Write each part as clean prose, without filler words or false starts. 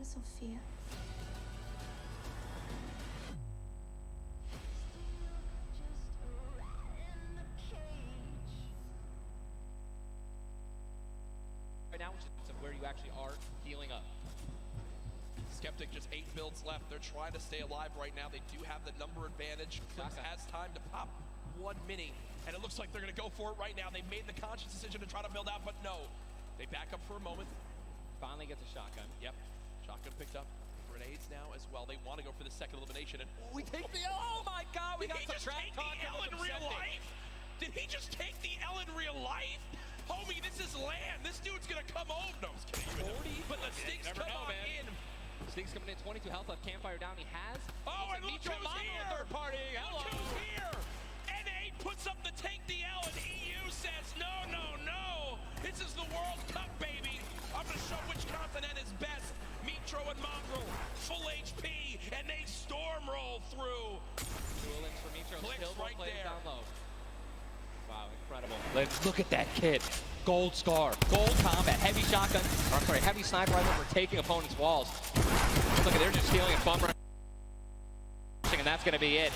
Sophia. Right now, which is where you actually are healing up. Skeptic just 8 builds left. They're trying to stay alive right now. They do have the number advantage. Klik has time to pop one mini, and it looks like they're going to go for it right now. They made the conscious decision to try to build out, but no. They back up for a moment. Finally gets a shotgun. Yep, shotgun picked up. Grenades now as well. They want to go for the second elimination. And We take the oh my god, we got some track talk. Did he just take the L in real life? Did he just take the L in real life? Homie, this is land. This dude's going to come home. No, I'm just kidding. 40, but the stinks come on in. Stinks coming in, 22 health left, campfire down, he has. Oh, and look who's here! Third party, hello! Look who's here! NA puts up the take the L, and EU says, no, no, no! This is the World Cup, baby! I'm gonna show which continent is best. Mitro and Mongrel, full HP, and they storm roll through. Duel links for Mitro, Klik's still right plays there. down low. Wow, incredible. Let's look at that kid. Gold scar, gold combat, heavy shotgun, or I'm sorry, heavy sniper rifle for taking opponents' walls. Look at, they're just stealing and bum rushing, and that's gonna be it.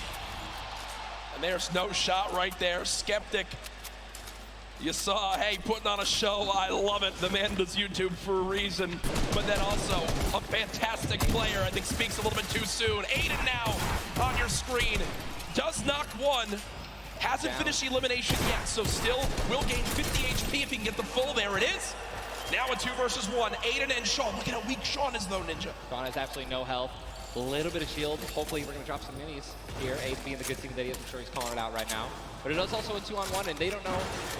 And there's no shot right there. Skeptic, you saw, hey, putting on a show. I love it. The man does YouTube for a reason. But then also a fantastic player. I think speaks a little bit too soon. Aiden now on your screen. Does knock one. Hasn't finished the elimination yet, so still will gain 50 HP if he can get the full. There it is. Now a 2 versus 1. Aiden and Sean. Look at how weak Sean is though, Ninja. Sean has absolutely no health. A little bit of shield. Hopefully we're going to drop some minis here. Aiden being the good team that he is. I'm sure he's calling it out right now. But it is also a 2-on-1, and they don't know,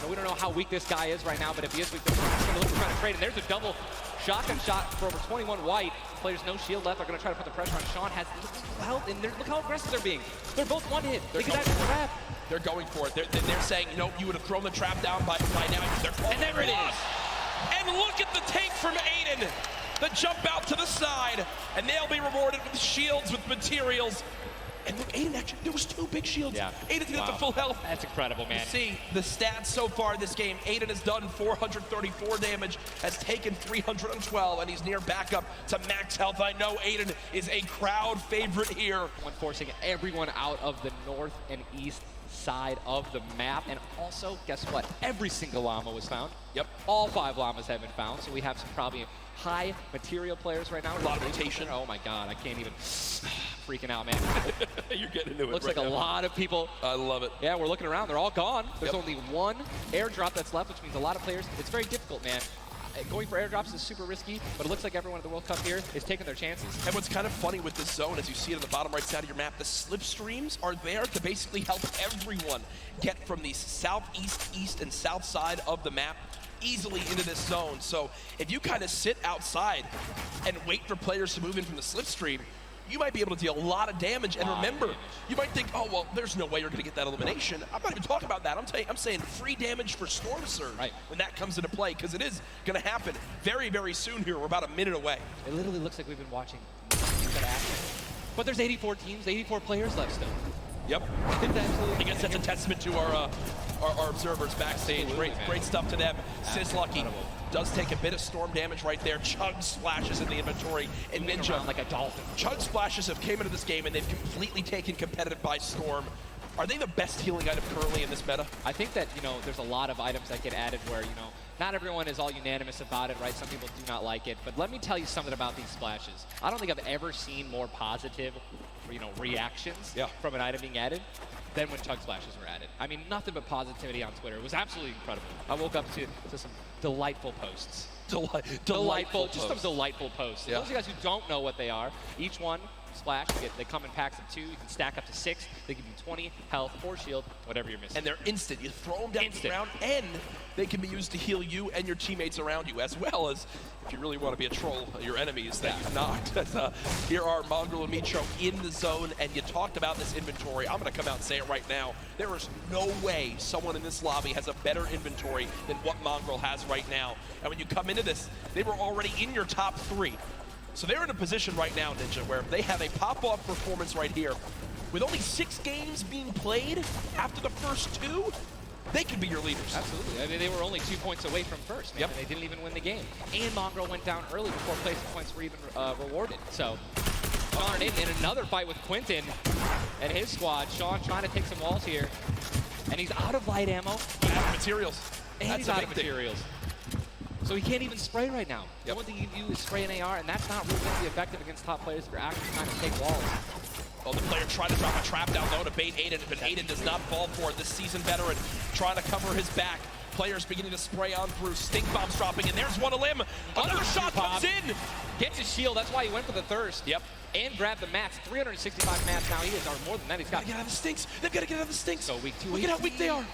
we don't know how weak this guy is right now, but if he is weak, they're going to look to try to trade. And there's a double shotgun shot for over 21 white. Players no shield left. They're going to try to put the pressure on. Sean has health, and look how aggressive they're being. They're both one hit. They can actually trap. They're going for it. They're saying, you know, you would have thrown the trap down by now. And there it is. And look at the take from Aiden. The jump out to the side, and they'll be rewarded with shields, with materials. And look, Aiden actually, there was 2 big shields. Yeah. Aiden's gonna get the full health. That's incredible, man. You see the stats so far this game. Aiden has done 434 damage, has taken 312, and he's near backup to max health. I know Aiden is a crowd favorite here. One forcing everyone out of the north and east side of the map. And also, guess what? Every single llama was found. Yep. All 5 llamas have been found, so we have some probably high material players right now. A lot of rotation. Oh my god, I can't even. Freaking out, man. You're getting into it. Looks right like now. a lot of people. I love it. Yeah, we're looking around. They're all gone. There's Yep. only one airdrop that's left, which means a lot of players. It's very difficult, man. Going for airdrops is super risky, but it looks like everyone at the World Cup here is taking their chances. And what's kind of funny with this zone, as you see it on the bottom right side of your map, the slipstreams are there to basically help everyone get from the southeast, east, and south side of the map easily into this zone. So if you kind of sit outside and wait for players to move in from the slipstream, you might be able to deal a lot of damage. And remember, you might think, oh, well, there's no way you're going to get that elimination. I'm not even talking about that. I'm saying free damage for Storm Surge when that comes into play, because it is going to happen very, very soon here. We're about a minute away. It literally looks like we've been watching that action. But there's 84 teams, 84 players left still. Yep. It's absolutely I guess that's a testament to our observers backstage. Great stuff to them. Sizlucky does take a bit of storm damage right there. Chug splashes in the inventory, and Ninja like a dolphin. Chug splashes have came into this game and they've completely taken competitive by storm. Are they the best healing item currently in this meta? I think that, there's a lot of items that get added where, not everyone is all unanimous about it, right? Some people do not like it. But let me tell you something about these splashes. I don't think I've ever seen more positive, reactions from an item being added than when chug splashes were added. I mean, nothing but positivity on Twitter. It was absolutely incredible. I woke up to some delightful posts. Delightful Just some delightful posts. Yeah. Those of you guys who don't know what they are, each one splash, they come in packs of 2. You can stack up to 6. They give you 20 health or shield, whatever you're missing. And they're instant. You throw them down to the ground, and they can be used to heal you and your teammates around you, as well as, if you really want to be a troll, your enemies that you've knocked. Here are Mongrel and Mitro in the zone, and you talked about this inventory. I'm going to come out and say it right now. There is no way someone in this lobby has a better inventory than what Mongrel has right now. And when you come into this, they were already in your top 3. So they're in a position right now, Ninja, where they have a pop-off performance right here. With only 6 games being played after the first 2, they could be your leaders. Absolutely. I mean, they were only 2 points away from first, man, Yep. and they didn't even win the game. And Mongrel went down early before placement points were even rewarded. So, Sean and Aiden in another fight with Quentin and his squad. Sean trying to take some walls here, and he's out of light ammo. Out of materials. And That's he's a out big of thing. materials. So he can't even spray right now. The Yep. only thing you can do is spray an AR, and that's not really going to be effective against top players if you're actually trying to take walls. Oh, the player tried to drop a trap down low to bait Aiden, but Aiden does not fall for it. This seasoned veteran trying to cover his back. Players beginning to spray on through. Stink bombs dropping, and there's one of them. Another shot comes in. Gets his shield. That's why he went for the thirst. Yep. And grabbed the mats. 365 mats now. He is, or more than that. He's got. Gotta get out of the stinks. They've got to get out of the stinks. So weak, 2 Look at how weak they are.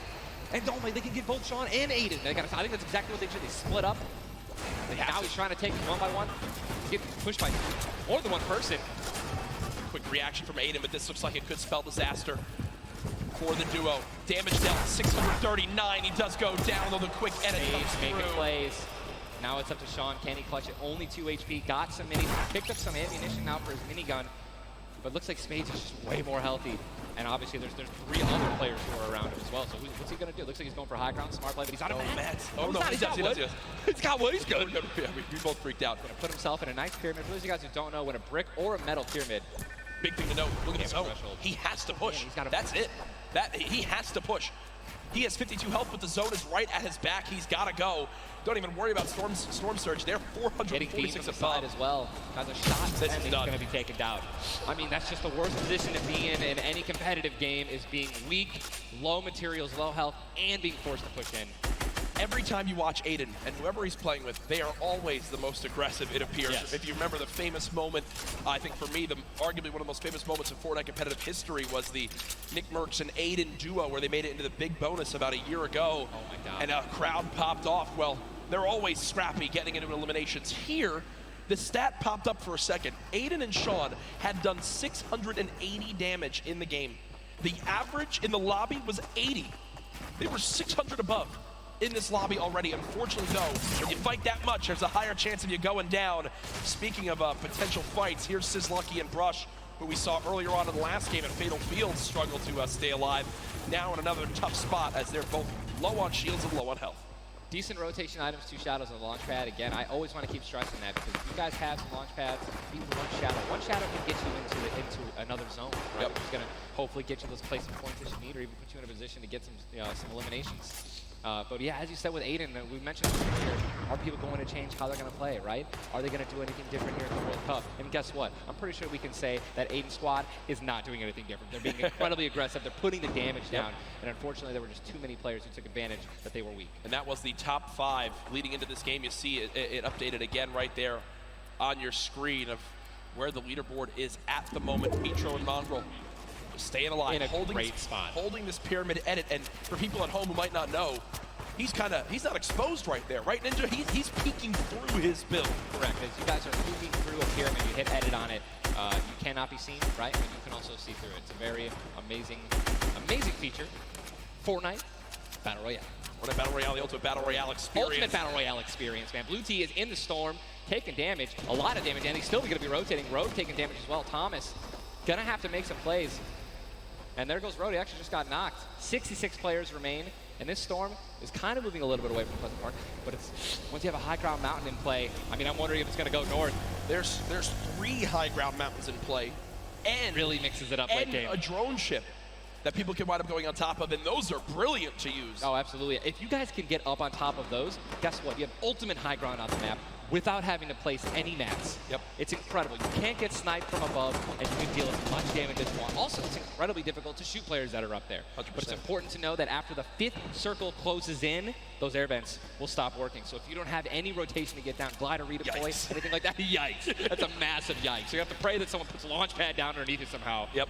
And don't they can get both Sean and Aiden. They gotta, I think that's exactly what they should. They split up. Now he's trying to take them one by one. He's getting pushed by more than one person. Quick reaction from Aiden, but this looks like it could spell disaster for the duo. Damage dealt 639. He does go down, though the quick edit comes Making through. plays. Now it's up to Sean. Can he clutch it? Only 2 HP. Got some minis. Picked up some ammunition now for his minigun. But looks like Spades is just way more healthy. And obviously there's 3 other players who are around him as well. So what's he going to do? Looks like he's going for high ground. Smart play, but he's out of mats. Oh, no, he's got wood. He's got wood. He's good. Yeah, we both freaked out. Gonna put himself in a nice pyramid. For those of you guys who don't know, when a brick or a metal pyramid, Big thing to note. Look at his Damage zone. threshold. He has to push. Yeah, he's gotta That's it. He has to push. He has 52 health, but the zone is right at his back. He's got to go. Don't even worry about storm surge. They're getting beat 446 from the side above. as well. Has a shot, This and is he's done. going to be taken down. I mean, that's just the worst position to be in any competitive game, is being weak, low materials, low health, and being forced to push in. Every time you watch Aiden and whoever he's playing with, they are always the most aggressive, it appears. Yes. If you remember the famous moment, I think for me, arguably one of the most famous moments in Fortnite competitive history was the Nick Merckx and Aiden duo where they made it into the big bonus about a year ago. Oh my God. And a crowd popped off. Well, they're always scrappy getting into eliminations. Here, the stat popped up for a second. Aiden and Sean had done 680 damage in the game. The average in the lobby was 80. They were 600 above in this lobby already. Unfortunately, though, when you fight that much, there's a higher chance of you going down. Speaking of potential fights, here's Sizlucky and Brush, who we saw earlier on in the last game at Fatal Fields struggle to stay alive. Now in another tough spot as they're both low on shields and low on health. Decent rotation items, 2 shadows on the launch pad. Again, I always want to keep stressing that, because if you guys have some launch pads, even one shadow can get you into another zone. Right? Yep. Which is going to hopefully get you those placement points that you need, or even put you in a position to get some eliminations. But yeah, as you said with Aiden, we mentioned earlier, are people going to change how they're going to play, right? Are they going to do anything different here in the World Cup? And guess what? I'm pretty sure we can say that Aiden's squad is not doing anything different. They're being incredibly aggressive. They're putting the damage down. And unfortunately, there were just too many players who took advantage that they were weak. And that was the top 5 leading into this game. You see it updated again right there on your screen of where the leaderboard is at the moment. Mitro and Mongrel staying alive, In a great spot. holding this pyramid edit. And for people at home who might not know, he's not exposed right there, right? Ninja, he's peeking through his build. Correct. As you guys are moving through a pyramid, you hit edit on it, you cannot be seen, right? But you can also see through it. It's a very amazing feature. Fortnite Battle Royale. Fortnite Battle Royale, the Ultimate Battle Royale experience. Ultimate Battle Royale experience, man. Blue T is in the storm, taking damage, a lot of damage, and he's still going to be rotating. Road taking damage as well. Thomas gonna have to make some plays. And there goes Road. He actually just got knocked. 66 players remain, and this storm is kind of moving a little bit away from Pleasant Park. But it's once you have a high ground mountain in play, I mean, I'm wondering if it's going to go north. There's 3 high ground mountains in play, and Really mixes it up late and game. a drone ship that people can wind up going on top of, and those are brilliant to use. Oh, absolutely. If you guys can get up on top of those, guess what? You have ultimate high ground on the map without having to place any mats. Yep. It's incredible. You can't get sniped from above, and you can deal as much damage as you want. Also, it's incredibly difficult to shoot players that are up there. 100%. But it's important to know that after the 5th circle closes in, those air vents will stop working. So if you don't have any rotation to get down, glide or redeploy, Yikes. anything like that, yikes. That's a massive yikes. So you have to pray that someone puts a launch pad down underneath it somehow. Yep.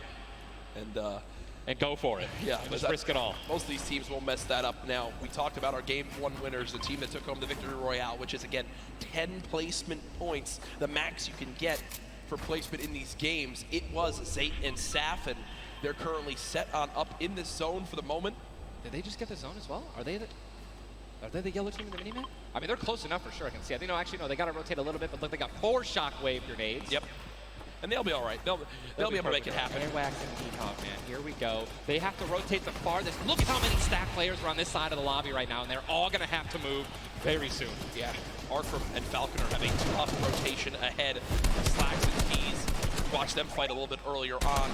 And go for it. Yeah, And but just risk it all. Most of these teams will mess that up. Now, we talked about our Game 1 winners, the team that took home the Victory Royale, which is, again, 10 placement points, the max you can get for placement in these games. It was Zayt and Saf, and they're currently set on up in this zone for the moment. Did they just get the zone as well? Are they the yellow team in the minimap? I mean, they're close enough for sure, I can see. I think, no, actually, no, they got to rotate a little bit, but look, they got 4 shockwave grenades. Yep. and they'll be all right. They'll be able to make it happen. Airwax and Peacock, man. Here we go. They have to rotate the farthest. Look at how many stack players are on this side of the lobby right now, and they're all going to have to move very soon. Yeah, Arkram and Falconer have a tough rotation ahead of Slacks and Keys. Watch them fight a little bit earlier on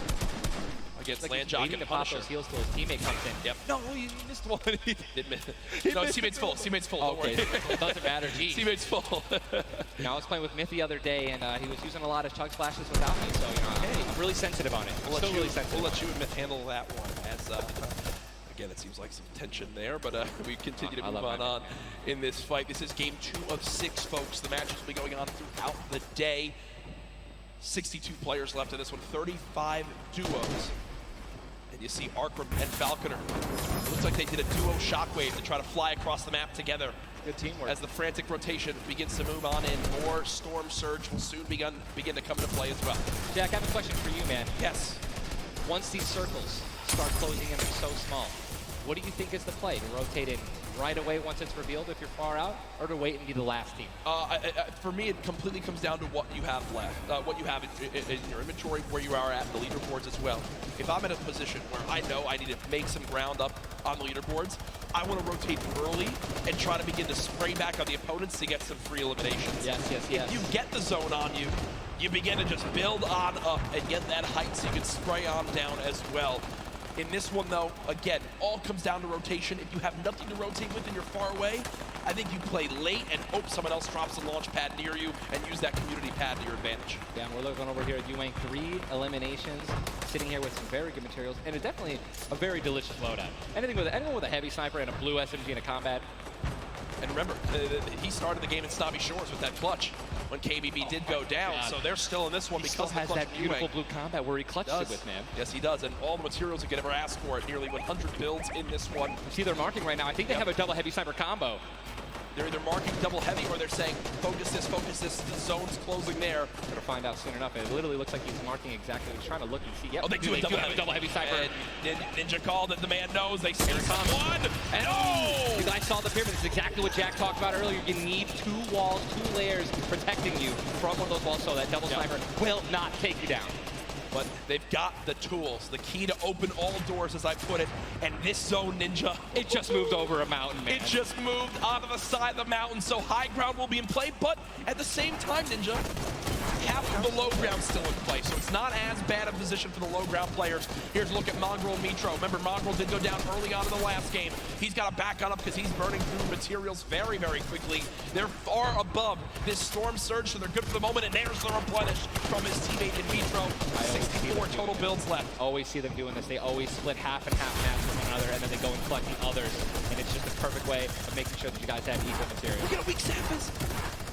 against Landjock and to pop Punisher. those heals till his teammate comes in. Yep. No, he missed one. Did miss. No, teammate's full. Teammate's full. Don't Okay, worry. it doesn't matter. Geez. Teammate's full. I was playing with Myth the other day, and he was using a lot of chug splashes without me, so I'm really sensitive on it. We'll really sensitive. We'll let you and Myth handle that one. As again, it seems like some tension there, but we continue to move on in this fight. This is game 2 of 6, folks. The matches will be going on throughout the day. 62 players left in this one, 35 duos. And you see Arkram and Falconer. Looks like they did a duo shockwave to try to fly across the map together. Good teamwork. As the frantic rotation begins to move on in, more Storm Surge will soon begin to come into play as well. Jack, I have a question for you, man. Yes. Once these circles start closing in, they're so small. What do you think is the play? To rotate in right away once it's revealed if you're far out, or to wait and be the last team? For me, it completely comes down to what you have left, what you have in your inventory, where you are at the leaderboards as well. If I'm in a position where I know I need to make some ground up on the leaderboards, I want to rotate early and try to begin to spray back on the opponents to get some free eliminations. Yes. If you get the zone on you, you begin to just build on up and get that height so you can spray on down as well. In this one, though, again, all comes down to rotation. If you have nothing to rotate with and you're far away, I think you play late and hope someone else drops a launch pad near you and use that community pad to your advantage. Yeah, we're looking over here at Ewing, 3 eliminations, sitting here with some very good materials, and it's definitely a very delicious loadout. Anyone with a heavy sniper and a blue SMG in a combat. And remember, he started the game in Snobby Shores with that clutch when KBB did go down, so they're still in this one because he still has that beautiful blue combat where he clutched it with, man. Yes, he does, and all the materials he could ever ask for it. Nearly 100 builds in this one. You see they're marking right now. I think they have a double heavy sniper combo. They're either marking double heavy or they're saying, focus this, the zone's closing there. We're gonna find out soon enough. It literally looks like he's marking exactly. He's trying to look and see. Yep, oh, they do have a double heavy sniper. And Ninja called it. The man knows. They see someone. And you guys saw the pyramid. This is exactly what Jack talked about earlier. You need 2 walls, 2 layers protecting you from one of those walls so that double sniper will not take you down. But they've got the tools, the key to open all doors, as I put it. And this zone, Ninja, it just moved over a mountain, man. It just moved onto the side of the mountain, so high ground will be in play. But at the same time, Ninja, half of the low ground still in play, so it's not as bad a position for the low ground players. Here's a look at Mongrel and Mitro. Remember, Mongrel did go down early on in the last game. He's got to back on up because he's burning through materials very, very quickly. They're far above this Storm Surge, so they're good for the moment, and there's the replenish from his teammate in Mitro. 64 total builds left. Always see them doing this. They always split half and half maps with one another, and then they go and collect the others, and it's just a perfect way of making sure that you guys have equal material. Look at how weak Sap is.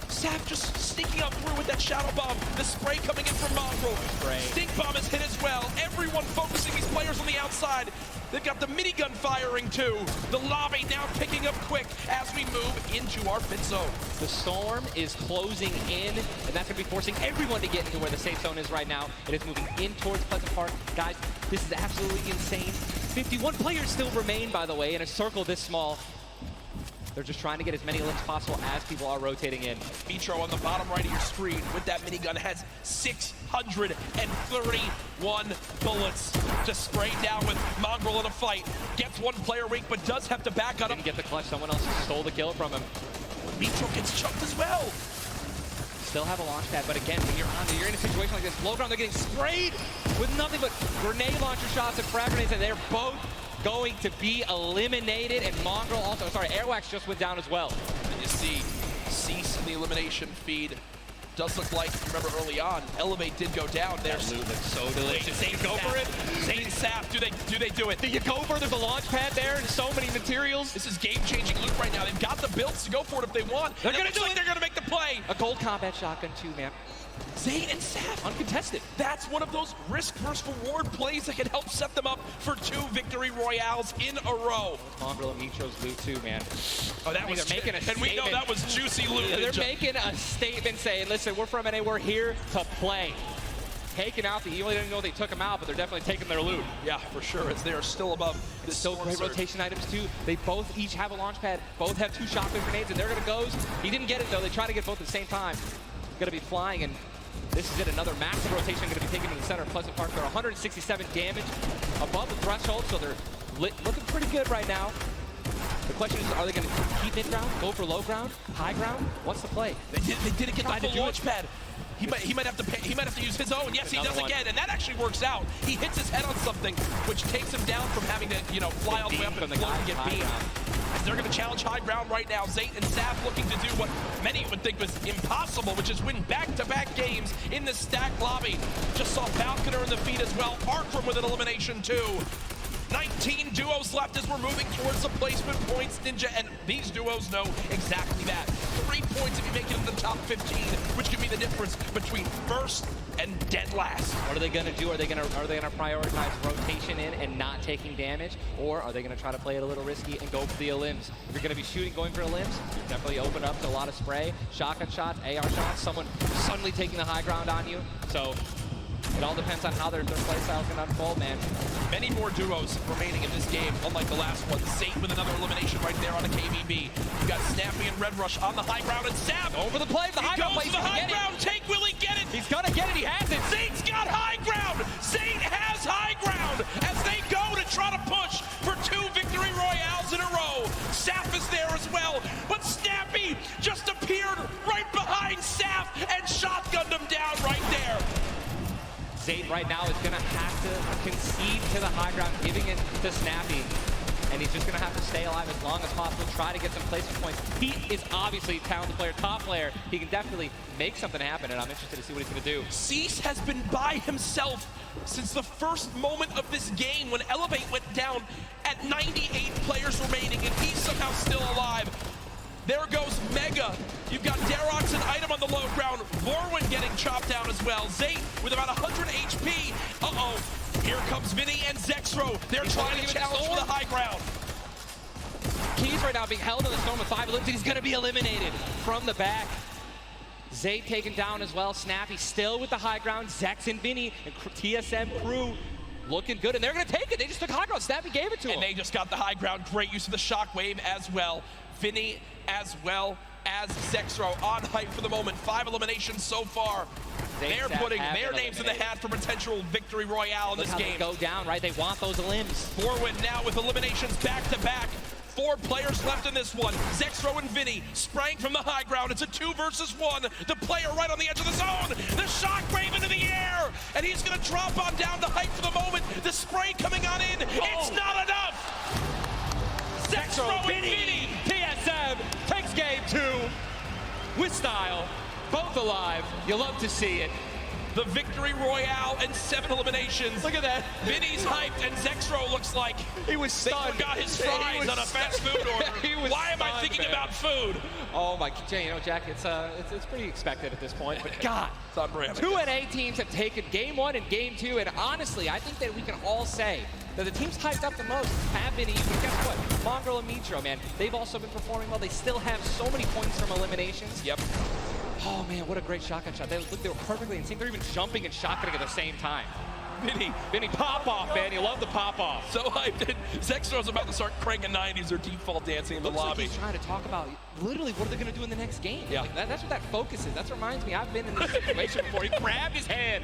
Sap just sneaking up through with that Shadow Bomb. The spray coming in from Mongrel. Stink Bomb is hit as well. Everyone focusing these players on the outside. They've got the minigun firing too. The lobby now picking up quick as we move into our pit zone. The storm is closing in, and that's going to be forcing everyone to get into where the safe zone is right now. It is moving in towards Pleasant Park. Guys, this is absolutely insane. 51 players still remain, by the way, in a circle this small. They're just trying to get as many licks possible as people are rotating in. Mitro on the bottom right of your screen with that minigun has 631 bullets to spray down with Mongrel in a fight. Gets 1 player weak, but does have to back on him. Didn't get the clutch. Someone else stole the kill from him. Mitro gets choked as well. Still have a launch pad, but again, when you're in a situation like this, low ground, they're getting sprayed with nothing but grenade launcher shots and frag grenades, and they're both going to be eliminated, and Mongrel also, Airwax just went down as well. And you see Cease in the elimination feed. Does look like, remember early on, Elevate did go down. There's loot looks so delicious. Zane go for it. Zane Sap, do they do it? Do you go for it? There's a launch pad there and so many materials. This is game-changing loot right now. They've got the builds to go for it if they want. They're gonna do it. They're gonna make the play. A gold combat shotgun too, man. Zane and Sap uncontested. That's one of those risk versus reward plays that can help set them up for 2 victory royales in a row. Mongrel and Mitro's loot too, man. Oh, that was making a and statement. we know that was juicy loot. Yeah, they're making a statement saying, listen, we're from NA, we're here to play. Taking out you didn't know they took them out, but they're definitely taking their loot. Yeah, for sure, as they are still above this still great rotation items too. They both each have a launch pad, both have 2 shotgun grenades, and they're gonna go. He didn't get it though. They try to get both at the same time. Gonna be flying, and This is it, another massive rotation going to be taken to the center of Pleasant Park. They're 167 damage above the threshold, so they're looking pretty good right now. The question is, are they going to keep mid-ground, go for low ground, high ground? What's the play? They didn't get the full launch pad. He might have to use his own. Yes, he does again, and that actually works out. He hits his head on something, which takes him down from having to, fly all the way up and float and get beamed. As they're going to challenge high ground right now. Zayt and Saf looking to do what many would think was impossible, which is win back-to-back games in the stacked lobby. Just saw Falconer in the feed as well. Arkram with an elimination too. 19 duos left as we're moving towards the placement points, Ninja, and these duos know exactly that. 3 points if you make it in the top 15, which could be the difference between first and dead last. What are they going to do? Are they going to prioritize rotation in and not taking damage, or are they going to try to play it a little risky and go for the elims? If you're going to be shooting, going for elims, you're definitely open up to a lot of spray, shotgun shots, AR shots, someone suddenly taking the high ground on you. So it all depends on how their play style is going to unfold, man. Many more duos remaining in this game, unlike the last one. Zayt with another elimination right there on a KBB. You got Snappy and Red Rush on the high ground, and Saf over the play. The high ground goes to the high ground. Take, will he get it? He's going to get it. He has it. Zayt's got high ground. Zayt has high ground as they go to try to push for 2 victory royales in a row. Saf is there as well, but Snappy just appeared right behind Saf and shotgunned him down right there. Zayt right now is going to have to concede to the high ground, giving it to Snappy. And he's just going to have to stay alive as long as possible, try to get some placement points. He is obviously a talented player, top player. He can definitely make something happen, and I'm interested to see what he's going to do. Cease has been by himself since the first moment of this game when Elevate went down at 98 players remaining, and he's somehow still alive. There goes Mega. You've got Darox and Item on the low ground. Vorwin getting chopped down as well. Zayt with about 100 HP. Uh-oh. Here comes Vinny and Zexro. They're trying to challenge for the high ground. Keys right now being held in the storm with 5 elims. He's going to be eliminated from the back. Zayt taken down as well. Snappy still with the high ground. Zex and Vinny and TSM crew looking good, and they're going to take it. They just took high ground. Snappy gave it to him. And they just got the high ground. Great use of the shockwave as well. Vinny as well as Zexro on hype for the moment. 5 eliminations so far. They're putting their names in the hat for potential victory royale in this game. Go down, right? They want those elims. Forwin now with eliminations back to back. 4 players left in this one. Zexro and Vinny spraying from the high ground. It's a 2 versus 1. The player right on the edge of the zone. The shockwave into the air. And he's going to drop on down to hype for the moment. The spray coming on in. It's not enough. Zexro and Vinny. TSM takes game 2 with style. Both alive. You love to see it. The victory royale and 7 eliminations. Look at that. Vinny's hyped, and Zexro looks like he was stunned. Got his fries on a fast food order. Why am I thinking about food? Oh my, Jack, it's pretty expected at this point. But God, it's on brand. 2 NA teams have taken game 1 and game 2, and honestly, I think that we can all say that the teams hyped up the most have been even. Guess what? Mongrel and Mitro, man, they've also been performing well. They still have so many points from eliminations. Yep. Oh man, what a great shotgun shot. They were perfectly in sync. They're even jumping and shotgunning at the same time. Vinny, pop off, man. You love the pop off. So hyped. Zexro's about to start cranking 90s or default dancing in the lobby. Like he's trying to talk about literally what are they going to do in the next game. Yeah. Like that's what that focus is. That reminds me, I've been in this situation before. He grabbed his hand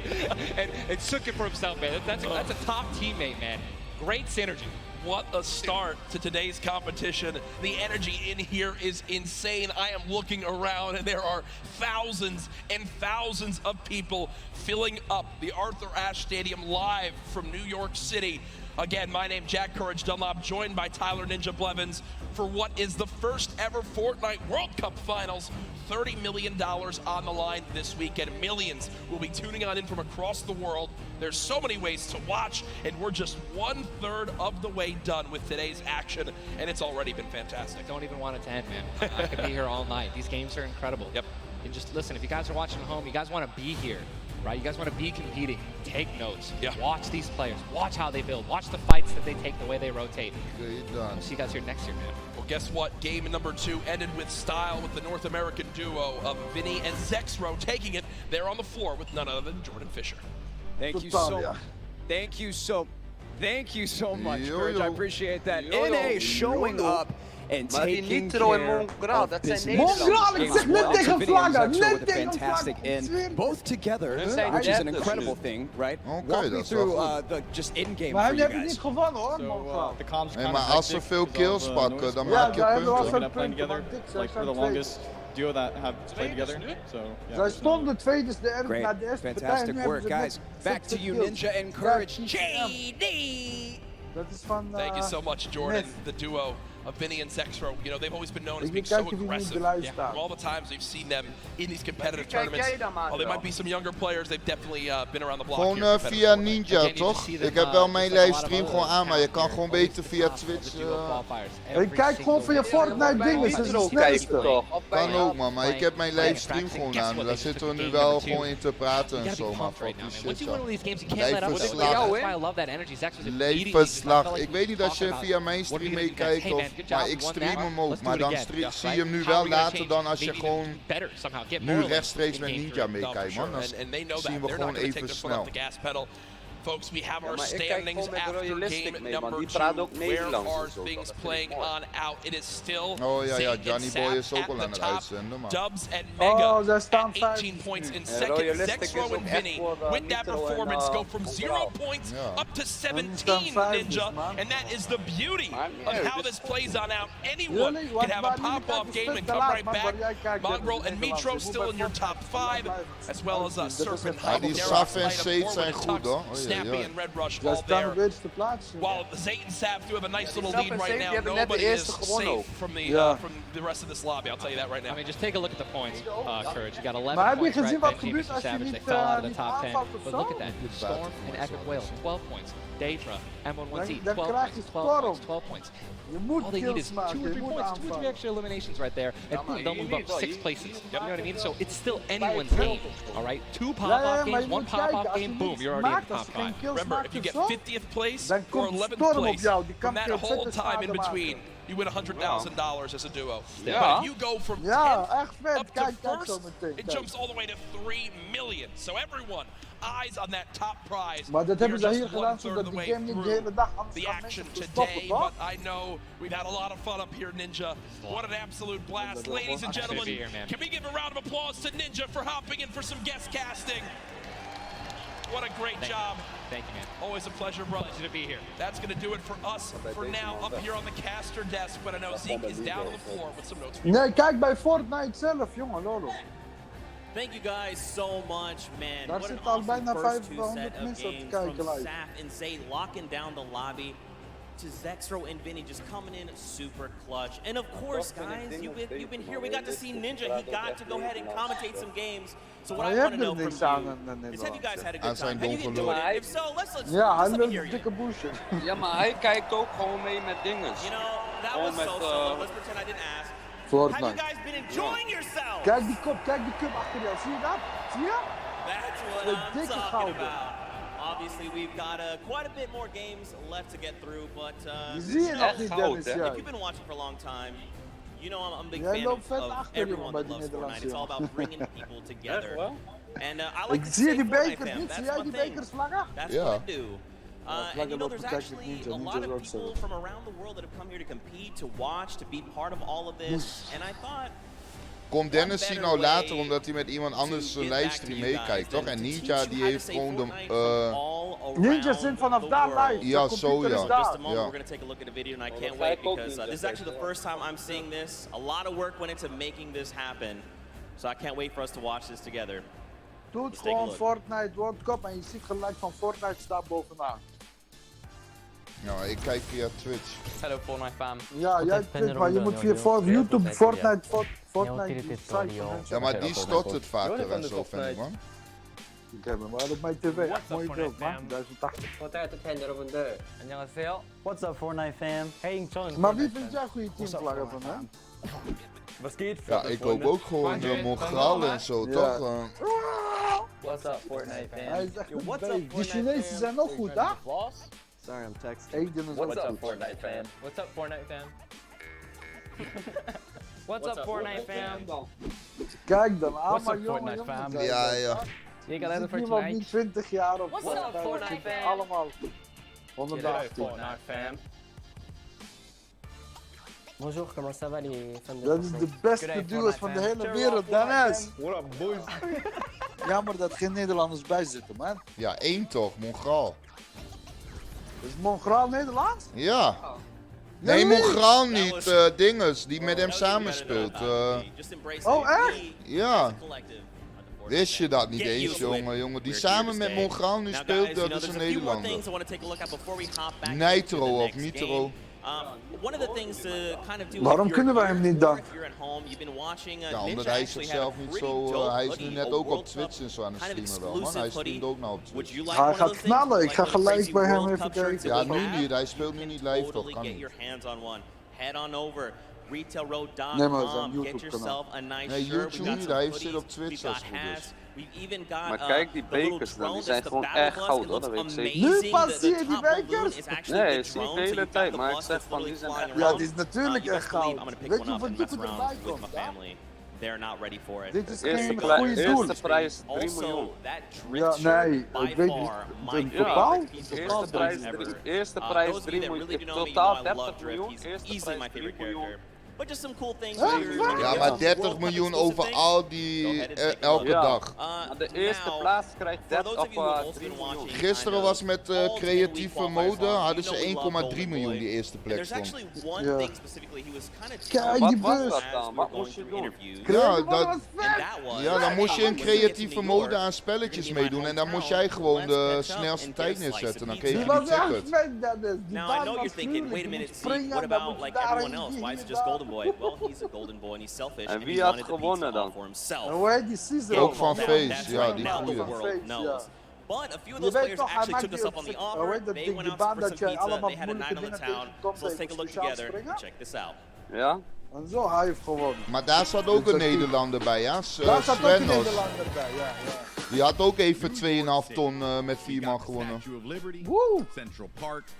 and shook it for himself, man. That's a top teammate, man. Great synergy. What a start to today's competition. The energy in here is insane. I am looking around and there are thousands and thousands of people filling up the Arthur Ashe Stadium live from New York City. Again, my name Jack Courage Dunlop, joined by Tyler Ninja Blevins for what is the first ever Fortnite World Cup Finals. $30 million on the line this weekend. Millions will be tuning on in from across the world. There's so many ways to watch, and we're just 1/3 of the way done with today's action, and it's already been fantastic. I don't even want it to end, man. I could be here all night. These games are incredible. Yep. And just listen, if you guys are watching at home, you guys want to be here, right? You guys want to be competing. Take notes. Yeah. Watch these players. Watch how they build. Watch the fights that they take, the way they rotate. Good done. I'll see you guys here next year, man. Well, guess what? Game number 2 ended with style with the North American duo of Vinny and Zexro taking it. They're on the floor with none other than Jordan Fisher. Thank you so much, Courage. I appreciate that. Yo, NA showing yo. up and Maar die taking Nitro en care Mongraal, of dat zijn business. Nederlanders. Mongraal, ik zeg Games net well. tegen So Vinny and Vlaga, Zexro net with a tegen fantastic Vlaga. in, both together, Hun zijn which is an derde incredible nu. thing, right? Oké, Walk me dat is wel through the just in-game Maar for die you hebben niet guys. gewonnen hoor, Mongraal. The comms Nee, maar als ze veel kills pakken, dan Ja, maak je daar hebben we wel punten. veel playing punten, together, want dik, zij like for zijn the tweede. longest duo that have played together. So yeah, Zij stonden tweede, dus de Great, naar de eerste partij. fantastic Nu work, hebben ze guys. net Back to 60 you, kills. Ninja and Courage. Ja, JD! Dat is van... Thank you so much, Jordan. Myth. The duo of Vinny and Zexro. You know, they've always been known as Ik being moet so kijken wie nu aggressive. de lijst staat. From all the times we've seen them in these competitive Kijk tournaments. jij dan, Manuel? While they might be some younger players, they've definitely been around the block Gewoon here. via Ninja, toch? Ik heb wel mijn livestream gewoon aan, maar je kan gewoon beter via Twitch. Ik kijk gewoon van je Fortnite dingen, ze is de snelste. Kan ook, man, maar ik heb mijn livestream gewoon aan. Daar zitten we nu wel gewoon in te praten en zo, man. Fuck die shit, Once you win ja. one of these games, you can't let up. Levensslag. That's why I love that energy. Zex was Levensslag. Ik weet niet als je via mijn stream meekijkt, maar ik stream hem ook. Maar dan zie je hem nu wel later dan als je gewoon nu rechtstreeks met Ninja meekijkt, man. Dan And they know zien that. we They're not gewoon going to take even their foot off snel. the gas pedal. Folks, we have our maar ik kijk standings gewoon met after Royalistic game mee, man. number Die 2. praat ook Where Nederlands are en zo, things dat vind playing ik mooi. on out? It is still Oh ja, Zane Johnny and Boy Sap is ook at al the aan het top. uitzenden, man. Dubs and Mega Oh, zij staan at 18 vijf. points in Ja, second. Royalistic Zexro is ook and echt Vinny, voor, with that Nitro en, performance, go from Mongraal. 0 points Ja. up to staan 17, vijf dus, Ninja. man. And that is the beauty Maar niet of uit, how dus- this plays on out. Anyone Jullie, can have a waar jullie pop-off kijken, game and spit come te right laat, man, back. waar jij kijkt, Mongrel hebben and ze Mitro Nederlands. Je still moet in your bij top Fortnite 5, blijven. as well as Dat is Surf and het. Huddle. die There Saf are en Flight of Sate Four zijn with the goed, Tux, hoor. Oei, Snappy oei. and Red Rush Zij all staan op there. de eerste plaats. While Zate and Sap do have a nice little Saf lead en right Sate, now, die hebben net de nobody is eerste gewonnen safe ook. from Ja. the rest of this lobby. I'll tell you that right now. I mean, just take a look at the points, Courage. You got 11 Maar heb je points, right? gezien wat Benji gebeurt versus als je Savage. niet, They fell out of the niet top 10. aanvalt of But zo? look at that. Storm and Epic Whale, 12 points. Daedra, M11Z, Dan 12 krijg je points, 12 storm. points, 12 points. Je moet All they need kills is maken, 2 or je 3 moet points, 2 or 3 aanvallen. extra eliminations right there, and boom, they'll move up 6 places. You know what I mean? So it's still anyone's game, all right? 2 Ja, pop-off maar games, je 1 moet pop-off kijken, als je game, boom, niks you're already in maakt, the als top je geen 5. kills Remember, maakt if you of get zo, 50th place dan or komt 11th storm op place, jou. Die kan from that je whole ontzettend time in schade between, maken. you win $100,000 as a duo. Ja. But if you go from 10th Ja, echt vet. up to Kijk, kijk zo first, meteen. it kijk. jumps all the way to 3 million. So everyone, eyes on that top prize. Maar dat We hebben are ze just hier one gedaan third zodat of de the game way niet de through hele dag anders the gaan action mensen stoppen, today, toch? but I know we've had a lot of fun up here, Ninja. What an absolute blast. Ladies and gentlemen, Be here, man. can we give a round of applause to Ninja for hopping in for some guest casting? What a great job. Thank you, man. Always a pleasure, brother. Pleasure to be here. That's going to do it for us for now up here on the caster desk, but I know Zeke is down on the floor with some notes. Nee, kijk bij Fortnite zelf, jongen, lolo. Thank you guys so much, man. Daar What an zit al awesome bijna first two 500 set of mensen op te games kijken from live. Saf and Zay locking down the lobby to Zexro and Vinny just coming in super clutch. And of course, guys, you've been here. We got to see Ninja. He got to go ahead and commentate some games. So what Maar I je want hebt to er know niks from aan you in is have you guys had a Aan good zijn time? Have you dongelul. enjoyed it? If so, let's Ja, hij let me wil hear een you. dikke bullshit. Ja, maar hij kijkt ook gewoon mee met dingen. You know, that Oh, was met, so solo. Let's pretend I didn't ask. Have you Fortnite. guys been enjoying yourselves? Kijk die kop achter jou. Zie je dat? Zie je? That's what De I'm dikke talking gouden. about. Obviously, we've got quite a bit more games left to get through, but Die zie je nog echt niet, goud, Dennis. hè? if Ja. you've been watching for a long time, you know I'm a big Jij fan loopt vet of achter, everyone jongen, bij that die loves Fortnite. Nederlandse It's all jongen. about bringing people together. wel? And I like Ik to zie say die Fortnite beker fam, niet. that's Zie jij my die thing. bekers vlaggen? That's Ja. what I do. And you know, there's Protect het actually niet, a niet lot zo of ook people zo. from around the world that have come here to compete, to watch, to be part of all of this. And I thought, Komt Dennis zien nou later omdat hij met iemand anders zijn livestream meekijkt, toch? En Ninja die heeft gewoon de... Ninja zit vanaf daar live. Ja, De zo, computer ja. is In just a daar. moment, Ja. we're going to take a look at a video, and I can't ga wait ik ook because niet, this is actually the first time I'm seeing this. A lot of work went into making this happen, so I can't wait for us to watch this together. Doe Let's het take a gewoon look. Fortnite World Cup en je ziet gelijk van Fortnite staat bovenaan. Nou, ik kijk via Twitch. Hello Fortnite fam. Ja, jij Twitch, maar je moet via YouTube Fortnite site van mensen. Ja, maar die stottert vaker en zo, vind ik, man. Ik heb hem wel op mijn tv. Mooi beeld, man. 1080. 안녕하세요. What's up Fortnite fam? Hey John. Maar wie vind jij goede teamvlaggen van hem? Was geht? Ja, ik hoop ook gewoon de Mongraal en zo, Ja. toch? What's up Fortnite fam? Hij is echt een beest. Die Chinezen zijn ook goed, hè? Sorry, I'm texting. Aiden is What's ook up goed. Fortnite fam? What's up Fortnite fam? What's up Fortnite fam? Kijk dan, What's allemaal up, jongen, Fortnite jongen. fam? zijn Ja, dat, ja. hè? You Er got zit it for niemand tonight? niet 20 jaar op What's up, Fortnite. Fortnite Het zit fam? allemaal 118. Fortnite fam. Bonjour, comment ça va les fans de Dat is Fortnite? de beste duo's van de hele wereld, Dennis. What up, boys? Jammer dat geen Nederlanders bij zitten, man. Ja, één toch, Mongraal. Is Mongraal Nederlands? Ja. Nee, Mongraal niet, dinges, die met hem samenspeelt. Oh, echt? Ja. Wist je dat niet eens, jongen? Die samen met Mongraal nu speelt, dat is een Nederlander. Nitro of Nitro. Waarom kunnen wij hem niet dan? Ja, omdat hij zichzelf niet zo... hij is nu net ook op Twitch en zo aan het streamen wel, man. Hij streamt ook nou op Twitch. Hij gaat knallen, ik ga gelijk bij hem even kijken. Ja, nu niet. Hij speelt nu niet live toch, kan niet. Nee, maar het is een YouTube-kanaal. Nee, YouTube niet. Hij zit op Twitch als het goed is. Maar kijk, die bekers dan, die zijn gewoon echt goud hoor, dat weet ik zeker. Nu pas zie je die bekers? Nee, ik zie de hele tijd, maar ik zeg van die zijn echt Ja, die is natuurlijk echt goud. Weet je hoeveel dieper erbij komt? Dit is geen goede doel. Eerste prijs 3 miljoen. Ja, nee, ik weet niet. In totaal? Eerste prijs 3 miljoen. In totaal 30 miljoen. Eerste prijs 3 miljoen. Ja, maar 30 miljoen over al die elke dag. De eerste plaats krijgt 30 of 3 miljoen. Gisteren was met creatieve mode, hadden ze 1,3 miljoen die eerste plek stond. Ja. Kijk die bus. Wat moest je doen? Ja, dan moest je in creatieve mode aan spelletjes meedoen en dan moest jij gewoon de snelste tijd neerzetten. Dan kreeg je Die die was echt ticket. vet, Dennis. Die Now I baan know you're was thinking, wait a gruwelijk. minute, Je see, moet what springen, dan about moet like je daarheen, everyone else? Why is it hier, just daar. Golden Boy? Well, he's a golden boy and he's selfish En and wie he had wanted the gewonnen pizza dan? for himself. En hoe heet die Caesar? Ook van Now, Face, that's ja, right. die Now the goeie. world knows. But a few of Je those weet players toch, hij actually maakt took die us up on the hoe offer. heet dat They ding, went die out baan for dat some je pizza. allemaal They had a moeilijke night on the dingen town. tegenkomt So let's take a look speciaal together springen. and check this out. Ja? En zo, hij heeft gewonnen. Maar daar zat ook een Nederlander bij, ja. Daar zat ook een Svenos. Nederlander bij, ja. Die had ook even 2,5 ton met 4 man gewonnen. Woe! Central Park, the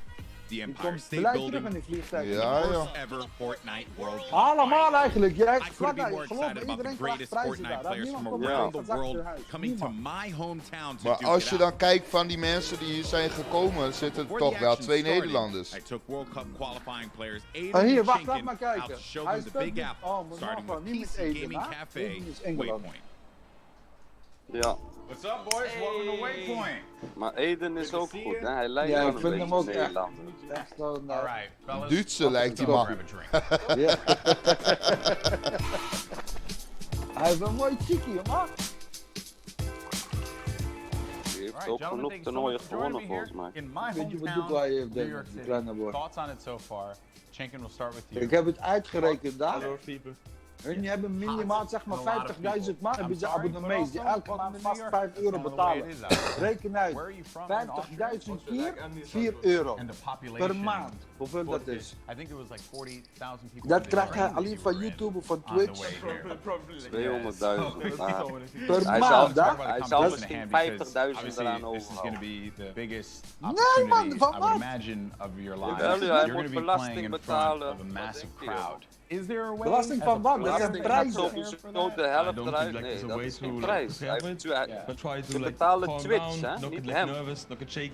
Die Empire komt State blij terug in Building, die vliegtuig. Ja, ja. ever Fortnite World Cup. Allemaal eigenlijk. Jij I couldn't be Fortnite, more ik geloof excited me, about the iedereen krijgt greatest prijzen Fortnite daar. players Niemand from komt around met the een world zak naar coming to huis. my hometown to Maar duke als it je out. dan kijkt van die mensen die hier zijn gekomen, zitten er Before toch the wel action 2 started, Nederlanders. I took World Cup qualifying players Hier, Aiden wacht, and laat maar Shinken out kijken. to show Hij them the speelt Big niet... Apple, Oh, maar starting nog with niet met PC Eden, Gaming hè? Cafe, Eden is Engeland. Waypoint. Ja. What's up, boys? Welcome to Waypoint. Maar Eden is ook goed, hè? Hij lijkt Ja, wel ik een vind beetje hem ook Nederlander. echt zo'n... Alright, fellas. Duitse lijkt die Let's man. grab a drink. Ja. Hij heeft een mooi chickie, man. Die heeft ook genoeg toernooien gewonnen volgens mij. In my Weet je wat hometown, doet waar je New denkt, York die City. kleine boy? Thoughts on it so far? Schenken, we'll start with you. Ik heb het uitgerekend daar. Hallo, Fiepe. Hun hebben minimaal zeg maar 50.000 man hebben ze abonnees die elke maand vast €5 betalen. Reken uit. 50.000 keer €4 per maand. Hoeveel dat is? Dat krijg je alleen van YouTube of van Twitch. 200.000. Per Hij maand, hè? hij zou misschien 50.000 eraan overhouden. Nee man, van wat? Hij moet belasting betalen. Belasting van wat? Dat zijn prijzen. Sowieso de helft eruit. Nee, dat is geen prijs. Ze betalen Twitch, hè? Niet hem.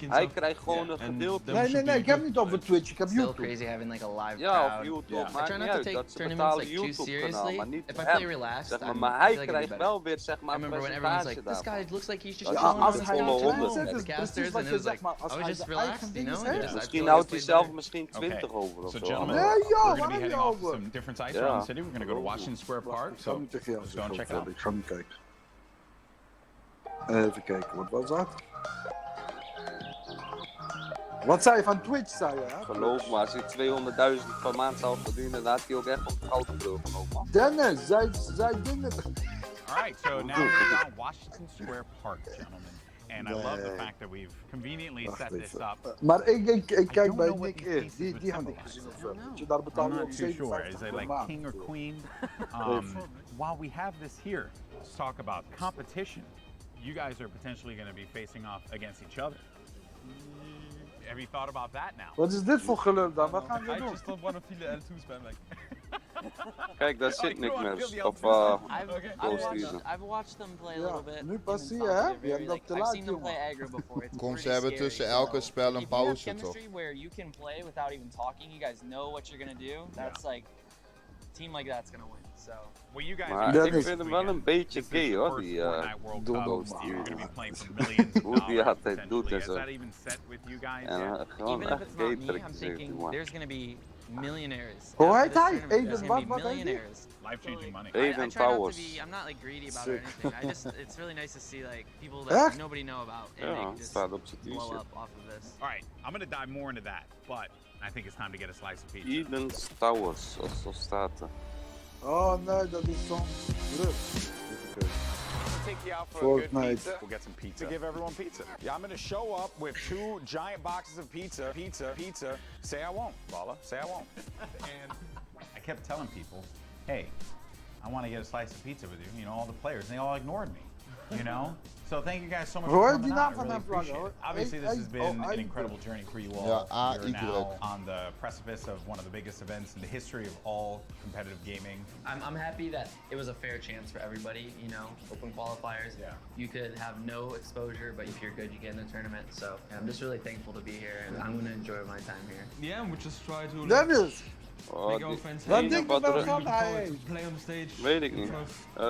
Hij krijgt gewoon een gedeelte. Nee, ik heb niet over Twitch, ik heb Still YouTube. crazy having like a live Ja, crowd. op YouTube, I maakt try niet not to uit. take Dat ze tournaments betalen like too YouTube kanaal, seriously. maar niet If I play hem. relaxed, Zeg maar, I maar hij feel like I do krijgt better. wel weer zeg I maar remember when everyone's percentage like, this daarvan. guy looks like he's just Ja, chilling als on hij the een volle klein honderd. zet, the is precies casters, wat and je it was zegt, like, maar als I was hij just de eigen relaxed, you dingen know? zegt. Just, I Misschien feel houdt like hij I zelf played misschien 20 over of So zo. gentlemen, Nee, we're joh, going to waar be heb je heading off to over? some different sites Ja. around the city. We're going to go to Washington Square Park. Ik ga So niet tegen jou let's go and check it out. Ik ga niet kijken. Even kijken, wat was dat? Wat zei je van Twitch, zei je? Hè? Geloof me, als hij 200.000 per maand zou verdienen, dan had hij ook echt op de gouden bril genomen. Man. Dennis, zij dingen. All right, so now we're on Washington Square Park, gentlemen. And I love the fact that we've conveniently set this up. Maar ik kijk don't bij know what Nick these in. pieces Die would had ik symbolize. gezien of zo. Weet je, daar betaal I'm je ook not too sure. 57 Is it per like maand. king or queen? While we have this here, let's talk about competition. You guys are potentially going to be facing off against each other. Have you thought about that now? Wat is dit voor gelul dan? Wat gaan we I doen? just don't want to feel the L2 spam like. Kijk, daar zit Nick Mes. Of I've watched them play a little bit. Nu pas in zie je, Pop. hè? They're Je very, hebt dat like, te I've laat, seen them play jongen. aggro before. It's Kom, pretty ze hebben scary, tussen so elke spel een if you have pauze toch? chemistry where you can play without even talking, you guys know what you're gonna do. That's like team like that's gonna win. So. Well, you guys Maar ik vind hem wel een beetje gay hoor, die ghost hier. Hoe die altijd doet en zo. En gewoon Even if echt it's gay not me, I'm trucjes heeft thinking hij, man. there's gonna be millionaires. Hoe After heet this hij? tournament, there's Aiden, gonna be wat heet hij? millionaires. Life-changing money. I Aiden try not to Powers. be, I'm not like greedy about it or anything. I just, it's really nice to see like people that Echt? nobody know about and Ja, they can just staat op zijn blow t-shirt. up off of this. All right, I'm gonna dive more into that, but I think it's time to get a slice of pizza. Aiden Towers, als zo staat er. Oh nee, dat is zo'n druk. Take you out for a good Fortnite. pizza. We'll get some pizza. To give everyone pizza. Yeah, I'm gonna show up with 2 giant boxes of pizza. Pizza. Say I won't, Bala. Say I won't. And I kept telling people, hey, I want to get a slice of pizza with you. You know, all the players, and they all ignored me. You know? So thank you guys so much for coming out. I really appreciate it. Obviously, this has been an incredible journey for you all. You're now on the precipice of one of the biggest events in the history of all competitive gaming. I'm happy that it was a fair chance for everybody, you know, open qualifiers. Yeah. You could have no exposure, but if you're good, you get in the tournament. So I'm just really thankful to be here, and I'm going to enjoy my time here. Yeah, we just try to Dennis! Oh, die Wat denk je wel van hij? weet ik niet.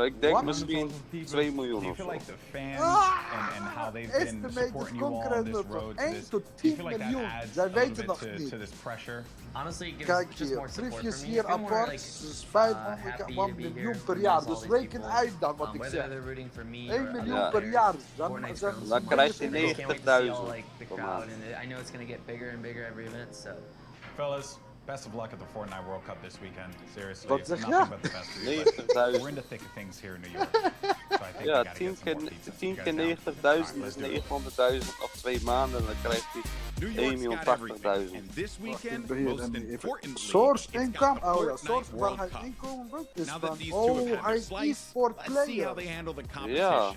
Ik denk misschien 2 miljoen Do you of feel zo. like the fans and how they've been Estimated supporting you all on this concurrent road to 1 this? tot Do you 10 feel like that miljoen. adds Zij a little weten bit nog to niet. this pressure? Honestly, it gives Kijk just hier, more support for briefjes me. hier I feel more apart, like, is 500 happy van to be miljoen here per amongst jaar. all Dus these reken people. uit dan wat ik Whether zeg. they're rooting for me 1 or miljoen per jaar. Fortnite's grown so Dan much. krijg je I just can't wait to see 90.000 all, like, the per crowd, maand. and I know it's going to get bigger and bigger every event, so. Fellas, best of luck at the Fortnite World Cup this weekend. Seriously, Wat it's zeg je? nothing but the best for you. But 90.000. we're in the thick of things here in New York. So I think we Ja, gotta 10 get some more pizza. keer You guys down? 90.000 Let's is do it. 900.000 op 2 maanden. En dan krijgt hij 1.080.000. This weekend, Beheer most en importantly, Source it's got income. the Oh ja, Fortnite source waar World hij Cup. inkomen wil is Now van. that these two have Oh, had hij their is slice, e-sport let's see how they player. handle the Ja. competition.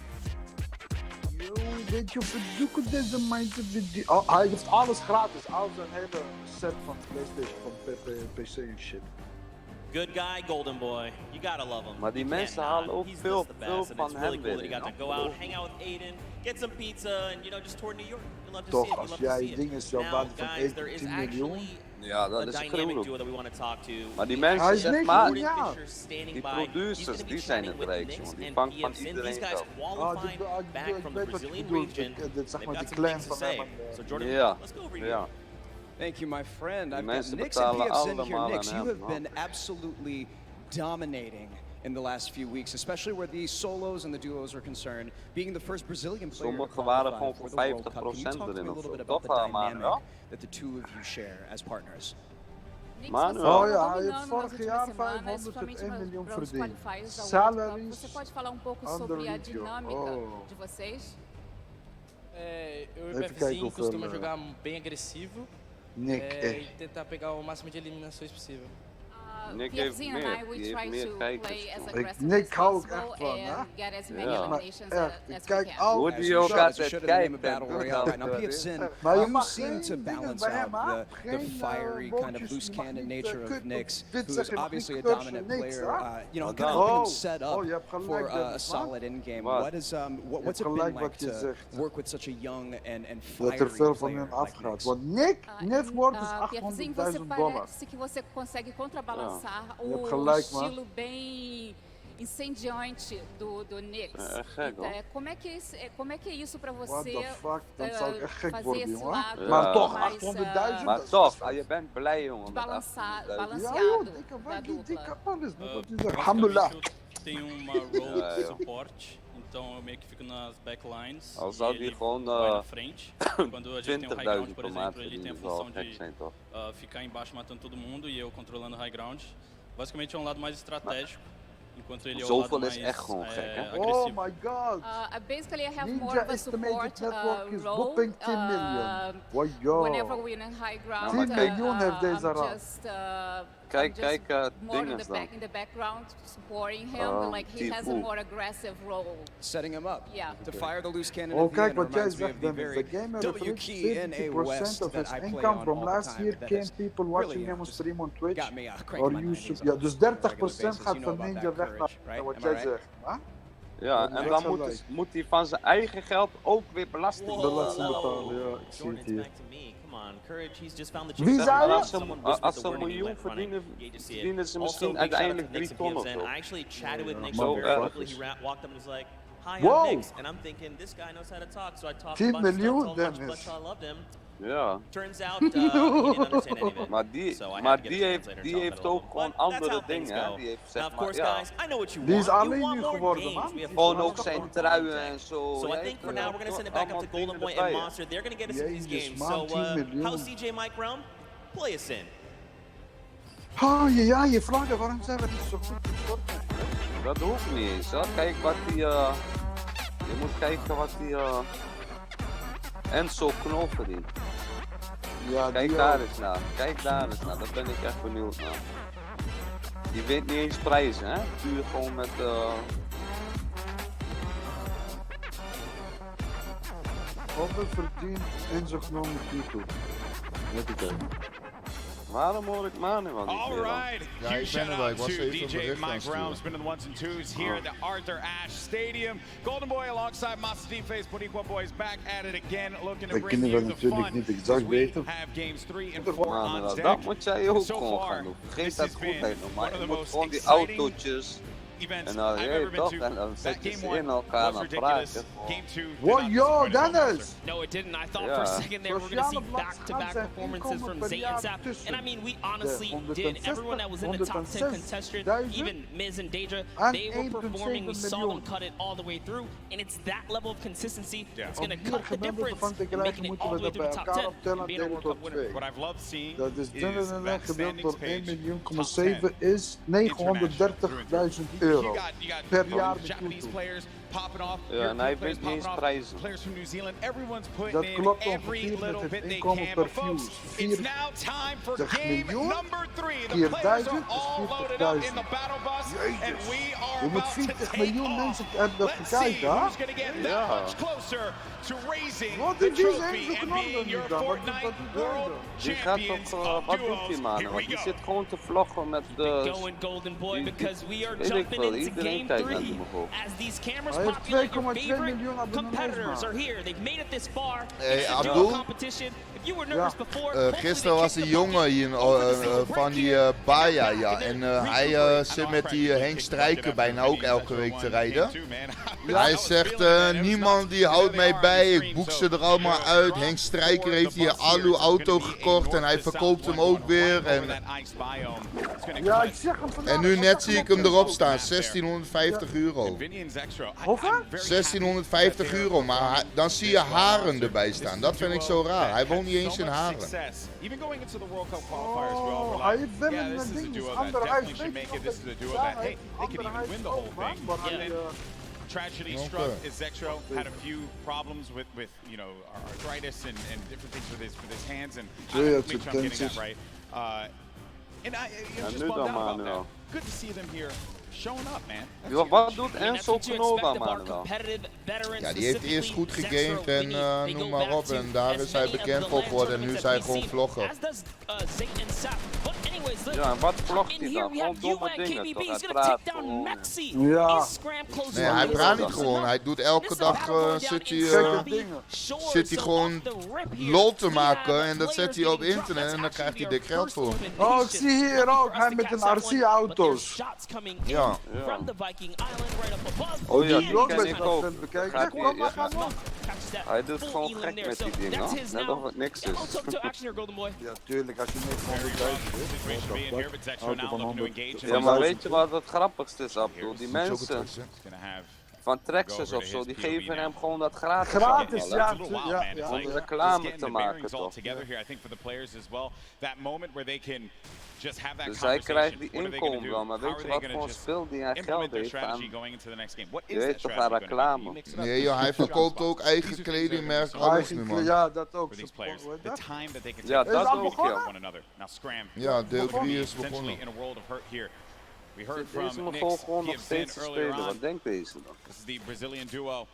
Yo, weet je, verdoeken deze mensen. Oh, hij heeft alles gratis. Al zijn hele set van PlayStation, van PC en shit. Good guy, golden boy. You gotta love him. Maar die You mensen can't halen not. ook He's veel just the best, and van it's really hem cool that he binnen. got to go out, hang out with Aiden, get some pizza, and just tour New York. You love to Toch, see it. You als love to jij see it. dingen zou Now, baten van guys, 1 there tot is 10 miljoen. actually Ja, a dat is dynamic gruwelijk. duo that we want to talk to. Maar die We mensen, Hij is zeg niks, maar, Jordan Jordan ja. Fisher standing die by. He's producers, gonna be die zijn chatting het with rijkste, Knicks want die and vangt van PFC, and iedereen these guys geld. qualifying back from the weet wat je Brazilian bedoelt. region. Dit, zeg They've maar, got die some clan things to van hem. say. So Jordan, Ja, let's go over here. ja. Thank you, my friend. I've got mensen Nix and betalen PFZ here. allemaal Nix, aan you hem, have been man. absolutely dominating in the last few weeks, especially where the solos and the duos are concerned. Being the first Brazilian player to Sommigen waren qualify gewoon for voor the World Cup. Can you 50% talk to me erin a of little zo? bit about Toch, the dynamic Manuel? that the two of you share as partners? Manuel. Oh ja, hij heeft vorig jaar 501 miljoen verdiend. Salaries, Você pode falar pouco under sobre a review. dinâmica Oh. de vocês? Eu e o Even kijken BFzinho hoeveel, costuma jogar bem agressivo Nick, e tentar pegar o máximo de eliminações possível. Nick PFZ heeft and meer, I, we die heeft try meer to kijkers. play as man. aggressive Nick as hou ik possible echt van, hè? and get as many Ja. eliminations echt, as ik we kijk can. al. Hoe As die you ook should, as you altijd should in the name of kijkt. Battle Royale right now. PFZ, Maar je you mag seem geen to dingen balance bij hem, out hè? the Geen, fiery kind of woordjes, loose je mag cannon niet, nature of kut Nix, dit who zeg is je mag obviously a niet cursen, dominant niks, player. hè? You know, Wat kind of dan? helping him Oh, set oh, up je hebt for gelijk, a Dennis, solid end game. Wat? What is what's it gelijk been like wat je to zegt. work with such a young and Dat fiery er veel van player hun like afgaat. Nix? Want Nick, net wordt is PFzinho, você $800.000. parece que você consegue contrabalançar Je hebt o gelijk, man. estilo bem incendiante do Knicks. É gek, Então, hoor. como é que é isso pra What você the fuck, dan zou ik echt gek fazer worden, esse jongen. lado Ja. Maar toch, mais 800.000. Maar toch, je bent blij, jongen. met balançado, 800.000. Ja joh, balanceado dikke, da waar die dupla. dikke alles. Wat is dat? Basicamente, Alhamdulillah. eu tenho uma role Ja, de ja. suporte, então eu meio que fico nas backlines. Al e zou ele die gewoon vai na frente. Quando a gente tem um high ground, 20.000 por per maand exemplo, ele tem a verdienen, zal função gek de zijn toch? ficar embaixo matando todo mundo e eu controlando o high ground. Basicamente é um lado mais estratégico, enquanto ele é o lado Zoveel mais is echt gewoon gek, hè? Oh agressivo. my god. Basically, I have more Ninja of a estimated support network is role. whooping 10 million. Wow, Whenever we're in high ground, 10 miljoen heeft deze I'm rap. just, Kijk, I'm just kijk, more in dinges the, dan. in the background supporting him. Like he has a Tifu. more aggressive role. Setting him up Yeah. to fire the loose cannon Oh, at the kijk end. wat jij Reminds me zegt, of the Dennis. very The gamer W reflects key in a 70% West of that his I play income on from all the last time. year That came has people really, watching him on just stream on Twitch got me cranking or my YouTube. 90s Ja, on dus a regular 30% basis. gaat You know van about Ninja that weg courage, naar right? wat Am I jij right? zegt. Huh? Ja, en dan moet hij van zijn eigen geld ook weer belasting betalen. Ja, ik zie het hier. Wie zei dat? Als ze een miljoen verdienen, verdienen ze misschien uiteindelijk 3 ton of zo. Zo erg. Wow! 10 miljoen, Dennis. Ja. Maar die heeft ook gewoon andere dingen, hè. Die heeft zeg maar, ja. Die is alleen nu geworden, man. Gewoon ook zijn truien en zo. So I think for now we're gonna send it back up to Golden Boy and Monster. They're gonna get us in these games. So how's CJ Mike Round? Play us in. Oh ja, je vlaggen, waarom zijn we niet zo goed in Fortnite? Dat hoeft niet eens, hoor. Kijk wat die, je moet kijken wat die, Enzo Knol verdient. Ja, kijk daar eens naar, kijk daar eens naar, daar ben ik echt benieuwd naar. Die wint niet eens prijzen, hè? Puur gewoon met, Hoeveel verdient Enzo Knol met YouTube? Let ik kijken. Waarom hoor ik Manuel niet All meer right, huge shout out to DJ Mike Brown, spinning the ones and twos here at the Arthur Ashe Stadium. Golden Boy alongside Master D-Face, Boniqua Boys back at it again, looking to bring you the fun. We have games 3 and 4 on deck. Dat moet jij ook gewoon gaan doen. Vergeet dat goed helemaal, maar je moet gewoon die autootjes. En dan je toch, en dan zet je ze in elkaar en praten. Wow, yo, Dennis! No, it didn't. I thought for a second there we're going to see back-to-back performances from Zay and Sap. And I mean, we honestly did. Everyone that was in the top 10 contestant, even Miz and Deidre, they were performing. We saw them cut it all the way through. And it's that level of consistency that's going to cut the difference, making it all the way through the top 10 and being a World Cup winner. What I've loved seeing dat is is that gedeeld door 1 stage, miljoen,7 is 930.000 euro per jaar met YouTube. Ja, en hij wint niet eens prijzen. Dat klopt ongeveer met het inkomen per views. 40 miljoen keer 1000 is 40.000. Jezus, je moet 40 miljoen mensen hebben gekeken, hè? Ja. Wat is die Enzo Knol dan nu dan? Wat doet hij dan? Die gaat toch, wat doet die man? Want die zit gewoon te vloggen met de... Weet ik veel, iedereen kijkt naar die mevrouw. Hij heeft 2,2 miljoen abonnees, man. Hey Abdul, gisteren was een jongen hier van die Baja, ja. En hij zit met die Henk Strijker bijna ook elke week te rijden. Hij zegt, niemand die houdt mij bij, ik boek ze er allemaal uit. Henk Strijker heeft hier Alu auto gekocht en hij verkoopt hem ook weer. Ja, ik zeg hem vandaag. En nu net zie ik hem erop staan, 1650 euro. Hoeveel? 1650 euro, maar dan zie je haren erbij staan. Dat vind ik zo raar. Hij woont niet eens in Haren. Oh, hij heeft wel een ding, dus andere huis. Tragedy struck is Zexro had a few problems with arthritis and different things with his hands, and I make sure I'm getting that right. And I just bummed out about that. Good to see them here showing up, man. Ja, wat doet Enzo Knol dan, Manuel? Ja, die heeft eerst goed gegamed en noem maar op. En daar is hij bekend voor geworden en nu is hij gewoon vlogger. Ja, en wat vlogt hij dan? Gewoon domme dingen toch? Hij praat gewoon. Ja. Nee, hij praat niet gewoon. Hij doet elke dag zit hij gewoon lol te maken en dat zet hij op internet en dan krijgt hij dik geld voor. Oh, ik zie hier ook, hij met een RC-auto's. Ja. Oh ja, die ken ik ook. Ja, hij doet gewoon gek met die dingen, hoor. Net of het niks is. Ja, tuurlijk, als je net 100.000 hebt. Ja, maar weet je wat het grappigste is, Abdul? Die mensen van Trexus of zo, die geven hem gewoon dat gratis. Gratis, ja. Om reclame te maken, toch? Dus hij krijgt die inkomen wel, maar weet je wat voor speel die hij geld heeft aan? Je weet toch aan reclame? Nee joh, hij verkoopt ook eigen kledingmerk, alles nu man. Ja, dat ook. Ja, dat ook, ja. Ja, deel 3 is begonnen. Deze moet gewoon nog steeds te spelen, wat denkt deze dan? This is the Brazilian duo.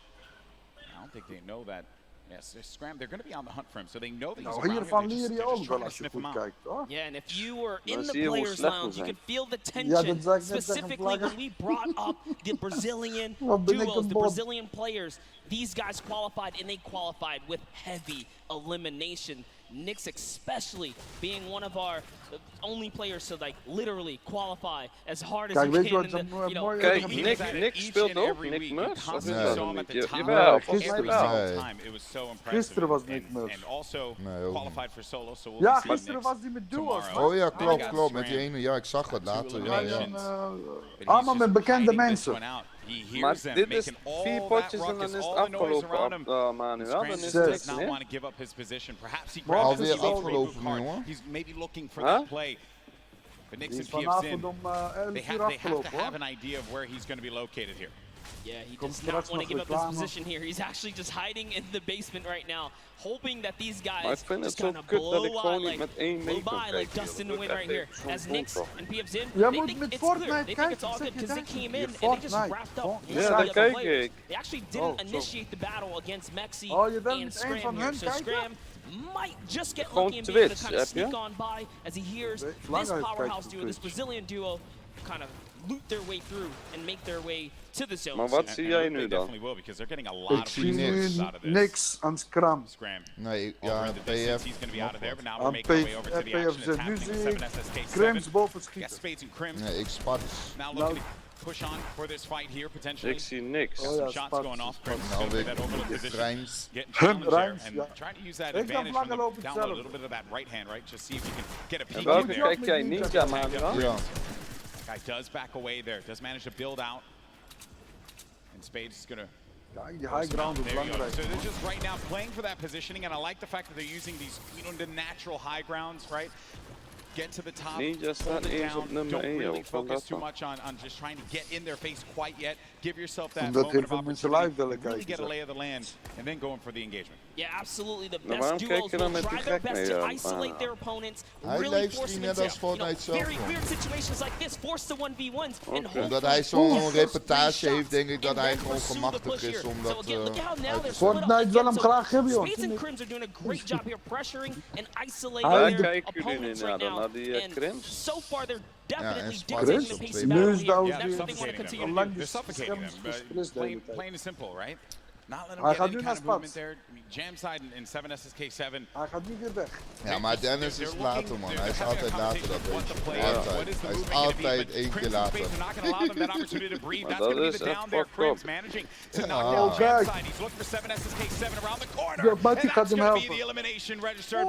I don't think they know that Yes, Scram, they're going to be on the hunt for him, so they know that he's Nou, around hiervan here. leer je They're ook just wel trying to als je sniff him goed out. kijkt, hoor. Yeah, and if you were in Dan the zie je hoe players' slecht we lounge, you zijn. could feel the Ja, tension. dat zou ik net zeggen, Specifically Vlakker. when we brought up the Brazilian Wat ben ik duos, een the bot. Brazilian players. These guys qualified, and they qualified with heavy elimination. Nyx especially being one of our only players to like literally qualify as hard as Kijk, you weet je can wat in zo the, you know, mooi Kijk, is? Nick speelt ook, Nick Mus. Of is Nee. dat Saw nog him at niet? the top. Jawel, Nee, volgens mij Every wel. single Nee. time, it was so impressive. Gisteren was Nick Mus. And also Nee, ook niet. qualified for solo, so we'll Ja, be seeing gisteren Nyx was die met duo's. tomorrow. Oh ja, Then we klopt, got klopt. Met die Scram. ene, ja, ik zag het later. Ja, ja. Allemaal met bekende mensen. Maar dit is 4 potjes en dan is het afgelopen, Manuel. Dan is het niks meer. Alweer afgelopen nu, hoor. He's maybe looking for Huh? that play. But Nyx Die and is PF's vanavond in. om 11 They uur have to afgelopen, hoor. have an idea of where he's going to be located here. Yeah, he Komt does straks not want nog to give up his reclame. position here. He's actually just hiding in the basement right now, hoping that these Maar guys ik vind het just zo kind of kut dat blow ik gewoon by, niet met like, één blow mee kan by like kijken. dust in the Dat wind is right echt here. zo'n As Nyx dom and PF's in, Jij they moet think met it's clear. Fortnite They think it's kijken, all zeg good je because they kijken. came in Je and they just Fortnite. wrapped up Fortnite. one Ja, of daar the other kijk players. ik. They actually didn't Oh, zo. initiate the battle against Mexi Oh, je bent and met een Scram van here. hun So kijken? Scram might just get Gewoon lucky and be able to Twitch, kind of heb je? sneak on by as he hears Nee, this Vlakker powerhouse kijkt duo, op this Twitch. Brazilian duo, kind of loot their way through and make their way to the zone. Maar wat zie jij nu dan? Definitely will because they're getting a lot Ik of zie resources nu out of this. niks aan Scram. Scram. Nee, Over ja, in the distance, PF. he's going to be out of there, but now we're Aan making our way over to the action. PF It's happening nu with zie 7 ik SSK7. Crims boven Got schieten. Spades and Crims. Nee, ik spat. Now looking to push on for this fight here potentially. Ik zie niks. Got Oh some ja, shots Sparks going is off. Sparks. Crims Nou, going weet for that overload ik, position. Rijms. Getting challenged there Rijms, and ja. trying to use that Ik advantage dacht from the langer lopen down low, a zelf. little bit of that right hand, right? Just see if you can get a En peek welke in there. kijk jij? Ninja, Manuel? Ja. Guy does back away there, does manage to build out. And Spades is going to Ja, die high ground is there you go. belangrijk. So they're just right now playing for that positioning, and I like the fact that they're using these, the natural high grounds, right? Get to the top, Ninja staat hold it eerst op down, nummer don't 1, really joh. Van focus dat too dan. much on just trying to get in their face quite yet. Give yourself that Omdat moment heel of veel mensen opportunity, live willen really kijken, get a zeg. lay of the land, and then going for the engagement. Yeah, absolutely. The Nou, best waarom duos kijk je dan will met die try their gek best mee, to isolate their opponents, Hij really livestreamt force them net into als Fortnite zelf, very man. weird situations like this, force the 1v1s, and Oké. Omdat hij zo'n reportage heeft, denk ik dat hij gewoon gemachtigd is om dat uit te Fortnite voeren. wil hem graag hebben, joh. Spades and Crims are doing a great job here pressuring and isolating Daar their kijken jullie opponents naar right dan, now. naar die And Crims? so far they're definitely Sparks dictating op the pace twee of Nu battle is here. dat That's weer what they want to continue to lang do. They're suffocating them, gesplitst de hele tijd. plain and simple, right? Not let him Hij get gaat any nu kind naar of movement Spats. there. I mean, jam side in 7 SSK7. Hij gaat nu weer weg. Ja, maar Dennis is later, man. Hij is altijd later, dat weet je. Altijd. Hij is altijd één keer later. Maar dat is echt fucked up. Oh, kijk. Ja, maar die gaat hem helpen.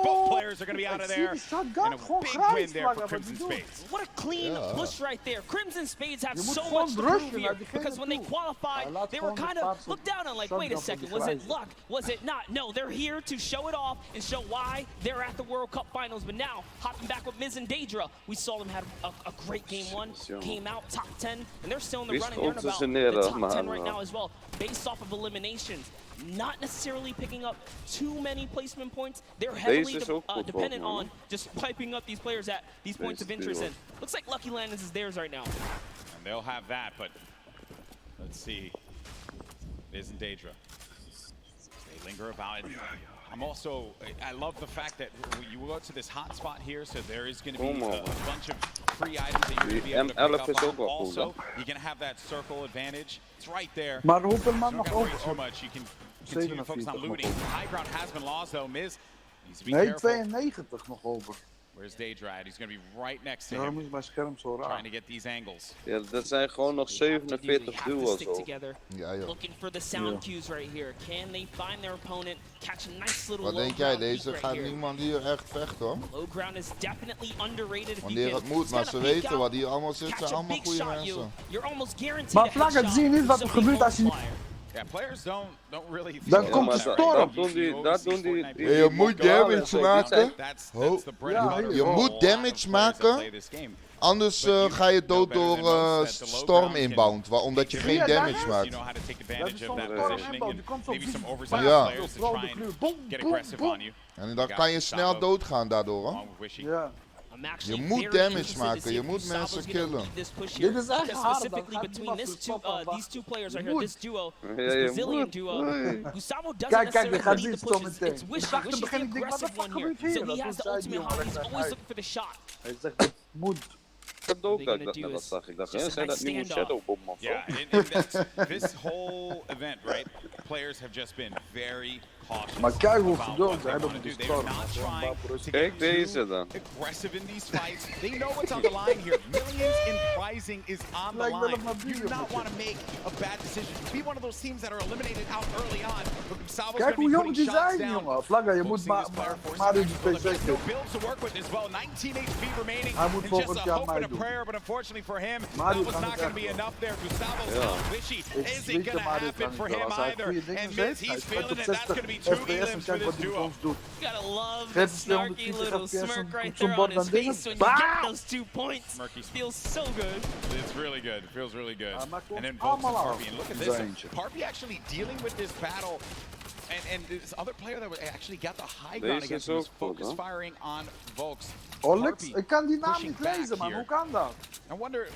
Both players are going to be out of Zie there. die shotgun And a gewoon big grijs win there for vlakken, wat Crimson die doet. Spades. What a clean Yeah. push right there. Crimson Spades have Je moet so gewoon much to rushen prove naar here diegene because when they toe. qualified, Hij laat they were gewoon kind de of paarse looked down on like, wait a shotgun van second, die was it grijze. luck? Was it not? No, they're here to show it off and show why they're at the World Cup Finals. But now, hopping back with Miz and Daedra, we saw them have a great game one, came out top 10, and they're still in the Wie running. They're in about conditioneren, the top 10 man. right now as well, based off of eliminations. Not necessarily picking up too many placement points. They're heavily is ook goed dependent volgens mij, on just piping up these players at these points of Deze interest. duo. And looks like Lucky Landers is theirs right now. And they'll have that, but let's see. It isn't Daedra. They linger about it. I'm also, I love the fact that you go to this hot spot here, so there is going to be a bunch of free items that you're going to be able to pick M11 is up ook wel on. cool, Also, dan. you're going to have that circle advantage. It's right there. Maar hoeveel man Don't nog gotta worry over? too much. You can continue to focus on 47 looting. nog over. High ground has been lost, though. Miz needs to be Nee, careful. 92 nog over. Where's Daedra at? He's going to be right next to Daarom him, is mijn scherm zo raar. trying to get these angles. Ja, dat zijn gewoon nog 47 have to duo's stick al. together. Ja, joh. Looking for the sound cues right here. Can they find their opponent? Catch a nice little Wat low denk jij? ground peak Deze right gaat here. niemand hier echt vechten, hoor. Low ground is definitely underrated. If Wanneer you het can moet, maar stand ze a peek weten out, wat hier allemaal zit, catch zijn a allemaal big goede shot, mensen. you're almost guaranteed Maar a Vlakker, headshot zie je niet wat er from gebeurt als je niet... multiplier. Yeah, players don't really. Dan feel komt about de that, storm. right? Dat doen die... Hey, je moet damage maken. That's Ho, the bread and butter je for a moet lot of damage players that maken. play this game. Anders ga je dood door storm inbound, omdat je geen damage maakt. You know how to take Dat advantage is of zo'n that storm positioning inbound, and die komt zo maybe some boem, oversized Ja. players to Rode try kleur, and boem, get boem, aggressive boem. on you. En dan kan je snel doodgaan daardoor, hoor. Along with Wishy. Ja. Je moet damage maken, je moet mensen killen. Dit is echt hard. Specifically between these two players right here, this duo, this Brazilian duo. Gustavo doesn't necessarily lead the pushes. It's Wishy. Wishy's the aggressive one here. So he has the ultimate hop. He's always looking for the shot. Hij zegt het moet. Ik heb het ook uit dat net wat zag. Ik dacht, ja, zijn dat nieuwe shadowbommen of zo? Yeah, this whole event, right? Players have just been very cautious. Maar kijk hoe about verdoofd what they hij want dat to moet do. They're stormen. not trying to Kijk get deze too dan. aggressive in these fights. They know what's on the line here. Millions in prizing is on the line. You do not want to make a bad decision. Be one of those teams that are eliminated out early on. But Gustavo's Kijk hoe going to jong be die putting shots zijn, down. jongen. Vlagga, je moet maar de PC No builds to work with as well. 19 HP remaining. Hij moet And just volgend a jaar hope and a meedoen. prayer, but unfortunately for him, Mario that was kan not het going to be echt enough there. Gustavo's Ja. down. Wishy isn't going to happen for him either. And Miz, he's feeling it. That's going to be 2 elims for this duo. You gotta love the snarky little smirk right there on his face when you get those 2 points. Feels so good. It's really good. It feels really good. And then Volks and allemaal Parpy. And look at this. Parpy actually dealing with this battle. And this other player that actually got the high ground Deze against is him was ook goed, focus hè? firing on Volks. Olix, Parpy ik kan die naam pushing niet back lezen, man. here. Hoe kan dat? I wonder,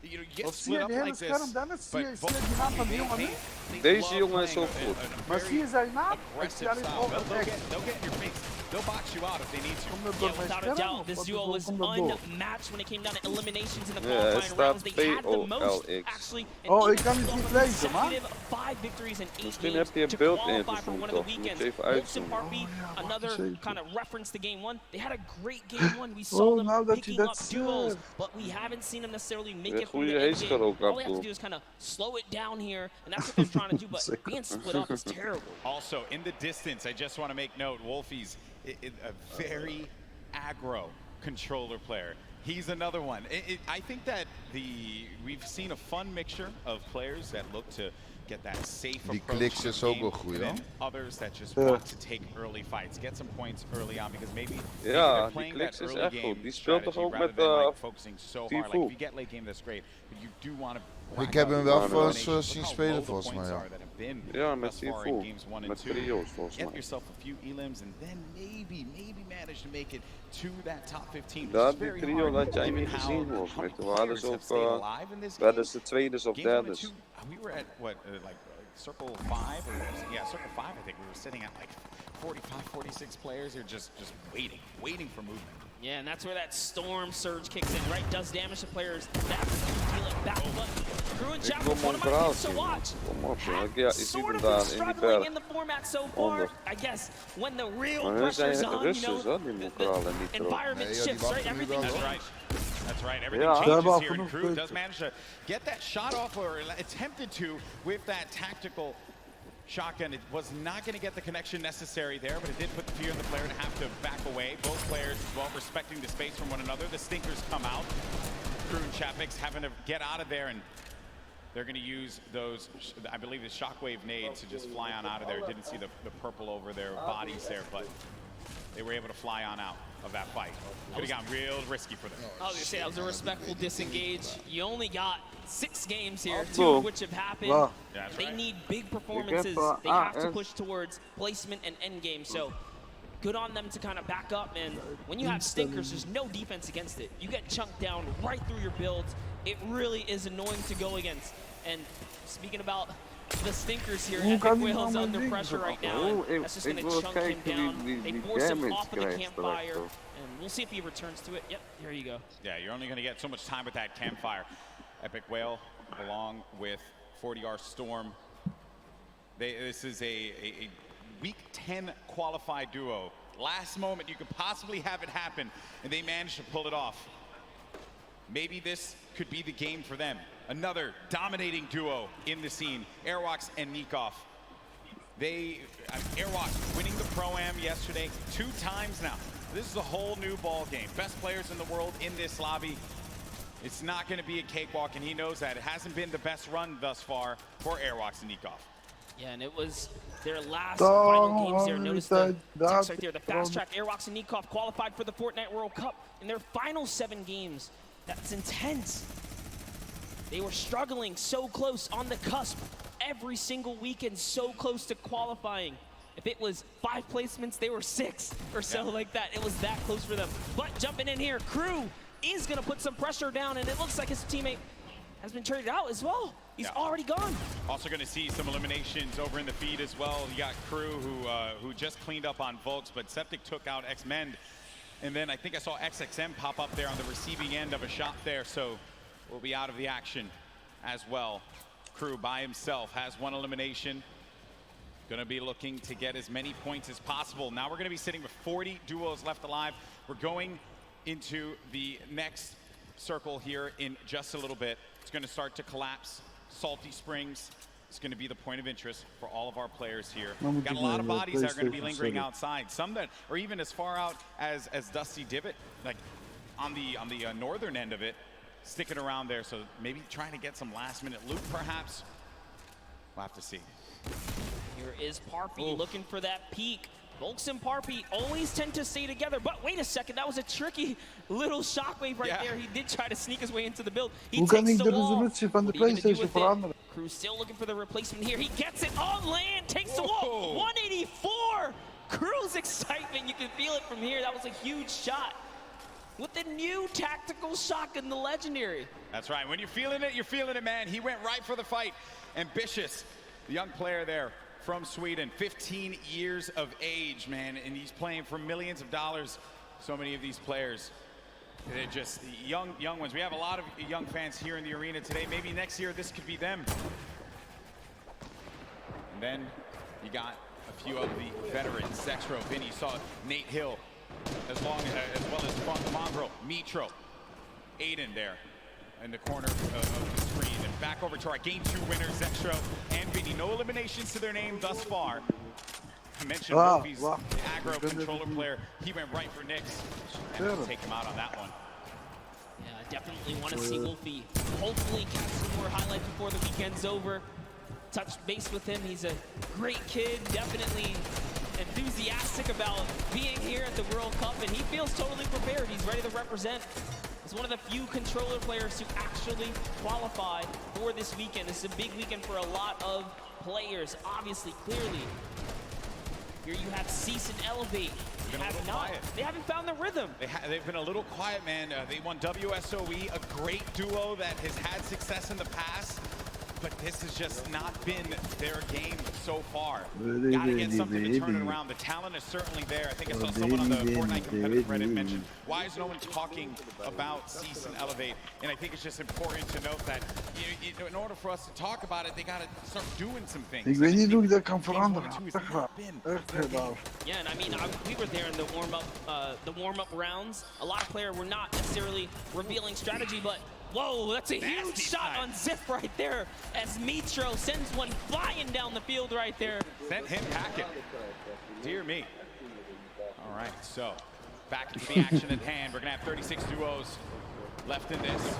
you know, you get Of zie split je up die hele like this. scherm, Dennis? Zie je But die naam van die jongen niet? Deze jongen is ook goed. Maar zie je zijn naam? Ik Aggressive zie style. niet over They'll get in your face. They'll box you out if they need to. Yeah, without a doubt, this duo was unmatched when it came down to eliminations in the Ja, hij qualifying rounds. staat They had the most, POLX. actually. Oh, ik kan het niet lezen, man. 5 victories in 8 Misschien games heb je een to beeld qualify for ingezoomd, one of toch? the Moet je weekends. even Volks and uitzoomen. Parpy, another zeker. kind of reference to game 1. They had a great game 1. We saw Oh, them nou dat je picking up dat duos, zegt. but we haven't seen them necessarily make Een it from goede the end hazer game. ook All they have to afdoen. do is kind of slow it down here, and that's what they're trying to do, but being split up is terrible. Also, in the distance, I just want to make note, Wolfie's a very aggro controller player. He's another one. I think that we've seen a fun mixture of players that look to get that safe Die approach kliks to is the ook game, wel goed, and then hoor. others that just want to take early fights, get some points early on, because maybe Ja, they're die playing kliks that is early echt game goed. Die speelt toch strategy ook rather met than like focusing so hard. Like Tifu. if you get late game, that's great, but you do want to. Ik heb hem wel voor eens zien spelen volgens mij, ja. Ja, met Tifu. Met trio's volgens Get mij. yourself a few elims and then maybe manage to make it to that top 15. Dat die trio dat jij niet gezien volgens mij. Toen hadden ze ook, werden ze tweedes of derdes. We were at what, like circle 5 or yeah, circle 5. I think we were sitting at like 45, 46 players. They're just waiting for movement. Yeah, and that's where that storm surge kicks in, right? Does damage to players. That's deal it back. But Crew and Chapel, one of my picks to watch. Kom op, jongen. Ja, je ziet Sort hem of daar been in die struggling berg. in the format so far. Onder. I guess when the real Maar hun pressure's zijn on, Russisch, hoor, die Mokral en die Tro. environment shifts, right? Everything That's changes. right. That's right. Everything Ja. changes here, and Crew does manage to get that shot off, or attempted to, with that tactical shotgun. It was not going to get the connection necessary there, but it did put the fear in the player to have to back away. Both players as well respecting the space from one another. The stinkers come out. Crew and Chapix having to get out of there, and they're going to use those, I believe, the shockwave nades to just fly on out of there. Didn't see the purple over their bodies there, but they were able to fly on out of that fight. Could have gotten real risky for them. I was going to say, that was a respectful disengage. You only got 6 games here, 2 of which have happened. Wow. They need big performances. They have to push towards placement and end game. So good on them to kind of back up. And when you have stinkers, there's no defense against it. You get chunked down right through your builds. It really is annoying to go against. And speaking about the stinkers here, Epic Whale's under pressure right now. And that's just going to chunk him down. They force him off of the campfire. And we'll see if he returns to it. Yep, here you go. Yeah, you're only going to get so much time with that campfire. Epic Whale, along with 40R Storm. This is a Week 10 qualified duo. Last moment you could possibly have it happen, and they managed to pull it off. Maybe this could be the game for them. Another dominating duo in the scene, Airwalks and Nikov. Airwalks winning the Pro-Am yesterday 2 times now. This is a whole new ball game. Best players in the world in this lobby. It's not going to be a cakewalk, and he knows that. It hasn't been the best run thus far for Airwalks and Nikov. Yeah, and it was their last final games there. Notice the text right there. The fast track Airwalks and Nikov qualified for the Fortnite World Cup in their final 7 games. That's intense. They were struggling so close on the cusp every single weekend, so close to qualifying. If it was 5 placements, they were 6 or so like that. It was that close for them. But jumping in here, Crew is going to put some pressure down, and it looks like his teammate has been traded out as well. He's already gone. Also going to see some eliminations over in the feed as well. You got Crew who just cleaned up on Volks, but Septic took out X-Mend. And then I think I saw XXM pop up there on the receiving end of a shot there, so we'll be out of the action as well. Crew by himself has 1 elimination. Going to be looking to get as many points as possible. Now we're going to be sitting with 40 duos left alive. We're going into the next circle here in just a little bit. It's going to start to collapse. Salty Springs is going to be the point of interest for all of our players here. We've got a lot of bodies that are going to be lingering outside. Some that are even as far out as Dusty Divot, like on the northern end of it, sticking around there. So maybe trying to get some last-minute loot, perhaps. We'll have to see. Here is Parpy looking for that peak. Volks and Parpy always tend to stay together, but wait a second, that was a tricky little shockwave right there. He did try to sneak his way into the build. He takes the wall. What are you gonna do with it? Crew's still looking for the replacement here. He gets it on land, takes the wall. 184! Crew's excitement, you can feel it from here. That was a huge shot. With the new tactical shotgun, the legendary. That's right, when you're feeling it, man. He went right for the fight. Ambitious, the young player there from Sweden, 15 years of age, man, and he's playing for millions of dollars. So many of these players, they're just young ones. We have a lot of young fans here in the arena today. Maybe next year this could be them. And then you got a few of the veterans. Zexro, Vinny, saw Nate Hill, as well as Mongrel, Mitro, Aiden there in the corner of the screen. And back over to our game 2 winners, Zexro and Vinny. No eliminations to their name thus far. I mentioned Wolfie's the aggro controller player. He went right for Nyx and take him out on that one. Yeah, I definitely want to see Wolfie hopefully catch some more highlights before the weekend's over. Touch base with him. He's a great kid, definitely enthusiastic about being here at the World Cup, and he feels totally prepared. He's ready to represent. He's one of the few controller players who actually qualify for this weekend. This is a big weekend for a lot of players, obviously, clearly. Here you have Cease and Elevate. They haven't found the rhythm. They've been a little quiet, man. They won WSOE, a great duo that has had success in the past. But this has just not been their game so far. Got to get something to turn it around. The talent is certainly there. I think I saw someone on the Fortnite competitive Reddit mention, why is no one talking about Cease and Elevate? And I think it's just important to note that in order for us to talk about it, they got to start doing some things. Ik weet niet hoe ik dat kan veranderen. Echt waar. Yeah, and I mean, we were there in the warm-up rounds. A lot of players were not necessarily revealing strategy, but whoa, that's a huge shot on Zip right there as Mitro sends one flying down the field right there. Sent him packing. Dear me. All right, so back into the action at hand. We're going to have 36 duos left in this.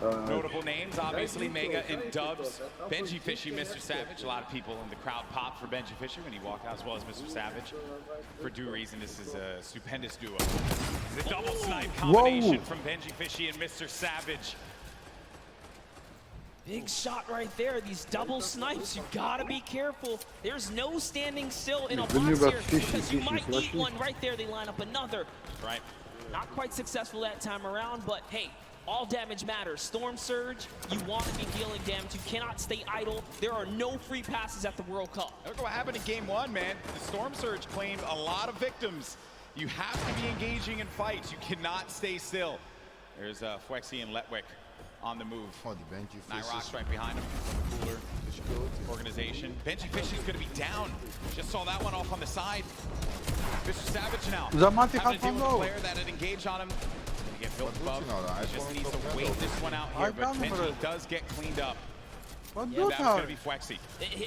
Notable names, obviously, Mega and Dubs. Benji Fishy, Mr. Savage. A lot of people in the crowd popped for Benji Fishy when he walked out, as well as Mr. Savage. For due reason, this is a stupendous duo. The double snipe combination from Benji Fishy and Mr. Savage. Big shot right there. These double snipes, you gotta be careful. There's no standing still in a box here because you might eat one right there. They line up another. Right. Not quite successful that time around, but hey, all damage matters. Storm Surge, you want to be dealing damage. You cannot stay idle. There are no free passes at the World Cup. Look what happened in game 1, man. The Storm Surge claimed a lot of victims. You have to be engaging in fights. You cannot stay still. There's Fwexy and Letwick on the move. Nyrox right behind him. Cooler organization. Benji Fishy's going to be down. Just saw that one off on the side. Mr. Savage now having to deal with a player that had engaged on him. Get built above. He just needs to wait this one out here, but Benji does get cleaned up. Yeah, that was going to be Fwexy.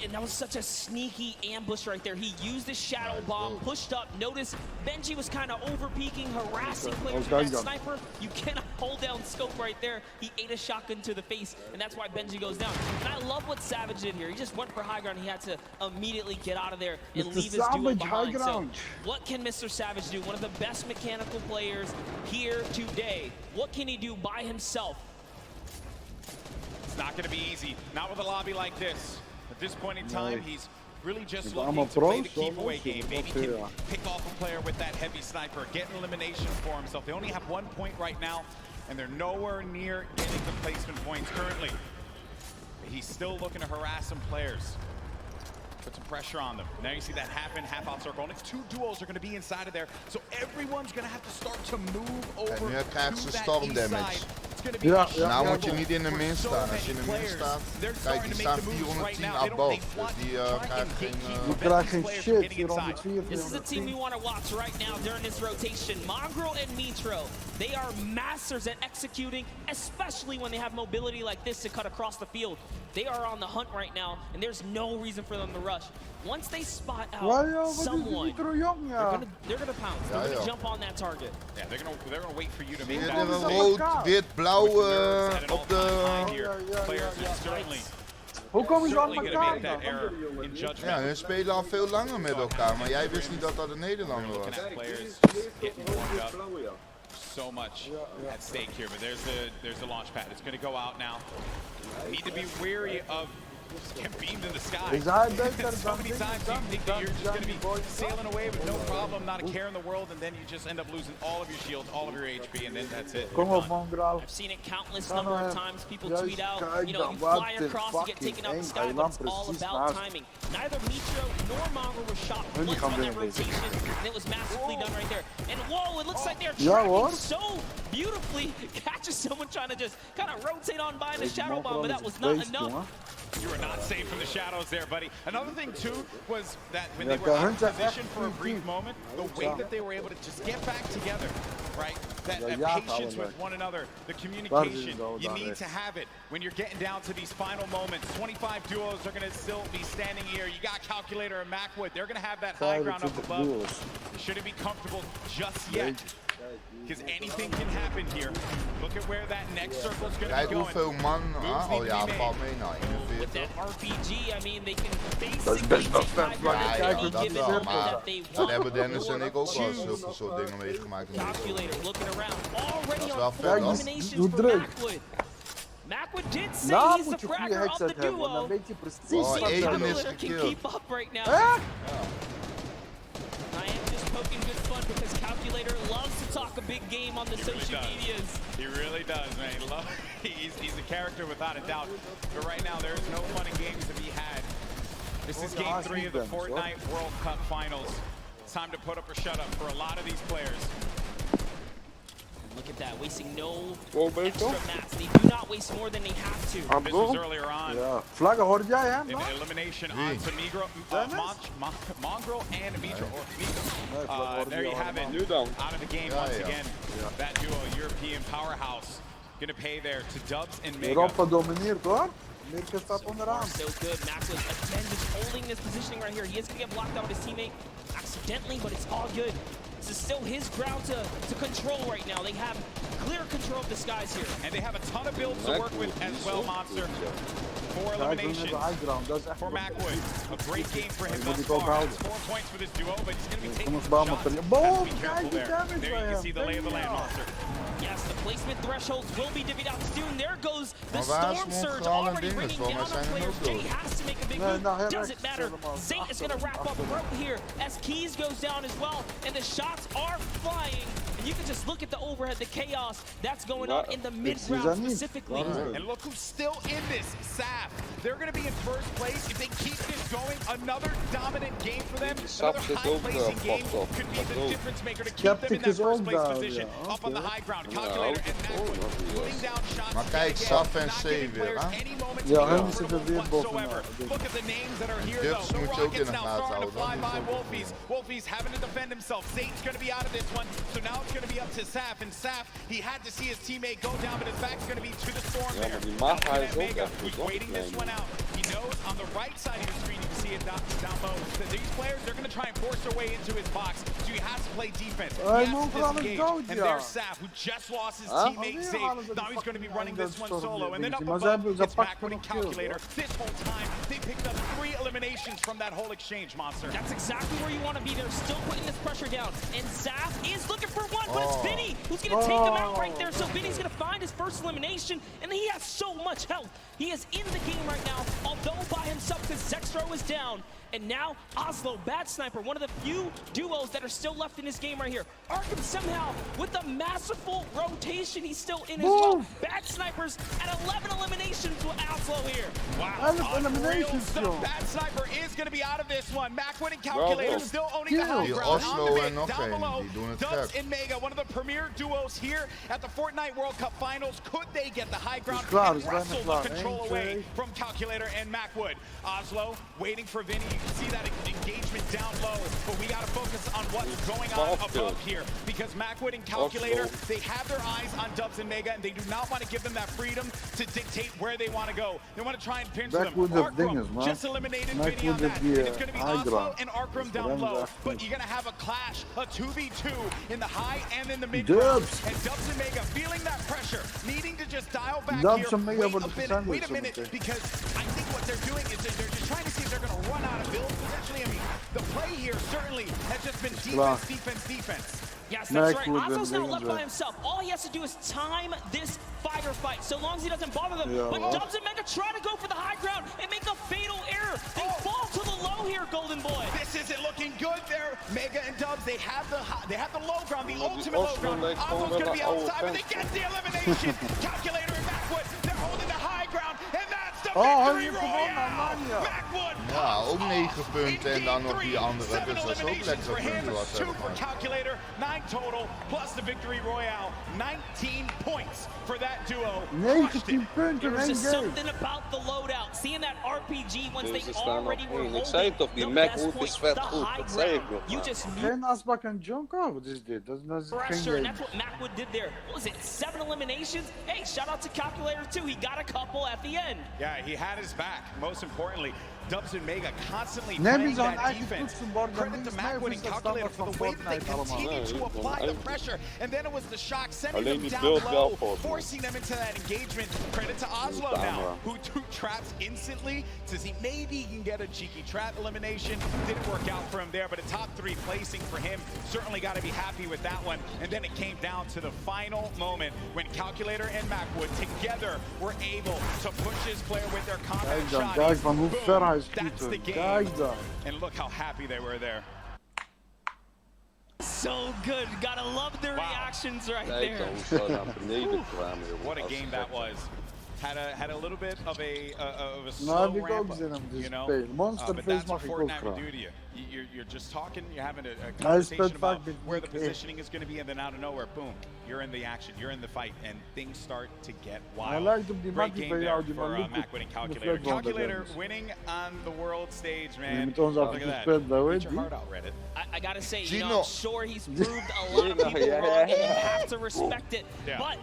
And that was such a sneaky ambush right there. He used the shadow bomb, pushed up. Notice Benji was kind of over-peeking, harassing players with that sniper. You cannot hold down scope right there. He ate a shotgun to the face, and that's why Benji goes down. And I love what Savage did here. He just went for high ground. He had to immediately get out of there and leave his duo behind. So what can Mr. Savage do? One of the best mechanical players here today. What can he do by himself? It's not going to be easy. Not with a lobby like this. At this point in time, he's really just looking to play the keep away game. Maybe can pick off a player with that heavy sniper, get an elimination for himself. They only have 1 point right now, and they're nowhere near getting the placement points currently. But he's still looking to harass some players. Put some pressure on them. Now you see that half in, half out circle. Only 2 duos are going to be inside of there. So everyone's going to have to start to move over En nu krijgt ze storm damage. Ja, nou moet je niet in de min staan. Als je in de min staat, kijk, die staan 410 above. Dus die krijgt geen... Die krijgt geen shit, 404. This is a team we want to watch right now during this rotation. Mongrel and Nitro, they are masters at executing, especially when they have mobility like this to cut across the field. They are on the hunt right now, and there's no reason for them to rush. Once they spot out someone, they're gonna pounce. They're gonna jump on that target. Yeah, they're gonna wait for you to make Weer that. rood, wit, blauw op de... Hoe kom je aan elkaar? Ja, hun spelen al veel langer met elkaar, maar jij wist niet dat dat een Nederlander was. So much at stake here, but there's the launch pad. It's going to go out now. Need to be wary of getting beamed in the sky. So many times you think that you're just going to be sailing away with no problem, not a care in the world, and then you just end up losing all of your shields, all of your HP, and then that's it. I've seen it countless number of times. People tweet out, you know, you fly across, you get taken out the sky, but it's all about timing. Neither Nitro nor Mongrel were shot once on that rotation, and it was massively done right there. And whoa, it looks like they're tracking so beautifully. Catches someone trying to just kind of rotate on by in the shadow bomb, but that was not enough. You were not safe from the shadows there, buddy. Another thing, too, was that when they were out of position for a brief moment, the way that they were able to just get back together, right? That patience with one another, the communication, you need to have it when you're getting down to these final moments. 25 duos are going to still be standing here. You got Calculator and Macwood. They're going to have that high ground up above. You shouldn't be comfortable just yet. Because anything can happen here. Look at where that next circle is going to be going. Kijk hoeveel man... Oh ja, valt mee naar 41. With that RPG, I mean, they can basically take Ja, dat wel, maar dat hebben Dennis en ik ook wel zulke soort dingen meegemaakt. Calculator looking around, already on 4 eliminations for Macwood. Macwood did say he's the fragger of the duo. Oh, Aiden is can gekillt. keep up right now. I am just poking good fun because Calculator loves to talk a big game on the social medias. He really does, man. He's a character without a doubt. But right now, there's no fun and games to be had. This is game 3 of the Fortnite World Cup Finals. It's time to put up or shut up for a lot of these players. Look at that, wasting no extra mats. They do not waste more than they have to. This was earlier on. Ja, vlaggen hoorde jij hè? Elimination onto Mongrel and Mitro. There you have it. Out of the game once again. That duo, European powerhouse, gonna pay there to Dubs and Mega. Europa domineert hoor. Amerika staat onderaan. So good. Max was again just holding this positioning right here. He is gonna get blocked out with his teammate accidentally, but it's all good. This is still his ground to control right now. They have clear control of the skies here. And they have a ton of builds to work with as well, Monster. 4 eliminations for Macwood. A great game for him thus far. It's 4 points for this duo, but he's going to be taking some shots. Have to be careful there. There you can see the lay of the land, Monster. Yes, the placement thresholds will be divvied out soon. There goes the storm surge already bringing down on players. Jenny has to make a big move. Doesn't matter. Zayt is going to wrap up right here as Keys goes down as well. And the shots are flying. And you can just look at the overhead, the chaos that's going on in the mid-round specifically. And look who's still in this, Saf. They're going to be in first place. If they keep this going, another dominant game for them. Another high-placing game could be the difference maker to keep them in that first place position. Up on the high ground. Calculator and Macwood putting down shots. Maar kijk, Saf en C weer, hè? Ja, hun zitten weer bovenaan. Look at the names that are here, Dubs though. moet je ook in de gaten houden. Wolfie's having to defend himself. Zayt's going to be out of this one. So now it's going to be up to Saf. And Saf, he had to see his teammate go down, but his back's going to be to the storm there. Mega, who's waiting this one out. He knows on the right side of the screen, you can see it down low, that these players, they're going to try and force their way into his box. So he has to play defense. He has to disengage. And there's Saf, who just lost his teammate Zayt. Now he's going to be running this one solo. And then up above, it's Macwood and Calculator. This whole time, they picked up 3 eliminations from that whole exchange, Monster. That's exactly where you want to be. They're still putting this pressure down. And Saf is looking for one, but it's Vinny who's going to take him out right there. So Vinny's going to find his first elimination, and he has so much health. He is in the game right now, although by himself, because Zextro is dead. down. And now Oslo, Bad Sniper, one of the few duos that are still left in this game right here. Arkham somehow, with a masterful rotation, he's still in as well. Bad Snipers at 11 eliminations with Oslo here. Wow, eliminations. Bad Sniper is going to be out of this one. Mac winning calculator still owning the high ground. Oslo en nog down below, één, die doen het Dubs gek. and Mega, one of the premier duos here at the Fortnite World Cup Finals. Could they get the high ground and wrestle the control away from Calculator and Macwood? Oslo waiting for Vinny. You can see that engagement down low, but we got to focus on what's going on above here because Macwood and Calculator, they have their eyes on Dubs and Mega, and they do not want to give them that freedom to dictate where they want to go. They want to try and pinch them. Arkham just eliminated Vinny on that. And it's going to be Oslo and Arkham down low, but you're going to have a clash, a 2v2 in the high and in the mid ground. And Dubs and Mega feeling that pressure, needing to just dial back here. Wait a minute, because I think what they're doing is they're just trying to see if they're going to run out of builds. Potentially, I mean, the play here certainly has just been defense. Yes, that's right. Oslo's not left by himself. All he has to do is time this fight, so long as he doesn't bother them. But Dubs and Mega try to go for the high ground and make a fatal error. They fall to the low here, Golden Boy. This isn't looking good there. Mega and Dubs, they have the low ground, the ultimate low ground. Oslo's going to be outside, but they get the elimination. Calculator and Macwood, they're holding the high ground, and that's the victory royale. Macwood. Ja, ook 9 punten en dan nog die andere, dus dat is ook lekker punten wat ze 2 for Calculator, 9 total, plus the victory royale. 19 points for that duo. 19 punten There was in just game. something about the loadout. Seeing that RPG once they already were holding Ik zei het toch, die Macwood is vet goed. Dat zei ik nog. You just knew Geen asbak en Jonko, wat is dit? Dat is geen pressure, and game. that's what Macwood did there. What was it, 7 eliminations? Hey, shout out to Calculator too. He got a couple at the end. Yeah, he had his back. Most importantly, Dubs and Mega constantly Neem playing eens aan that eigen defense. toetsenbord. Credit to Macwood and Calculator for the way that they continued to apply the pressure. And then it was the shock, sending them down low, forcing them into that engagement. Credit to Oslo now, who took traps instantly to see maybe he can get a cheeky trap elimination. Didn't work out for him there, but a top 3 placing for him. Certainly got to be happy with that one. And then it came down to the final moment when Calculator and Macwood together were able to push his player with their combat shot. Kijk van hoe ver hij That's the schiet. game. Kijk dan. And look how happy they were there. So good. Gotta love the reactions right Kijk there. dan hoe ze naar beneden kwamen, jongen. What a game that was. Had a little bit of a Nou, slow heb ik ook ramp up, zin om te you know. spelen. But Monsterface that's what mag ik ook Fortnite will graag. do to you. You're just talking, you're having a Hij conversation speelt about vaak met where the Dikke. positioning is going to be, and then out of nowhere, boom, you're in the action, you're in the fight, and things start to get Hij wild. lijkt op die Great makkie game van there jou, die for man Mac winning Calculator. Calculator winning on the world stage, man. Met ons Look af at en that. gespeeld, hoe Get heet your die? heart out, Reddit. I gotta say, you Gino. know, I'm sure he's proved a lot of people wrong, and you have to respect it. Yeah. But,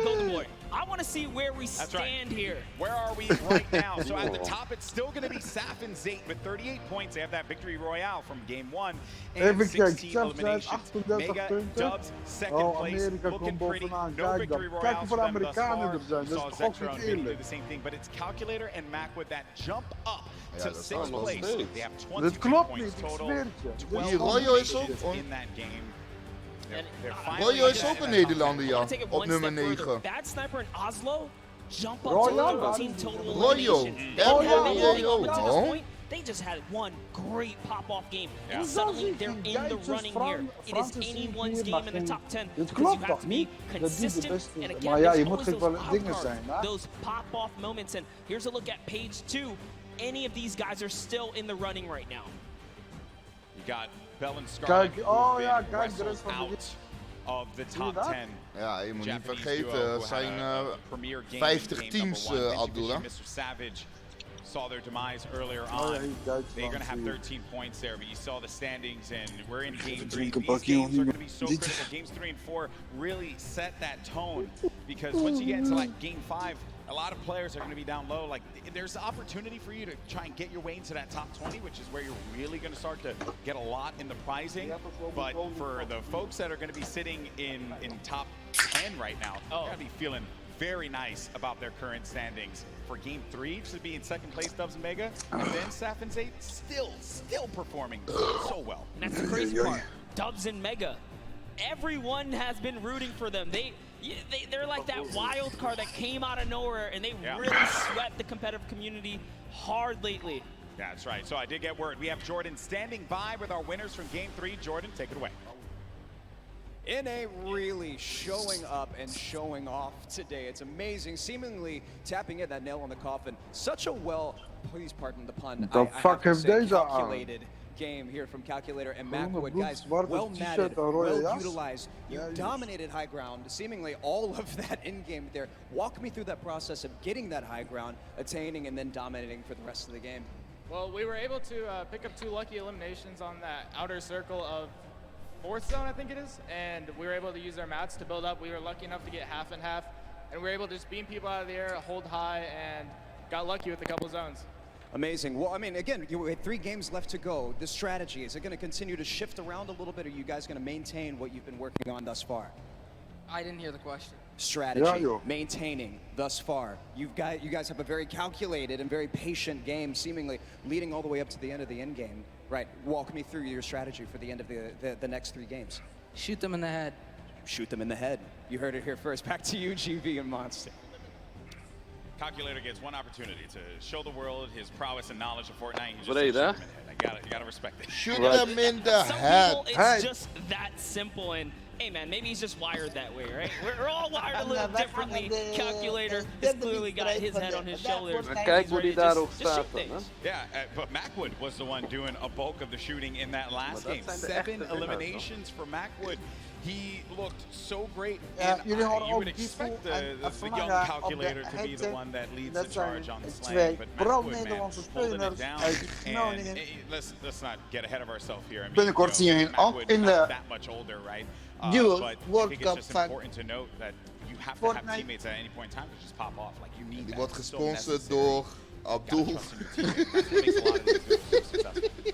Golden Boy, I want to see where we That's right. stand here. Where are we right now? So at the top, it's still going to be Saf and Zayt with 38 points. They have that victory royale from game 1 and Even 16 kijken, Saf zijn eliminations. 38 Mega, punten. Dubs, second Oh, place, Amerika looking komt pretty. bovenaan. No Kijk victory dan. Kijk royales hoeveel for them thus Amerikanen far. er zijn. We Dat saw is toch Zectron niet do eerlijk. the same thing, but it's Calculator and Mac with that jump up Ja, to dat is 6th wel place. steeds. They have Dat 22 klopt points niet, ik total. zweer het je. 12 Die Royo is ook eliminations on- in that game. And Royo is ook een Nederlander, I ja, wanna take it op one nummer step further. 9. Bad Sniper and Oslo jump up Royo? to 13 total Royo. eliminations. Royo. Up to this point, they just had one great pop-off game, and suddenly they're in the running here. It is anyone's game in the top 10 Dit because you klopt have toch to be niet? Dat die de consistent. beste And zijn. again, Maar ja, je there's moet always wel those dingen wild zijn, cards, hè? those pop-off moments. And here's a look at page 2. Any of these guys are still in the running right now. You got Bell and Scarlet, Kijk, who've oh been ja, kijk, de wrestled rest van de out of the Zie je top dat? 10. Ja, je moet niet Japanese vergeten, duo er who zijn had a premier game 50 in game teams number 1. Abdullah. Mr. Savage saw their demise earlier Oh, on. ja, hier Duitsland, They're going to have zie je. 13 points there, but you saw the standings, and we're in game 3. drinken These bakje games are nog going to be so niet. critical. Games 3 and 4 really set that tone, because once you get into like game 5, a lot of players are going to be down low. Like, there's the opportunity for you to try and get your way into that top 20, which is where you're really going to start to get a lot in the prizing. But for the folks that are going to be sitting in top 10 right now, they're going to be feeling very nice about their current standings. For game 3 to be in second place, Dubs and Mega, and then Saf and Zayt still performing so well. And that's the crazy part. Dubs and Mega. Everyone has been rooting for them. They're like that wild card that came out of nowhere, and they really swept the competitive community hard lately. That's right. So I did get word. We have Jordan standing by with our winners from Game 3. Jordan, take it away. NA really showing up and showing off today. It's amazing, seemingly tapping in that nail on the coffin. Such a please pardon the pun, The fuck have they calculated game here from Calculator and Macwood. Guys, well matted, well utilized. You dominated high ground, seemingly all of that in-game there. Walk me through that process of getting that high ground, attaining, and then dominating for the rest of the game. Well, we were able to pick up 2 lucky eliminations on that outer circle of 4th zone, I think it is, and we were able to use our mats to build up. We were lucky enough to get half and half, and we were able to just beam people out of the air, hold high, and got lucky with a couple zones. Amazing. Well, I mean, again, you had 3 games left to go. The strategy, is it going to continue to shift around a little bit, or are you guys going to maintain what you've been working on thus far? I didn't hear the question. Strategy, maintaining thus far. You guys have a very calculated and very patient game, seemingly leading all the way up to the end of the end game. Right, walk me through your strategy for the end of the next 3 games. Shoot them in the head. Shoot them in the head. You heard it here first. Back to you, GV and Monster. Calculator gets one opportunity to show the world his prowess and knowledge of Fortnite. He just shoot him in the head. You gotta respect it. Shoot them in the head. Some people, it's just that simple, and hey man, maybe he's just wired that way, right? We're all wired a little differently. Calculator has clearly got his head on his shoulders. Kijk hoe die daarop staat. Yeah, but Macwood was the one doing a bulk of the shooting in that last game. 7 eliminations for Macwood. He looked so great. And you would expect the young Calculator to be the one that leads the charge on the slang. But Macwood, man, holding it down. And let's not get ahead of ourselves here. I mean, Macwood not that much older, right? But I think it's just important to note that you have to have teammates at any point in time to just pop off. Like you need that. Wordt gesponsord door Abdul.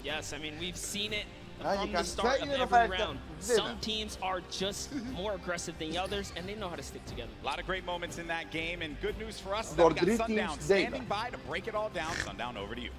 Yes, I mean, we've seen it from the start of every round. Some teams are just more aggressive than others, and they know how to stick together. A lot of great moments in that game, and good news for us that we got Sundown standing by to break it all down. Sundown, over to you.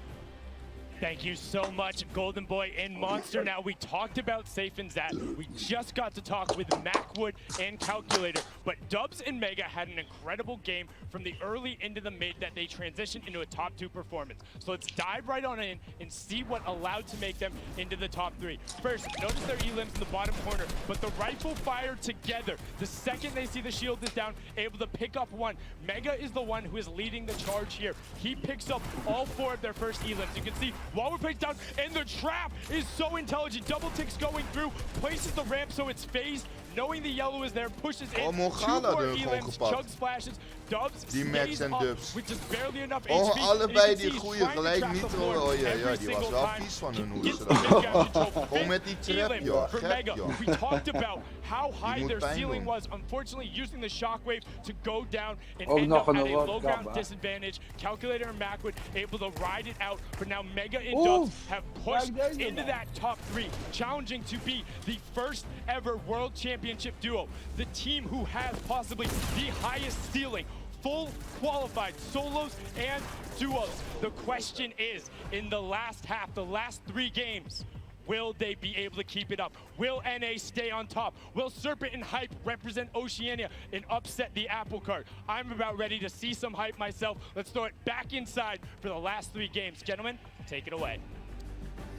Thank you so much, Golden Boy and Monster. Now, we talked about Safe and Zat. We just got to talk with Macwood and Calculator. But Dubs and Mega had an incredible game from the early into the mid that they transitioned into a top 2 performance. So let's dive right on in and see what allowed to make them into the top 3. First, notice their elims in the bottom corner, but the rifle fired together. The second they see the shield is down, able to pick up 1. Mega is the one who is leading the charge here. He picks up all 4 of their first elims. You can see Waller plays down, and the trap is so intelligent. Double ticks going through, places the ramp so it's phased. Knowing the yellow is there, pushes in. 2 more elims, chug splashes. Dubs stays up with just barely enough HP. Allebei die goede gelijk niet hoor. Oh ja, die was wel vies van hun hoe ze dat doen. Gewoon met die trap, joh. Gek, joh. We talked about how high their ceiling was. Unfortunately, using the shockwave to go down and end up at a low ground disadvantage. Calculator and Macwood able to ride it out, but now Mega and Dubs have pushed into that top 3, challenging to be the first ever world championship duo. The team who has possibly the highest ceiling. Full qualified solos and duos. The question is, in the last half, the last 3 games, will they be able to keep it up? Will NA stay on top? Will Serpent and Hype represent Oceania and upset the apple cart? I'm about ready to see some hype myself. Let's throw it back inside for the last 3 games. Gentlemen, take it away.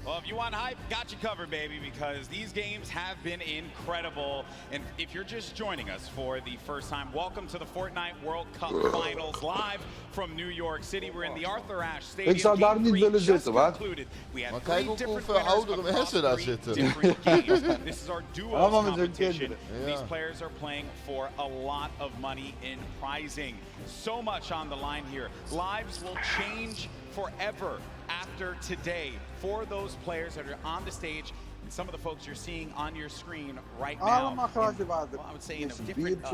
Well, if you want hype, got you covered, baby, because these games have been incredible. And if you're just joining us for the first time, welcome to the Fortnite World Cup Finals live from New York City. We're in the Arthur Ashe Stadium. Ik zou daar niet willen zitten, man. Maar kijk ook hoeveel oudere mensen daar zitten. This is our duos competition. These players are playing for a lot of money in prizing. So much on the line here. Lives will change forever after today for those players that are on the stage and some of the folks you're seing on your screen right now. I would say in different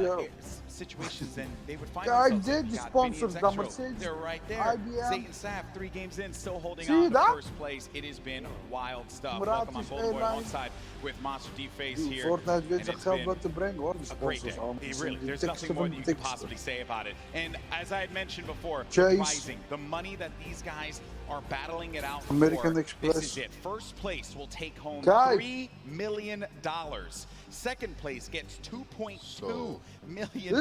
situations than they would find themselves. They're right there. Zayt and Saf, 3 games in, still holding on to first place. It has been wild stuff. Welcome on Golden Boy alongside with Monster D-Face here. Fortnite weet zich geld wat te brengen hoor. A great day. Really, there's nothing more that you can possibly say about it. And as I had mentioned before, rising, the money that these guys are battling it out American for. Express. This is it. First place will take home $3 million. Second place gets $2.2 million.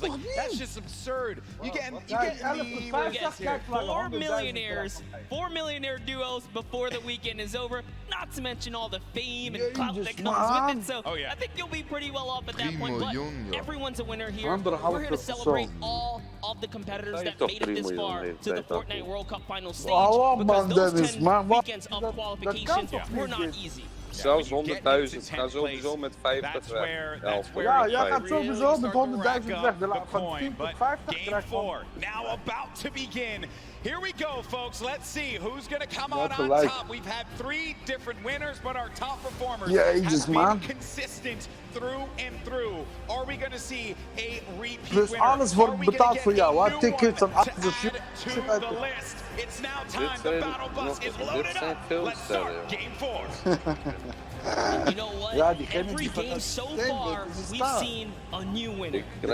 Like, that's just absurd. You get the 4 millionaires, 4 millionaire duos before the weekend is over. Not to mention all the fame and clout that comes with it. So I think you'll be pretty well off at that point. But everyone's a winner here. We're here to celebrate all of the competitors that made it this far to the Fortnite World Cup final stage. Because those 10 weekends of qualification were not easy. Zelfs 100.000 gaan sowieso met 50 weg. Ja, jij gaat sowieso met 100.000 weg. Van 10 tot 50 Game 4 now about to begin. Here we go, folks. Let's see who's going to come out on top. We've had 3 different winners, but our top performers have been consistent through and through. Are we going to see a repeat dus winner? alles wordt betaald voor jou, hè? Tickets en alles. To the list. It's now time. The battle bus is loaded up. Let's start game 4. You know what? Every game so far, we've seen a new winner. I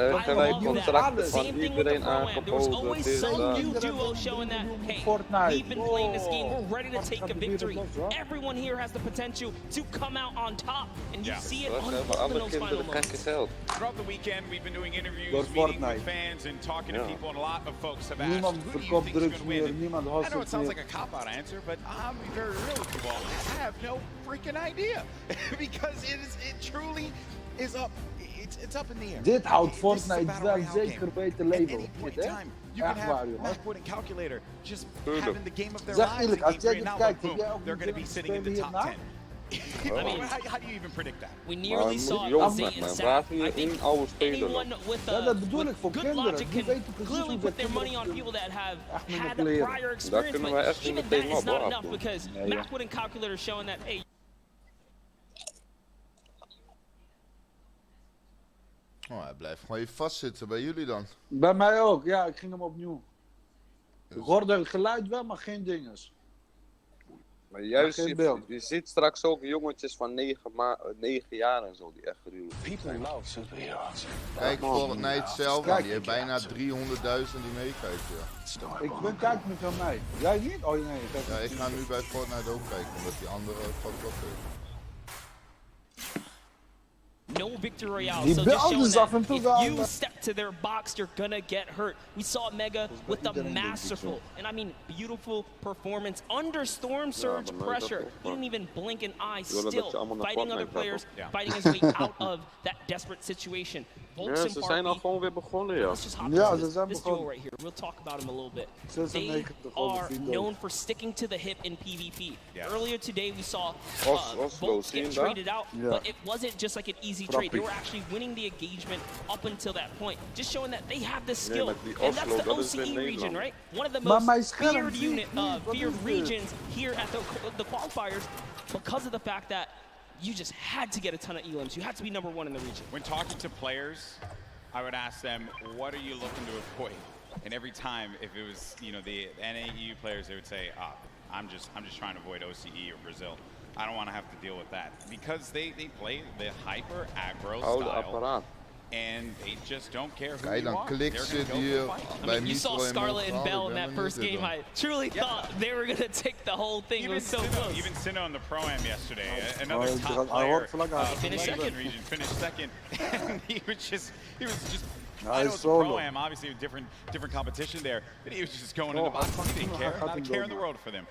love that. Same thing with the Pro-Am. There was always some new duo showing that, hey, we've been playing this game. We're ready to take a victory. Everyone here has the potential to come out on top, and you see it unfold in those final moments. Throughout the weekend, we've been doing interviews, meeting with fans, and talking to people, and a lot of folks have asked, who do you think is going to win? I know it sounds like a cop-out answer, but I'm very real with you all. I have no freaking idea. Because it truly is up. It's up in the air. Dit houdt Fortnite wel zeker beter leven. You can have Macwood and Calculator just having the game of their Zeg lives. eerlijk, als jij dit kijkt, boom, they're going to be sitting in the top 10. I mean, how do you even predict that? We nearly saw Zay and Zach. I think anyone with good logic can clearly put their money on people that have had prior experience, but even that is not enough because Macwood and Calculator showing that, hey, Oh, hij blijft gewoon even vastzitten bij jullie dan. Bij mij ook, ja, ik ging hem opnieuw. Ik hoorde het geluid wel, maar geen dinges. Maar juist, je ziet straks ook jongetjes van 9 jaar en zo die echt gruwelijk zijn. Kijk, Fortnite zelf, die heeft bijna 300.000 die meekijken. Ja. Ik ben kijken met jou mee. Jij niet? Oh nee. Ja, ik ga nu bij Fortnite ook kijken, omdat die andere fucked up is. No victory royale, so just showing that if you step to their box, you're gonna get hurt. We saw Mega with the masterful, and I mean beautiful performance under Storm Surge pressure. He didn't even blink an eye, still fighting other players, fighting his way out of that desperate situation. Ja, ze zijn al gewoon weer begonnen, ja. Ja, ze zijn begonnen. Right here. We'll talk about him a little bit. They are known for sticking to the hip in PvP. Earlier today, we saw votes get traded out, but it wasn't just like an easy trade. They were actually winning the engagement up until that point, just showing that they have the skill. And that's the OCE region, right? One of the most feared regions here at the qualifiers because of the fact that you just had to get a ton of elims. You had to be number 1 in the region. When talking to players, I would ask them, what are you looking to avoid? And every time, if it was, you know, the NAEU players, they would say, I'm just trying to avoid OCE or Brazil. I don't want to have to deal with that. Because they play the hyper aggro style. And they just don't care who you are. Klik zit hier bij you saw Scarlet and Bell in that first game. I truly thought they were going to take the whole thing. It was so close. Even Sinnoh in the Pro-Am yesterday, another top player, finished second. Region, finished second. And he was just I know it's a Pro-Am, obviously a different competition there, but he was just going in the box. He didn't care, not a care in the world for them.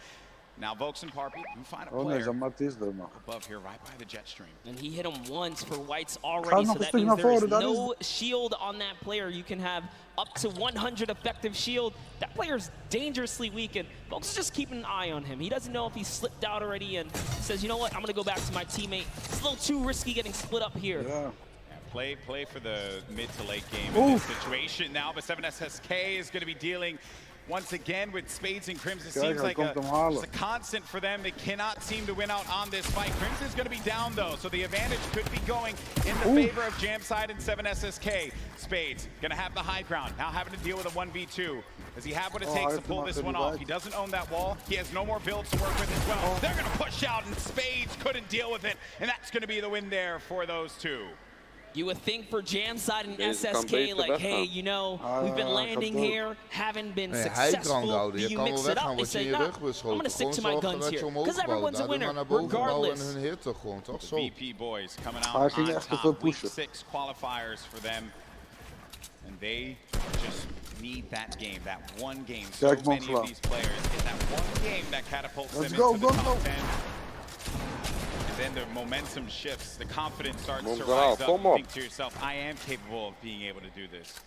Now Volks and Parpy do find a player above here, right by the jet stream. And he hit him once for whites already, so that means there is no shield on that player. You can have up to 100 effective shield. That player's dangerously weak, and Volks is just keeping an eye on him. He doesn't know if he's slipped out already, and he says, you know what, I'm going to go back to my teammate. It's a little too risky getting split up here. Yeah. Play for the mid to late game in this situation now, but 7SSK is going to be dealing once again with Spades and Crimson. Seems like a constant for them. They cannot seem to win out on this fight. Crimson's going to be down though, so the advantage could be going in the favor of Jamside and 7SSK. Spades going to have the high ground, now having to deal with a 1v2. Does he have what it takes to pull this one off? He doesn't own that wall. He has no more builds to work with as well. They're going to push out, and Spades couldn't deal with it, and that's going to be the win there for those two. You would think for Jan's side and SSK, like, hey, you know, we've been landing here, haven't been successful. Do you mix it up? They say, nah, I'm going to stick to my guns here. Because everyone's a winner, regardless. The VP boys coming out on top. Week 6 qualifiers for them. And they just need that game, that one game. So many of these players, it's that one game that catapults them into the top 10. Then the momentum shifts, the confidence starts to rise up. You think to yourself, I am capable of being able to do this.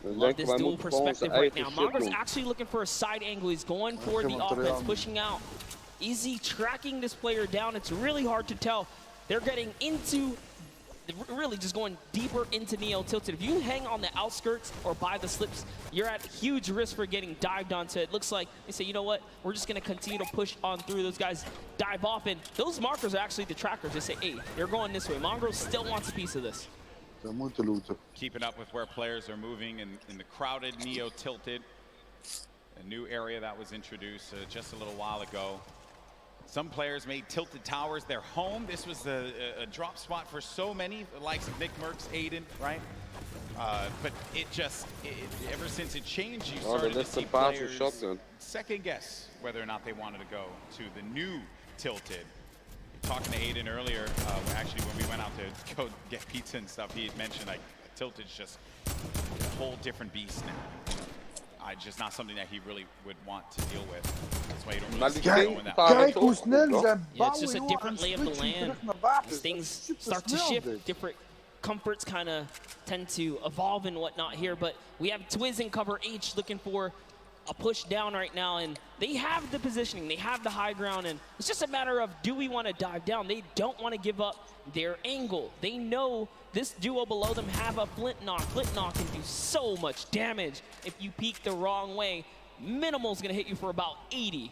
Love this dual perspective right now. Mongo's actually looking for a side angle. He's going for the offense, pushing out. Easy tracking this player down. It's really hard to tell. They're getting into, really just going deeper into Neo tilted. If you hang on the outskirts or by the slips, you're at huge risk for getting dived onto. It looks like they say, you know what, we're just going to continue to push on through. Those guys dive off, and those markers are actually the trackers. They say, hey, they're going this way. Mongo still wants a piece of this. Keeping up with where players are moving in the crowded Neo tilted, a new area that was introduced just a little while ago. Some players made tilted towers their home. This was a drop spot for so many, the likes of Nick Merckx, Aiden, right? But ever since it changed, you started to see players second guess whether or not they wanted to go to the new tilted. Talking to Aiden earlier, actually when we went out to go get pizza and stuff, he had mentioned like tilted's just a whole different beast now. Just not something that he really would want to deal with. That's why you don't really see him going that way. Yeah, it's just a different lay of the land. As things start to shift, different comforts kind of tend to evolve and whatnot here. But we have Twiz in cover H looking for a push down right now, and they have the positioning, they have the high ground, and it's just a matter of, do we want to dive down? They don't want to give up their angle. They know this duo below them have a flint knock. Flint knock can do so much damage if you peek the wrong way. Minimal's going to hit you for about 80.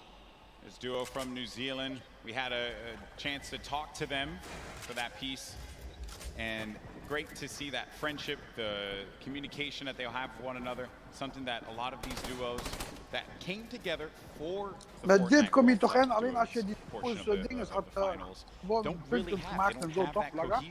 This duo from New Zealand, we had a chance to talk to them for that piece, and great to see that friendship, the communication that they'll have for one another, something that a lot of these duos that came together for the Met dit kom je Fortnite toch in, alleen als je die dingen had gewoon punten gemaakt en zo toch langer.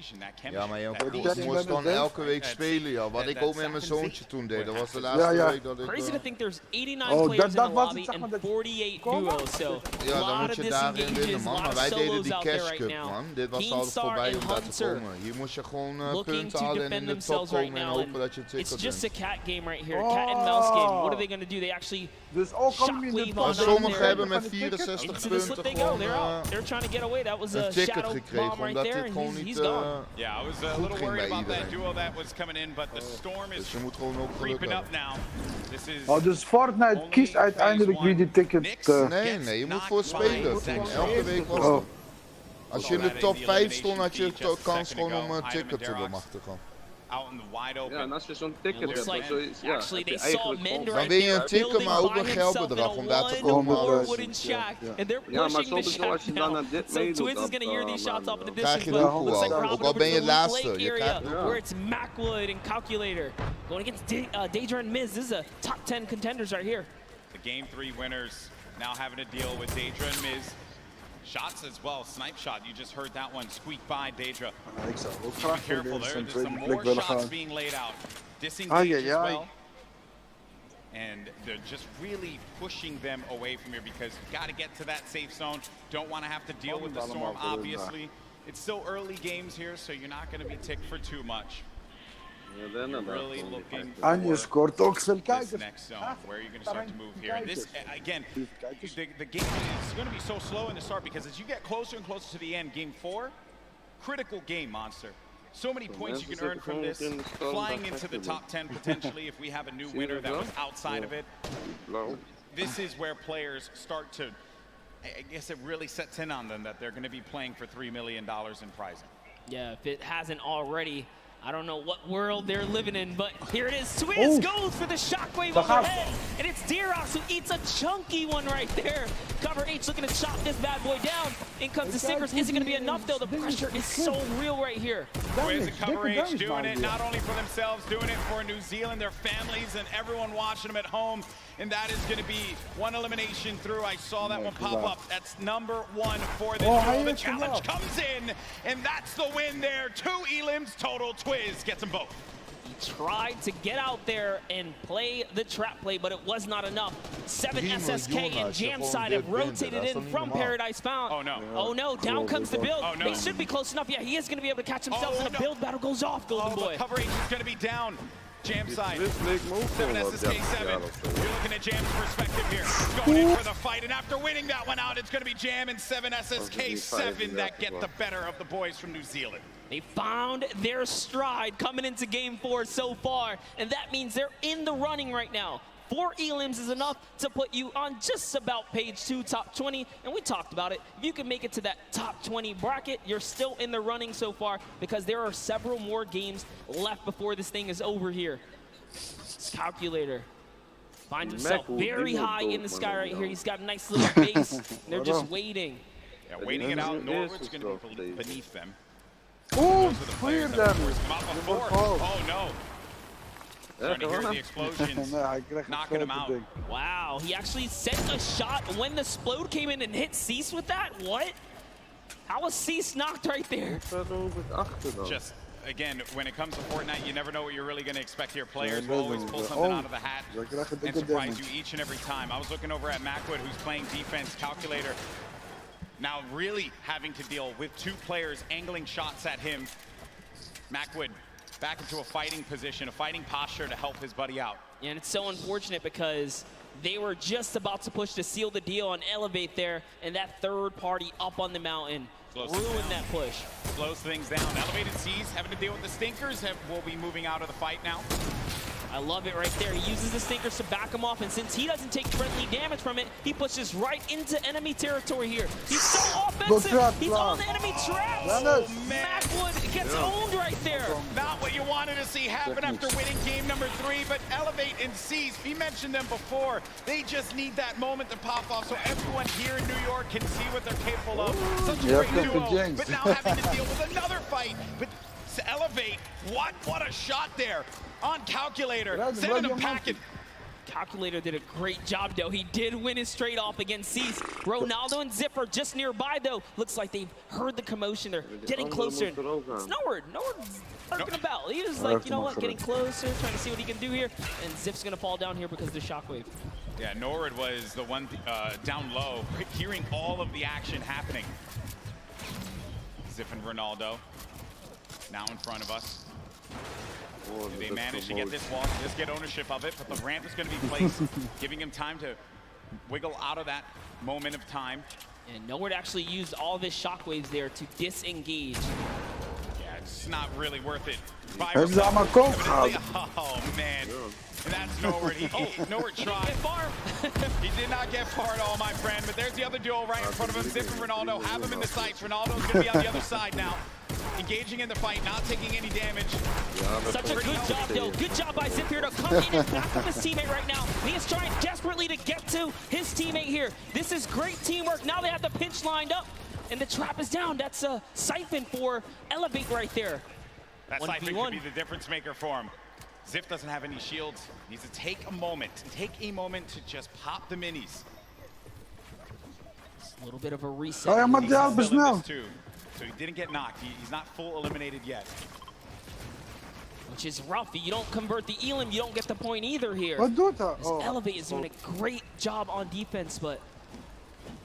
Ja, maar je moest dan elke week spelen, ja. Wat ik ook met mijn zoontje toen deed, dat was de laatste week dat ik... Crazy to think there's 89 players in the lobby and 48 duos, so ja, dan moet je daarin winnen, man. Maar wij deden die Cash Cup, man. Dit was al voorbij om daar te komen. Hier moest je gewoon punten halen en in de top komen en hopen dat je ticket It's just a cat game right here, cat and mouse game. What are they going to do? They actually shockwave on sommigen hebben met 64 punten gewoon they're trying to get away. That was a shadow bomb right there, and he's gone. Yeah, I was a little worried about that duo that was coming in, but the storm is creeping up now. This is oh, dus Fortnite kiest uiteindelijk wie die ticket... Nee, je moet voor spelen. Elke week was het. Als je in de top 5 stond, had je kans gewoon om een ticket te bemachtigen. Ja, en als je zo'n ticket hebt, dan win je een ticket, maar ook een geldbedrag om daar te komen. Ja, maar sowieso als je dan naar dit meedoet, dan krijg je de hoek al. Ook al ben je laatste. Je krijgt where it's Macwood and Calculator going against Daedra and Miz. This is a top 10 contenders right here. The game 3 winners now having to deal with Daedra and Miz. Shots as well, snipe shot. You just heard that one squeak by Daedra. Be careful there. There's some more shots being laid out. Disengage as well. And they're just really pushing them away from here because you got to get to that safe zone. Don't want to have to deal with the storm, obviously. It's still early games here, so you're not going to be ticked for too much. You're really looking for this next zone, where you're going to start to move here. And this, again, the game is going to be so slow in the start because as you get closer and closer to the end, game 4, critical game, Monster. So many points you can earn from this, flying into the top 10 potentially if we have a new winner that was outside of it. This is where players start to, I guess it really sets in on them that they're going to be playing for $3 million in prizing. Yeah, if it hasn't already, I don't know what world they're living in, but here it is. Twiz goes for the shockwave overhead, and it's Deerox who eats a chunky one right there. Cover H looking to chop this bad boy down. In comes the Stinkers. Isn't going to be enough, though. The pressure is so real right here. Twiz and Cover H doing it not only for themselves, doing it for New Zealand, their families, and everyone watching them at home. And that is going to be one elimination through. I saw that one pop up. That's number 1 for this duel. The challenge comes in, and that's the win there. 2 elims total. Twiz gets them both. He tried to get out there and play the trap play, but it was not enough. 7 SSK and Jam side have rotated in from Paradise Found. Oh, no. Oh, no. Down comes the build. Oh, no. They should be close enough. Yeah, he is going to be able to catch himself, and a build battle goes off, Golden Boy. Cover H is going to be down. Jam side. 7 SSK7. You're looking at Jam's perspective here. He's going in for the fight, and after winning that one out, it's going to be Jam and 7 SSK7 that get the better of the boys from New Zealand. They found their stride coming into game 4 so far, and that means they're in the running right now. 4 elims is enough to put you on just about page 2, top 20, and we talked about it. If you can make it to that top 20 bracket, you're still in the running so far because there are several more games left before this thing is over here. Calculator finds himself very high in the sky right here. He's got a nice little base, and they're just waiting. Yeah, waiting it out. Norwood's going to be beneath them. Oh, clear them. Oh, no. Trying to hear the explosions, knocking him out. Wow, he actually sent a shot when the Splode came in and hit Cease with that? What? How was Cease knocked right there? Just, again, when it comes to Fortnite, you never know what you're really going to expect here. Players will always pull something out of the hat and surprise you each and every time. I was looking over at Macwood, who's playing defense. Calculator now really having to deal with 2 players angling shots at him. Macwood back into a fighting position, a fighting posture to help his buddy out. Yeah, and it's so unfortunate because they were just about to push to seal the deal and elevate there, and that third party up on the mountain ruined that push. Slows things down. Elevated Seas having to deal with the Stinkers will be moving out of the fight now. I love it right there. He uses the Stinkers to back him off, and since he doesn't take friendly damage from it, he pushes right into enemy territory here. He's so offensive. He's on the enemy traps. Oh, man. Macwood gets owned right there. Not what you wanted to see happen after winning game number 3, but Elevate and Seas, we mentioned them before. They just need that moment to pop off so everyone here in New York can see what they're capable of. Such a great duo, but now having to deal with another fight. But to Elevate, what a shot there on Calculator, sending him packing. Calculator did a great job, though. He did win his straight off against Cease. Ronaldo and Zip are just nearby, though. Looks like they've heard the commotion. They're getting closer. It's Noord's lurking about. He was like, you know what, getting closer, trying to see what he can do here. And Zip's going to fall down here because of the shockwave. Yeah, Nord was the one down low, hearing all of the action happening. Zip and Ronaldo now in front of us. They managed to get this wall, just get ownership of it, but the ramp is going to be placed, giving him time to wiggle out of that moment of time. And Nord actually used all of his shockwaves there to disengage. Yeah, it's not really worth it. Oh, man. And that's Nord. Nord tried. He did not get far at all, my friend, but there's the other duel right in front of him. Zip and Ronaldo have him in the sights. Ronaldo's going to be on the other side now. Engaging in the fight, not taking any damage. Such a good job, though. Good job by Zip here to come in and back up his teammate right now. He is trying desperately to get to his teammate here. This is great teamwork. Now they have the pinch lined up, and the trap is down. That's a siphon for Elevate right there. That siphon could be the difference maker for him. Zip doesn't have any shields. He needs to take a moment to just pop the minis. It's a little bit of a reset. So he didn't get knocked. He's not full eliminated yet. Which is rough. You don't convert the Elim, you don't get the point either here. Elevate is doing a great job on defense, but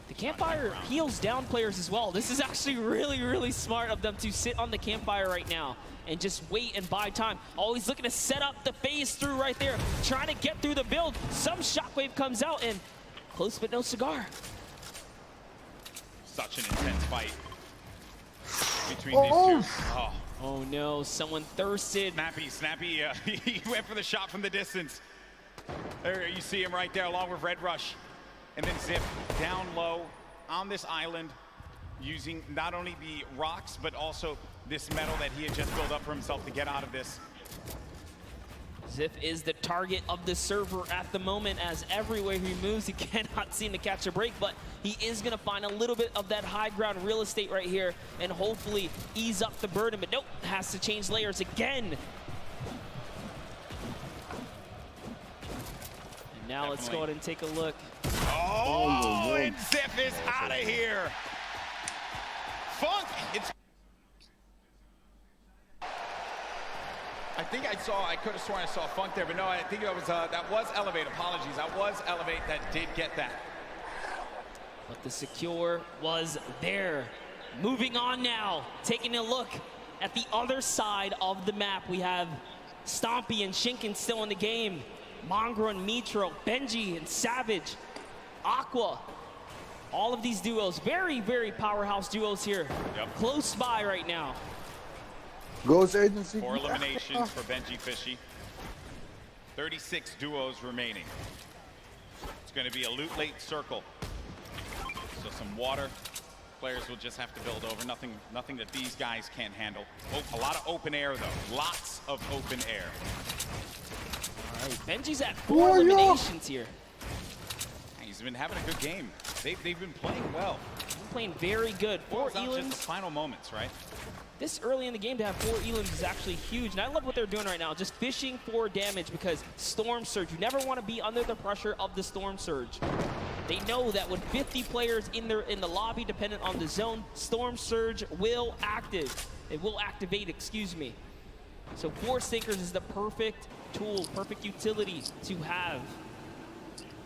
the Campfire heals down players as well. This is actually really, really smart of them to sit on the Campfire right now and just wait and buy time. Always looking to set up the phase through right there, trying to get through the build. Some shockwave comes out, and close but no cigar. Such an intense fight between these two. Oh no, someone thirsted. Snappy, he went for the shot from the distance. There you see him right there along with Red Rush. And then Zip down low on this island. using not only the rocks, but also this metal that he had just built up for himself to get out of this. Ziff is the target of the server at the moment, as everywhere he moves, he cannot seem to catch a break, but he is going to find a little bit of that high ground real estate right here and hopefully ease up the burden, but nope, has to change layers again. And now let's go ahead and take a look. Oh, and Ziff is out of here. Funk, it's... I think I could have sworn I saw Funk there, but no, I think that was Elevate. Apologies, that was Elevate that did get that. But the secure was there. Moving on now, taking a look at the other side of the map. We have Stompy and Shinken still in the game. Mongrel and Mitro, Benji and Savage, Aqua. All of these duos, very, very powerhouse duos here. Yep. Close by right now. Goes agency. 4 eliminations for Benji Fishy. 36 duos remaining. It's going to be a loot late circle. So some water. Players will just have to build over. Nothing that these guys can't handle. Oh, a lot of open air though. Lots of open air. All right, Benji's at 4 eliminations here. He's been having a good game. They've been playing well. Playing very good. 4 elims. Just the final moments, right? This early in the game to have 4 elims is actually huge, and I love what they're doing right now, just fishing for damage, because Storm Surge, you never want to be under the pressure of the Storm Surge. They know that with 50 players in the lobby, dependent on the zone, Storm Surge will activate, excuse me. So 4 sinkers is the perfect tool, perfect utility to have.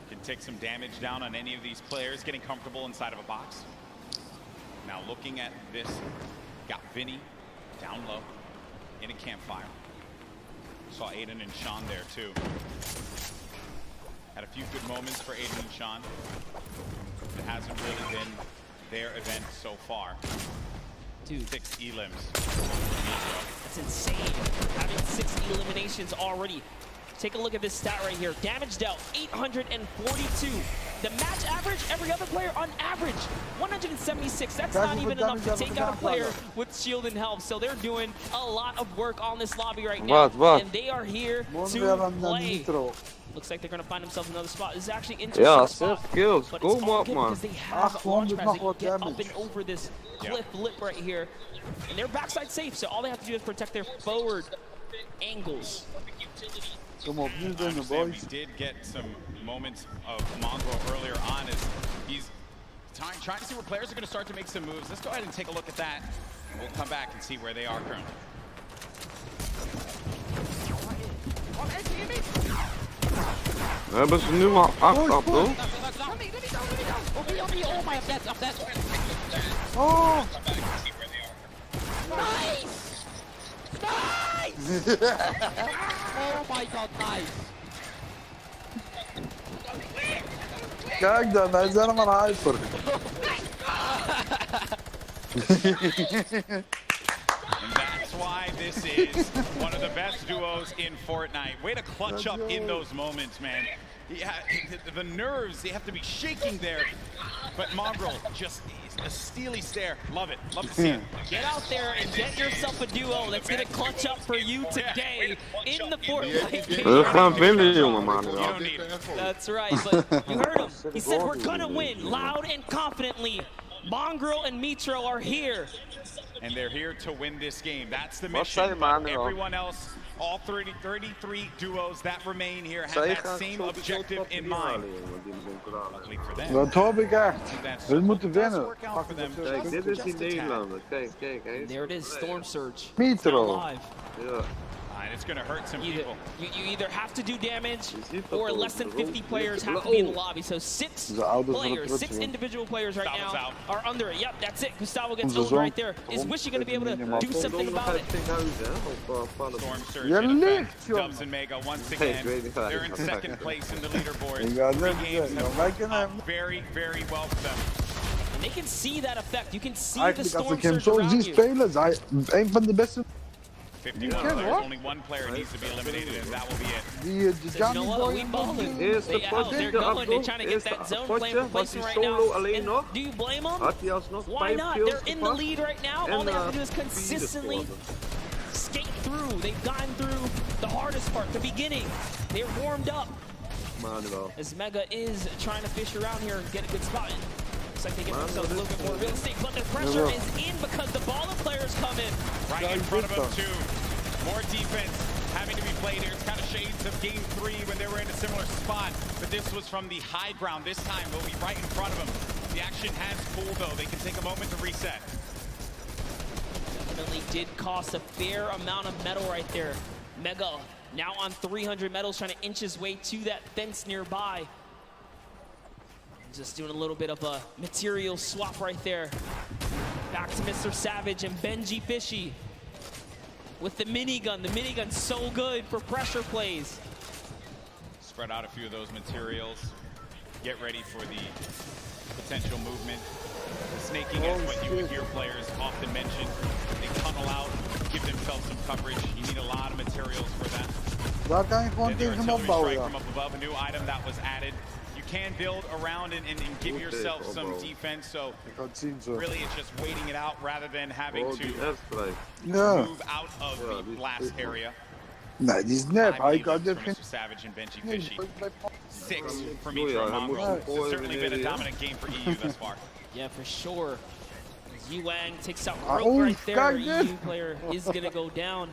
Can take some damage down on any of these players, getting comfortable inside of a box. Now looking at this, got Vinny down low in a campfire. Saw Aiden and Sean there too. Had a few good moments for Aiden and Sean. It hasn't really been their event so far. Dude. 6 elims. That's insane. Having 6 eliminations already. Take a look at this stat right here. Damage dealt, 842. The match average, every other player on average, 176. That's not even enough to take out a player with shield and health. So they're doing a lot of work on this lobby right now. And they are here to play. Looks like they're going to find themselves another spot. This is actually interesting spot. Kills. But it's all good because they have launch pads. They can get up and over this cliff lip right here. And they're backside safe, so all they have to do is protect their forward angles. Come on, you doing the boys. We did get some moments of Mongrel earlier on as he's trying to see where players are going to start to make some moves. Let's go ahead and take a look at that. And we'll come back and see where they are currently. Hebben ze nu al 8 op, toch? Oh! Nice! Nice! Oh my god, nice! Kijk dan, hij is helemaal hyper. And that's why this is one of the best duos in Fortnite. Way to clutch up in those moments, man. Yeah, the nerves, they have to be shaking there. But Mongrel, just a steely stare. Love it. Love to see it. Get out there and get yourself a duo that's going to clutch up for you today in the Fortnite game. That's right, but you heard him. He said we're going to win loud and confidently. Mongrel and Mitro are here. And they're here to win this game. That's the mission. But everyone else, all 33 duos that remain here have that same objective in mind. Luckily for them. Dat hoop ik echt. We moeten winnen. Kijk, dit is die Nederlander. Kijk, kijk. There it is, Storm Surge. Mitro. Ja. And it's going to hurt some people. You either have to do damage or less than 50 players have to be in the lobby. So 6 players, 6 individual players right now are under it. Yep, that's it. Gustavo gets old right there. Is Wishy going to be able to do something about it? Storm Surge. Dubs and Mega once again. They're in second place in the leaderboard. 3 games very, very well for them. And they can see that effect. You can see the Storm Surge zo around zie you. spelen, is hij een van de beste. 51 players, only one player needs to be eliminated, and that will be it. You know what? We balling. They're going. They're trying to get that zone playing for placement right now. And do you blame them? Why not? They're in the lead right now. All they have to do is consistently skate through. They've gotten through the hardest part, the beginning. They're warmed up. Manuel. As Mega is trying to fish around here and get a good spot in. Looks like they get themselves a little bit more real estate, but the pressure is in because the baller players come in. Right in front of them, too. More defense having to be played here. It's kind of shades of game 3 when they were in a similar spot, but this was from the high ground. This time, they'll be right in front of them. The action has cooled, though. They can take a moment to reset. Definitely did cost a fair amount of metal right there. Mega now on 300 metals, trying to inch his way to that fence nearby. Just doing a little bit of a material swap right there. Back to Mr. Savage and Benji Fishy with the minigun. The minigun's so good for pressure plays. Spread out a few of those materials. Get ready for the potential movement. The snaking is what you would hear players often mention. They tunnel out, give themselves some coverage. You need a lot of materials for that. Daar kan je gewoon tegen hem opbouwen. From up above, a new item that was added. You can build around and give yourself some defense, so really it's just waiting it out rather than having to move out of the blast area. Nee, die is nep. Hij kan dit Mr. Savage and Benji Fishy. 6 from each Mongrel. It's certainly been a dominant game for EU thus far. Yeah, for sure. Yuang takes out Groot right there. EU player is going to go down.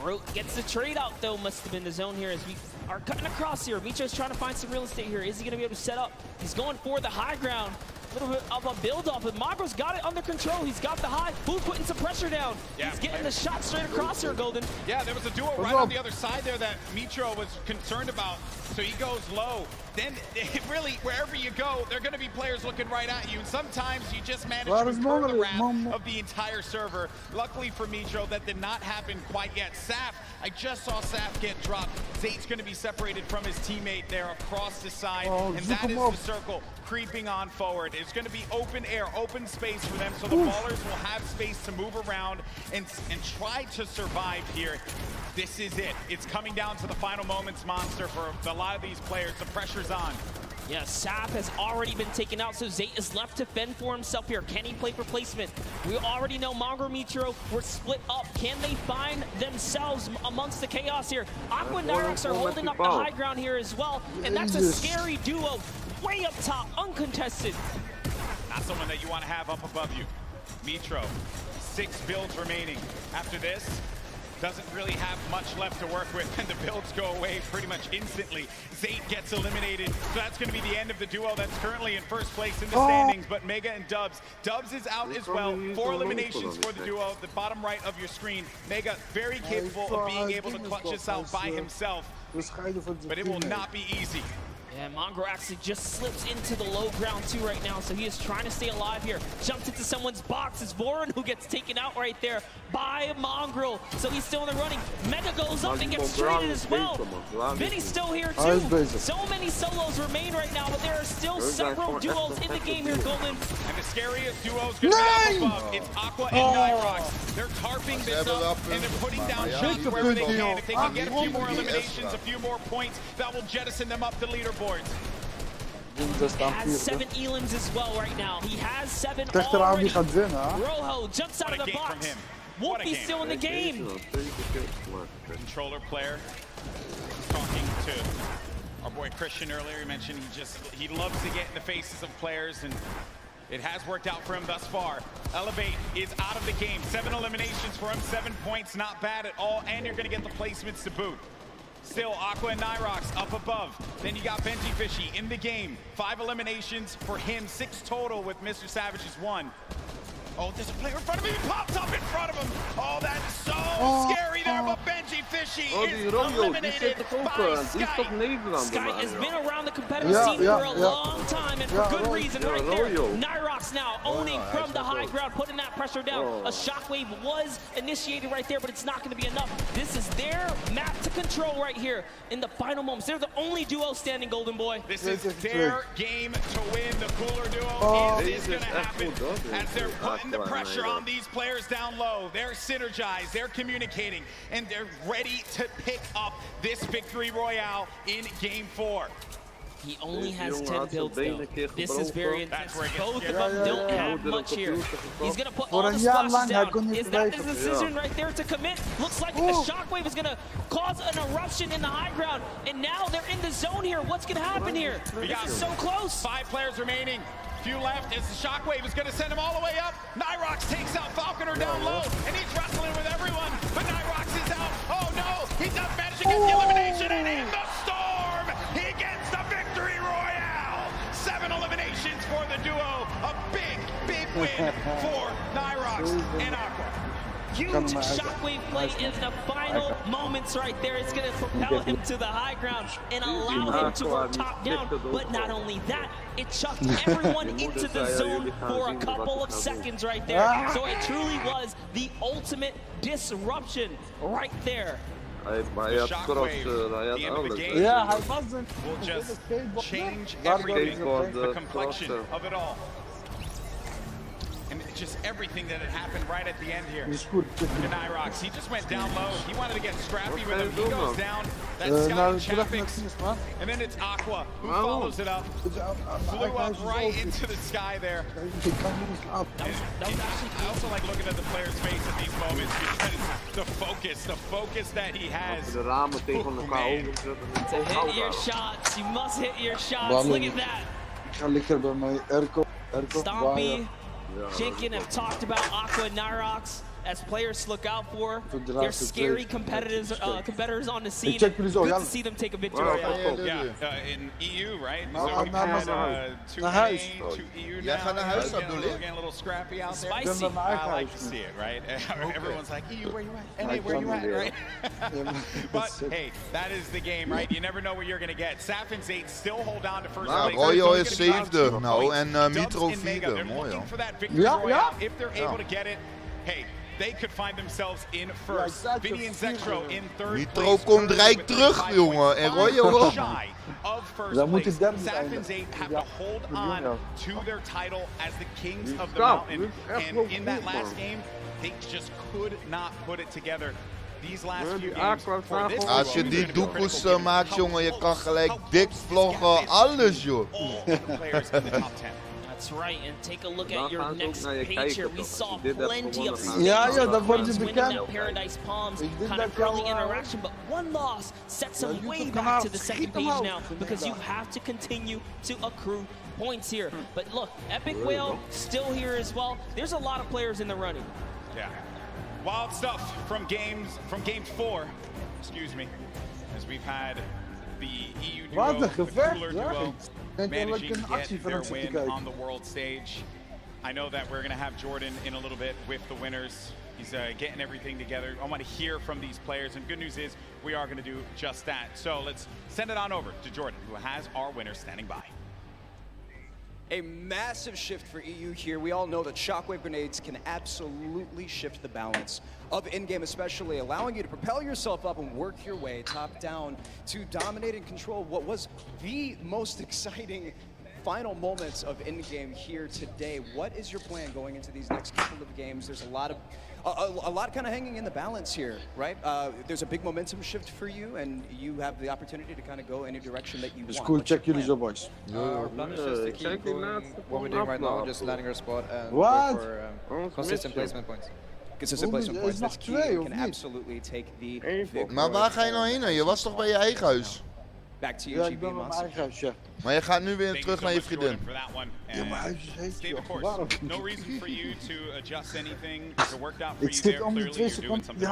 Groot gets the trade out, though. Must have been the zone here as we are cutting across here. Micho's trying to find some real estate here. Is he going to be able to set up? He's going for the high ground. A little bit of a build-off, but Mongrel's got it under control. He's got the high. Who's putting some pressure down? Yeah. He's getting the shot straight across here, Golden. Yeah, there was a duo right on the other side there that Mitro was concerned about. So he goes low. Then, really, wherever you go, there are going to be players looking right at you. And sometimes you just manage to incur the wrath of the entire server. Luckily for Mitro, that did not happen quite yet. Saf, I just saw Saf get dropped. Zate's going to be separated from his teammate there across the side. And that is the circle creeping on forward. It's going to be open air, open space for them. So the ballers will have space to move around and try to survive here. This is it. It's coming down to the final moments, Monster, for a lot of these players. The pressure's on. Yeah, Saf has already been taken out, so Zate is left to fend for himself here. Can he play for placement? We already know Mongrel Mitro were split up. Can they find themselves amongst the chaos here? Aqua and Nyrox are holding up the high ground here as well, and that's a scary duo. Way up top, uncontested. Not someone that you want to have up above you. Mitro, 6 builds remaining. After this, doesn't really have much left to work with, and the builds go away pretty much instantly. Zate gets eliminated, so that's going to be the end of the duo that's currently in first place in the standings, but Mega and Dubs. Dubs is out as well. 4 eliminations for the duo, the bottom right of your screen. Mega very capable of being able to clutch this out by himself, but it will not be easy. Yeah, Mongrel actually just slips into the low ground too right now, so he is trying to stay alive here. Jumps into someone's box. It's Voron who gets taken out right there by Mongrel, so he's still in the running. Mega goes up and gets traded as well. Vinny's still here too. So many solos remain right now, but there are still several duos in the game here, Golden. And the scariest duo's going to be up above. It's Aqua and Nyrox. They're tarping this up, and they're putting down shots wherever they can. If they can get a few more eliminations, a few more points, that will jettison them up the leaderboard. He has 7 elims as well right now. He has 7 already. Rojo jumps out of the box. Wolfie's still in the game. Controller player talking to our boy Christian earlier. He mentioned he loves to get in the faces of players, and it has worked out for him thus far. Elevate is out of the game. 7 eliminations for him, 7 points, not bad at all, and you're going to get the placements to boot. Still, Aqua and Nyrox up above. Then you got Benji Fishy in the game. 5 eliminations for him, 6 total with Mr. Savage's 1. Oh, there's a player in front of him. He pops up in front of him. Oh, that's so scary there, but Benji Fishy is eliminated by Sky. Sky has been around the competitive scene for a long time, and for good reason right there. Nyrox now owning from the high ground, putting that pressure down. A shockwave was initiated right there, but it's not going to be enough. This is their map to control right here in the final moments. They're the only duo standing, Golden Boy. This is their game to win. The cooler duo is going to happen as they're putting the pressure on these players down low. They're synergized, they're communicating, and they're ready to pick up this victory royale in Game 4. He only has 10 builds though. This is very intense. Both of them don't have much here. He's gonna put all the splashes down. Is that the decision right there to commit? Looks like the shockwave is gonna cause an eruption in the high ground. And now they're in the zone here. What's gonna happen here? This is so close. 5 players remaining. Few left as the shockwave is gonna send him all the way up. Nyrox takes out Falconer down low, and he's wrestling with everyone. But Nyrox is out. Oh no! He does manage to get the elimination, and in the storm, he gets the victory royale. 7 eliminations for the duo. A big, big win for Nyrox and Aqua. Huge shockwave play in the final moments right there. It's going to propel him to the high ground and allow him to work top down. But not only that, it chucked everyone into the zone for a couple of seconds right there. So it truly was the ultimate disruption right there. The shockwave, the end of the game, will just change everything, the complexion of it all. And just everything that had happened right at the end here. And Nyrox, he just went down low. He wanted to get scrappy with him. He goes down. That's Scott Chapix. And then it's Aqua who follows it up. Flew up right into the sky there. I also like looking at the player's face at these moments because the focus that he has. To hit your shots, you must hit your shots. Look at that. Stompy. Jinkin have talked about Aqua and Nyrox as players to look out for. They're scary competitors on the scene. Good to see them take a victory. In EU, right? So we've had 2 NA, 2 EU now. We're getting a little scrappy out there. Spicy. I like to see it, right? Everyone's like, EU, where you at? NA, where you at, right? But hey, that is the game, right? You never know what you're going to get. Safin's 8 still hold on to first place. Royal is 7e nou en Mitro 4e. Mooi for that victory royale. If they're able to get it, hey, they could find themselves in first. Vinny and Zextro in third Mitro komt rijk terug, jongen. En Royal ook. Of first place. Safin's 8 have to hold on to their title as the kings of the mountain. And in that last game, they just could not put it together. These last few games for this Als je die doekoes maakt, jongen, je kan gelijk dik vloggen, alles, joh. All the players in the top 10. That's right, and take a look at your next page here. We saw plenty of winning that Paradise Palms kind of early interaction, but one loss sets them way back to the second page now because you have to continue to accrue points here. But look, Epic Whale still here as well. There's a lot of players in the running. Yeah. Wild stuff from Game 4, excuse me, as we've had the EU duo, the cooler duo, managing to get their win on the world stage. I know that we're going to have Jordan in a little bit with the winners. He's getting everything together. I want to hear from these players, and good news is we are going to do just that. So let's send it on over to Jordan, who has our winners standing by. A massive shift for EU here. We all know that shockwave grenades can absolutely shift the balance of in-game, especially allowing you to propel yourself up and work your way top down to dominate and control what was the most exciting final moments of in-game here today. What is your plan going into these next couple of games? There's a lot kind of hanging in the balance here, right? There's a big momentum shift for you, and you have the opportunity to kind of go any direction that you want. Cool, check jullie zo, boys. Our plan is just to keep doing what we're doing right now, just landing our spot and for consistent placement points. Consistent placement points, that's key. You can absolutely take the victory. Maar waar ga je nou heen? Je was toch bij je eigen huis? Back to you, GB Monster. Maar je gaat nu weer terug naar je vriendin. Ja, maar hij is stay the course. No reason for you to adjust anything. It worked out for you there. Clearly, you're doing something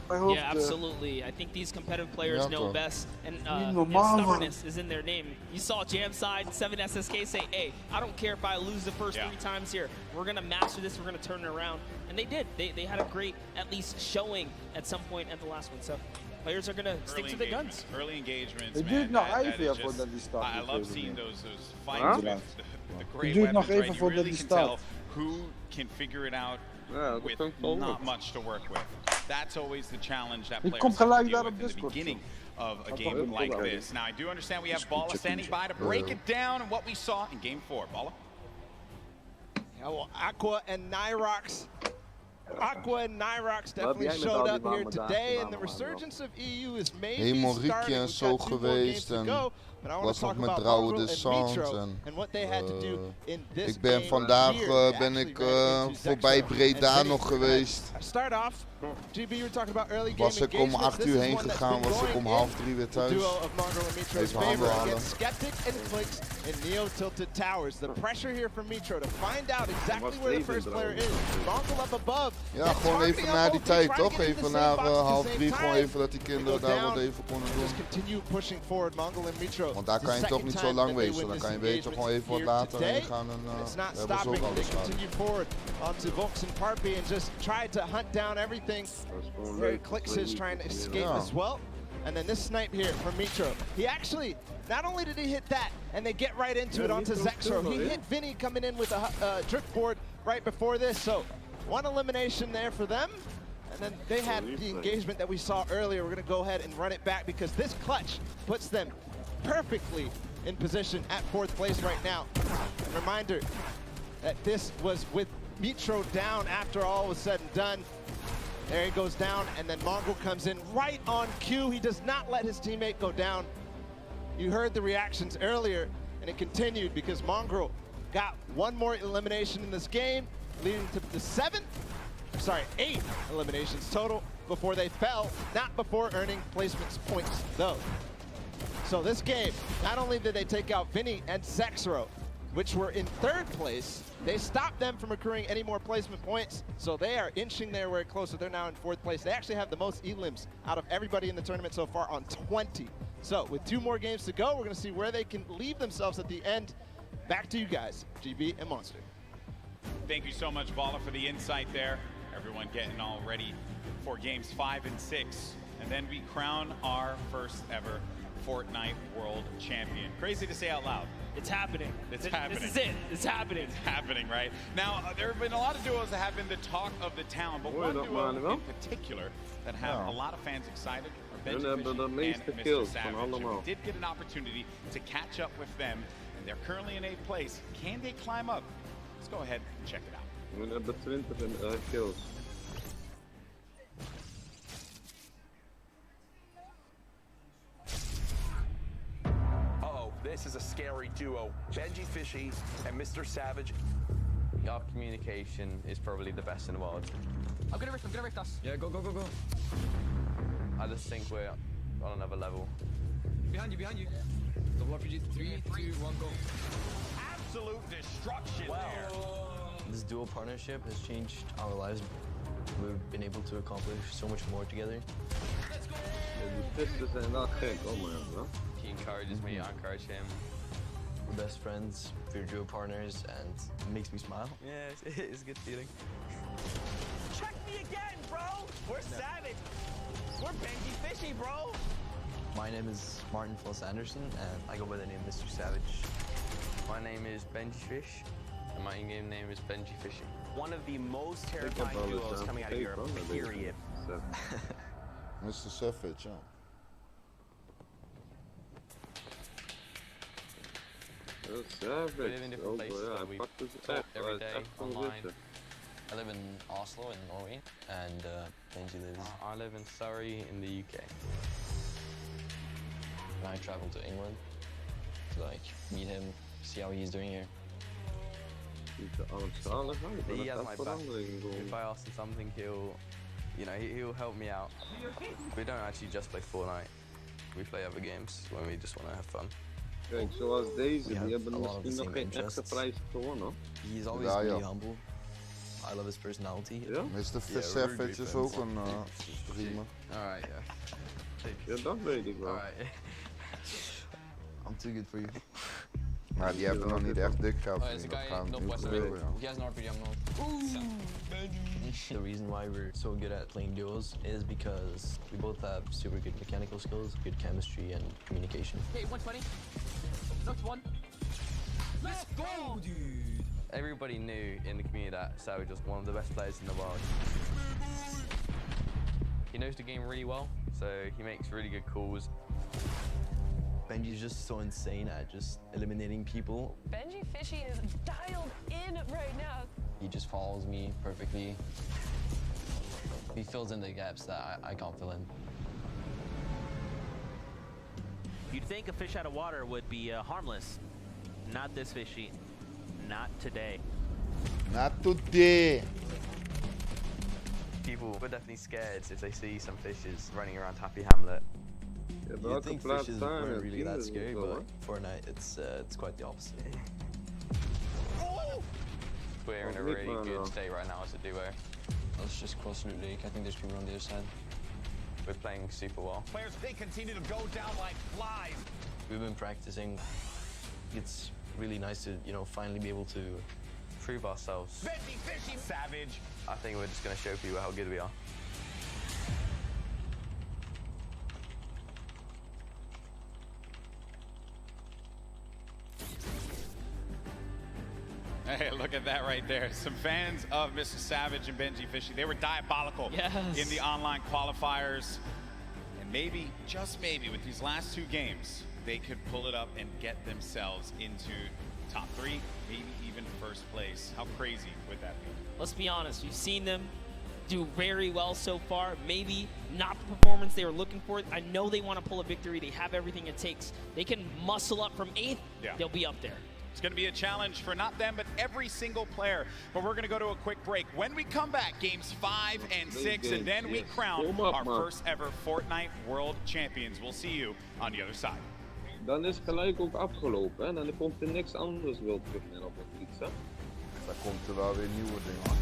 right. Yeah, absolutely. I think these competitive players know best, and stubbornness is in their name. You saw Jamside, 7SSK say, hey, I don't care if I lose the first 3 times here. We're going to master this. We're going to turn it around. And they did. They had a great, at least, showing at some point at the last one. So players are going to stick to their guns. Early engagements, man. I love seeing those fights with the great weapons, right? You really can tell who can figure it out with not much to work with. That's always the challenge that players have to deal with in the beginning of a game like this. Now, I do understand we have Bala standing by to break it down and what we saw in Game 4. Bala? Yeah, well, Aqua and Nyrox Aqua and Nyrox definitely showed up here today, and the resurgence of EU is maybe starting. We've got 2 more games to go, but I want to talk about Mongrel and Mitro and what they had to do in this game. Vandaag ben ik voorbij Breda nog geweest. Start off, GB, you were talking about early game Was ik om 8 uur heen gegaan, was ik om 2:30 weer thuis. Even halen. Skeptic and Clicks in Neo Tilted Towers. The pressure here from Mitro to find out exactly where the first player is. Mongrel up above. Ja, gewoon even naar die tijd, toch? Even naar 2:30, gewoon even dat die kinderen daar wat even konden doen. Just continue pushing forward, Mongrel and Mitro. Want daar kan je toch niet zo lang wezen. Dan kan je beter gewoon even wat later heen gaan en hebben ze ook alles gehad. Continue forward onto Vox and Parpy and just try to hunt down everything. Here Clicks is trying to escape as well. And then this snipe here from Mitro. He actually, not only did he hit that, and they get right into it onto Zexro, he hit Vinny coming in with a driftboard right before this. So 1 elimination there for them. And then they had the engagement that we saw earlier. We're going to go ahead and run it back because this clutch puts them perfectly in position at 4th place right now. A reminder that this was with Mitro down after all was said and done. There he goes down, and then Mongrel comes in right on cue. He does not let his teammate go down. You heard the reactions earlier, and it continued because Mongrel got 1 more elimination in this game, leading to the 8 eliminations total before they fell, not before earning placements points, though. So this game, not only did they take out Vinny and Zexro, which were in 3rd place, they stopped them from accruing any more placement points, so they are inching their way closer. They're now in 4th place. They actually have the most elims out of everybody in the tournament so far on 20. So with 2 more games to go, we're going to see where they can leave themselves at the end. Back to you guys, GB and Monster. Thank you so much, Bala, for the insight there. Everyone getting all ready for games 5 and 6. And then we crown our first ever Fortnite World Champion. Crazy to say out loud. It's happening. It's happening. This is it. It's happening. It's happening, right? Now, there have been a lot of duos that have been the talk of the town, but one duo in particular that have a lot of fans excited are Benji and Mr. Savage. We did get an opportunity to catch up with them, and they're currently in 8th place. Can they climb up? Let's go ahead and check it out. We hebben 20 kills. This is a scary duo. Benji Fishy and Mr. Savage. Our communication is probably the best in the world. I'm gonna rift us. Yeah, go. I just think we're on another level. Behind you. Double RPG, 3, 2, 1, go. Absolute destruction there. This dual partnership has changed our lives. We've been able to accomplish so much more together. Let's go! He encourages me, I encourage him. We're best friends, we're duo partners, and it makes me smile. Yeah, it's a good feeling. Check me again, bro! We're savage! We're Benji Fishy, bro! My name is Martin Foss Anderson, and I go by the name Mr. Savage. My name is Benji Fish, and my in-game name is Benji Fishy. One of the most terrifying duos coming out of Europe, period. Mr. Savage, yeah. We live in different places, but we talk every day online. I live in Oslo in Norway, and Benji lives... I live in Surrey in the UK. And I travel to England to meet him, see how he's doing here. He has my back. If I ask him something, he'll help me out. We don't actually just play Fortnite. We play other games when we just want to have fun. Kijk, zoals deze, die hebben misschien nog geen echte prijs gewonnen. He's always really humble. I love his personality. Yeah? Mr. Savage is ook een streamer. Alright, ja, dat weet ik wel. Alright. I'm too good for you. Maar die hebben nog niet echt dik gehad. There's a guy in Northwest. He has an RPG, I'm not. The reason why we're so good at playing duos is because we both have super good mechanical skills, good chemistry, and communication. Okay, 120. Knocked 1. Let's go, dude! Everybody knew in the community that Savage was one of the best players in the world. He knows the game really well, so he makes really good calls. Benji's just so insane at just eliminating people. Benji Fishy is dialed in right now. He just follows me perfectly. He fills in the gaps that I can't fill in. You'd think a fish out of water would be harmless. Not this fishy. Not today. Not today. People are definitely scared if they see some fishes running around Happy Hamlet. You'd think fishes weren't really that scary, but Fortnite, it's quite the opposite. We're in a really good state right now as a duo. Let's just cross Loot Lake. I think there's people on the other side. We're playing super well. Players, they continue to go down like flies. We've been practicing. It's really nice to, you know, finally be able to prove ourselves. Fishy, fishy, savage. I think we're just going to show people how good we are. Hey, look at that right there. Some fans of Mr. Savage and Benji Fishy. They were diabolical in the online qualifiers. And maybe, just maybe, with these last 2 games, they could pull it up and get themselves into top 3, maybe even first place. How crazy would that be? Let's be honest, you've seen them do very well so far. Maybe not the performance they were looking for. I know they want to pull a victory. They have everything it takes. They can muscle up from 8th. They'll be up there. It's going to be a challenge for not them, but every single player. But we're going to go to a quick break. When we come back, games 5 and 6, and then we crown our first ever Fortnite World Champions. We'll see you on the other side. Dan is gelijk ook afgelopen en dan komt er niks anders wil terug meer op het fiets. Dan komt er wel weer nieuwe dingen.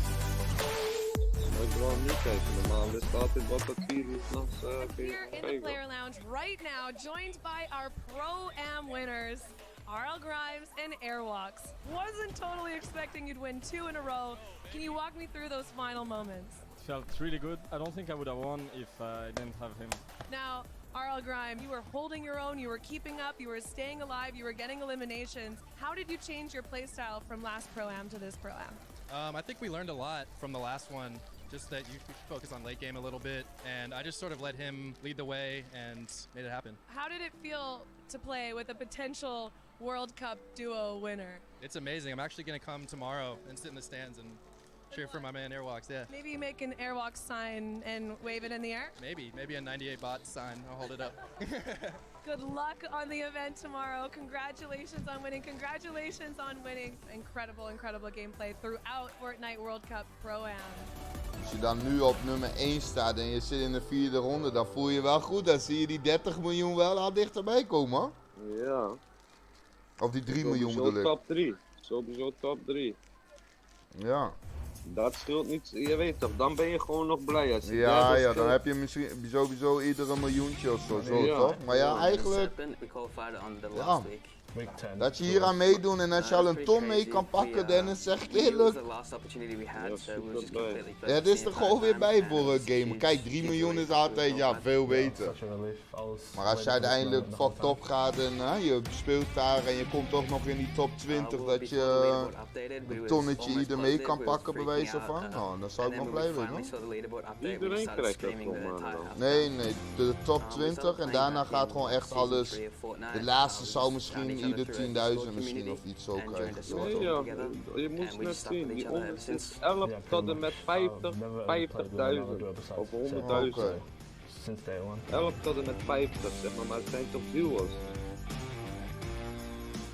Maar ik wil niet kijken, normaal is het altijd wat dat 4 uur s'nachts Here in the player lounge right now, joined by our Pro-Am winners, RL Grimes and Airwalks. Wasn't totally expecting you'd win 2 in a row. Can you walk me through those final moments? It felt really good. I don't think I would have won if I didn't have him. Now, RL Grime, you were holding your own, you were keeping up, you were staying alive, you were getting eliminations. How did you change your playstyle from last Pro-Am to this Pro-Am? I think we learned a lot from the last one. Just that you focus on late game a little bit, and I just sort of let him lead the way and made it happen. How did it feel to play with a potential World Cup duo winner? It's amazing. I'm actually going to come tomorrow and sit in the stands and cheer for my man Airwalks, yeah. Maybe make an Airwalks sign and wave it in the air? Maybe a 98 bot sign. I'll hold it up. Good luck on the event tomorrow. Congratulations on winning. Congratulations on winning. Incredible gameplay throughout Fortnite World Cup Pro-Am. Als je dan nu op nummer 1 staat en je zit in de 4e ronde, dan voel je wel goed. Dan zie je die 30 miljoen wel al dichterbij komen. Ja. Of die 3 miljoen bedoel ik. Top 3. Sowieso top 3. Ja. Dat scheelt niet, je weet toch, dan ben je gewoon nog blij als je ja, dan heb je misschien sowieso iedere miljoentje of zo, toch? Maar ja, eigenlijk... Ja. Dat je hier aan meedoen en als je al een ton mee kan pakken, Dennis, zeg ik eerlijk. Ja, het is er gewoon weer bij voor een game. Kijk, 3 miljoen is altijd, ja, veel beter. Maar als je uiteindelijk fucked op gaat en je speelt daar en je komt toch nog in die top 20, dat je een tonnetje ieder mee kan pakken, bij wijze van, nou, dan zou ik wel blij zijn, hoor. Iedereen krijgt dat gewoon, Nee, de top 20 en daarna gaat gewoon echt alles. De laatste zou misschien ieder 10.000 misschien of iets zo krijgen. Nee, ja, je moet net zien, die is 11 tot en met 50.000 of 100.000. 11 tot en met 50, zeg maar het zijn toch viewers.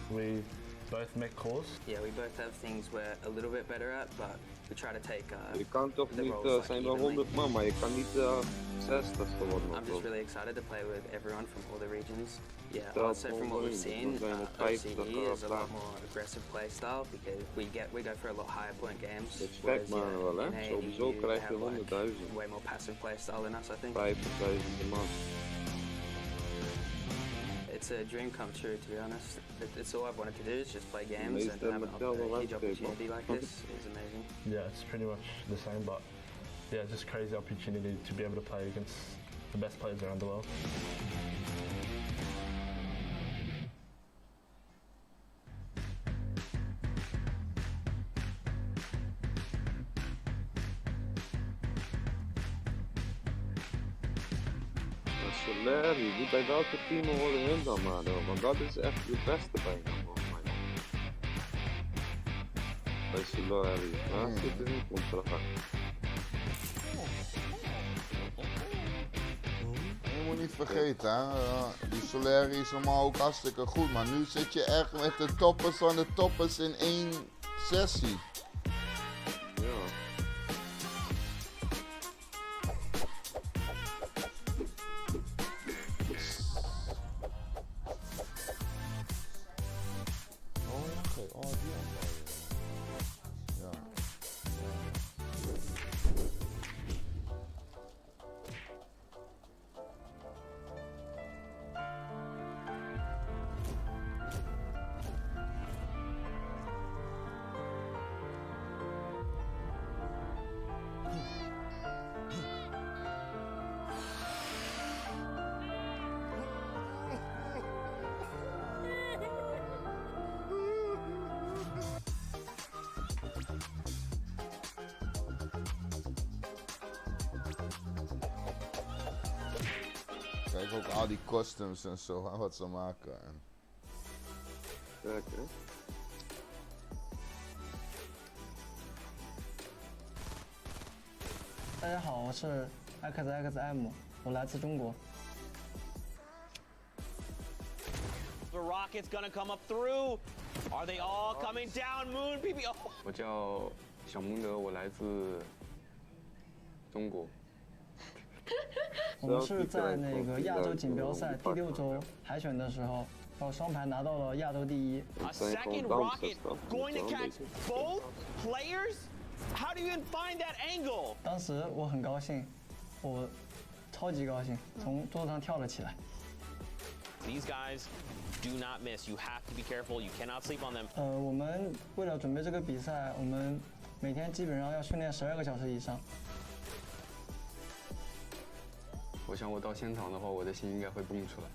We both make calls. Yeah, we both have things we're a little bit better at, but we try to take je kan toch niet, zijn wel 100 man, maar je kan niet 60ste worden. I'm just really excited to play with everyone from all the regions. Yeah, also from what we've seen, OCE is a lot more aggressive play style because we go for a lot higher point games. Respect maar wel, hè? Sowieso krijg je 100.000. Way more passive play style than us, I think. 50.000 a month. It's a dream come true, to be honest. It's all I've wanted to do is just play games and have a huge opportunity like this. It's amazing. Yeah, it's pretty much the same, but yeah, just crazy opportunity to be able to play against the best players around the world. Die bij welke team horen hun dan maar door, want dat is echt het beste bijna volgens mij. Bij Solari, zit er niet contract. moet niet vergeten, hè. Die Solari is normaal ook hartstikke goed, maar nu zit je echt met de toppers van de toppers in één sessie. Ja. Oké, oh die aanval. Ja. Kijk ook al die customs en zo, hè, wat ze maken. En... Kijk, hè. 大家好，我是 XXM， 我来自中国。 The rocket's gonna come up through. Are they all coming down? Moon PB. Oh. 我叫小蒙德，我来自中国。我们是在那个亚洲锦标赛第6周海选的时候，靠双排拿到了亚洲第1。A second rocket going to catch both players? How do you even find that angle? 当时我很高兴，我超级高兴，从桌子上跳了起来。 These guys do not miss. You have to be careful. You cannot sleep on them. 我们为了准备这个比赛，我们每天基本上要训练12个小时以上。我想我到现场的话，我的心应该会蹦出来。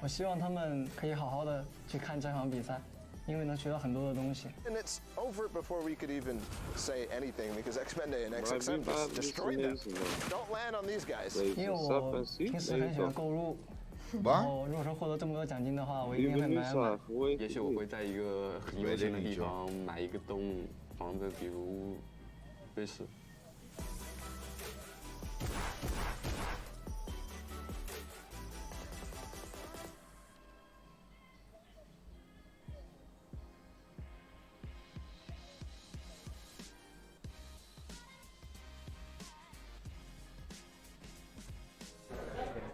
我希望他们可以好好的去看这场比赛，因为能学到很多的东西。 And it's over before we could even say anything because Xpende and XXM just destroyed them. Don't land on these guys. 因为我平时很喜欢购入。 然后，如果说获得这么多奖金的话，我一定会买。也许我会在一个很悠闲的地方买一个洞，放着比如瑞士。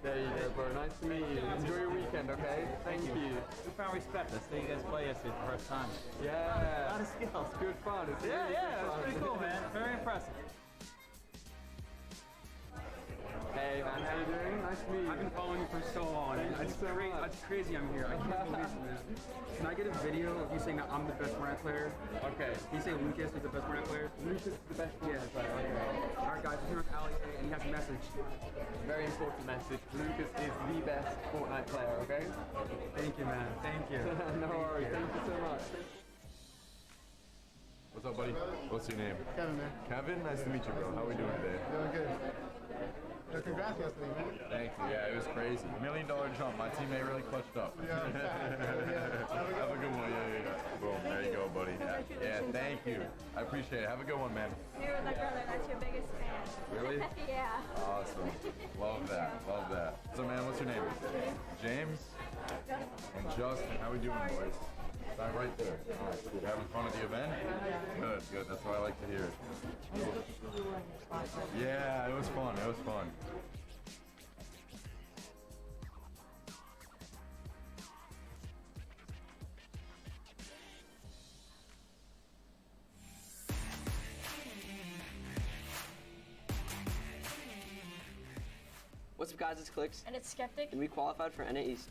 There you go, bro. Nice to meet you. Enjoy your weekend, okay? Thank you. We found respect. I see you guys play yesterday for the first time. Yeah. A lot of skills. Good fun. It's Yeah, really yeah, good that's fun. pretty cool, man. Very impressive. Hey, man, how you doing? Nice to meet you. I've been following you for so long. It's crazy I'm here. I can't believe it, man. Can I get a video of you saying that I'm the best Fortnite player? Okay. Can you say Lucas is the best Fortnite player? Lucas is the best Fortnite player. Okay. Alright guys, we're here with Ali and he has a message. Very important message. Lucas is the best Fortnite player, okay? Thank you, man. Thank you. No worries. Thank you so much. What's up, buddy? What's your name? Kevin, man. Kevin? Nice to meet you, bro. How are we doing today? Doing good. Congrats yesterday, man. Thank you. Yeah, it was crazy. $1 million jump. My teammate really clutched up. Yeah. Have a good one. Yeah. Boom. There you go, buddy. Yeah, thank you. I appreciate it. Have a good one, man. You're with my brother. That's your biggest fan. Really? Yeah. Awesome. Love that. Love that. So, man, what's your name? James? And Justin. How we doing, boys? Sign right there. All right, cool. Having fun at the event? Good. That's what I like to hear. Yeah, it was fun. What's up, guys? It's Clicks. And it's Skeptic. And we qualified for NA East.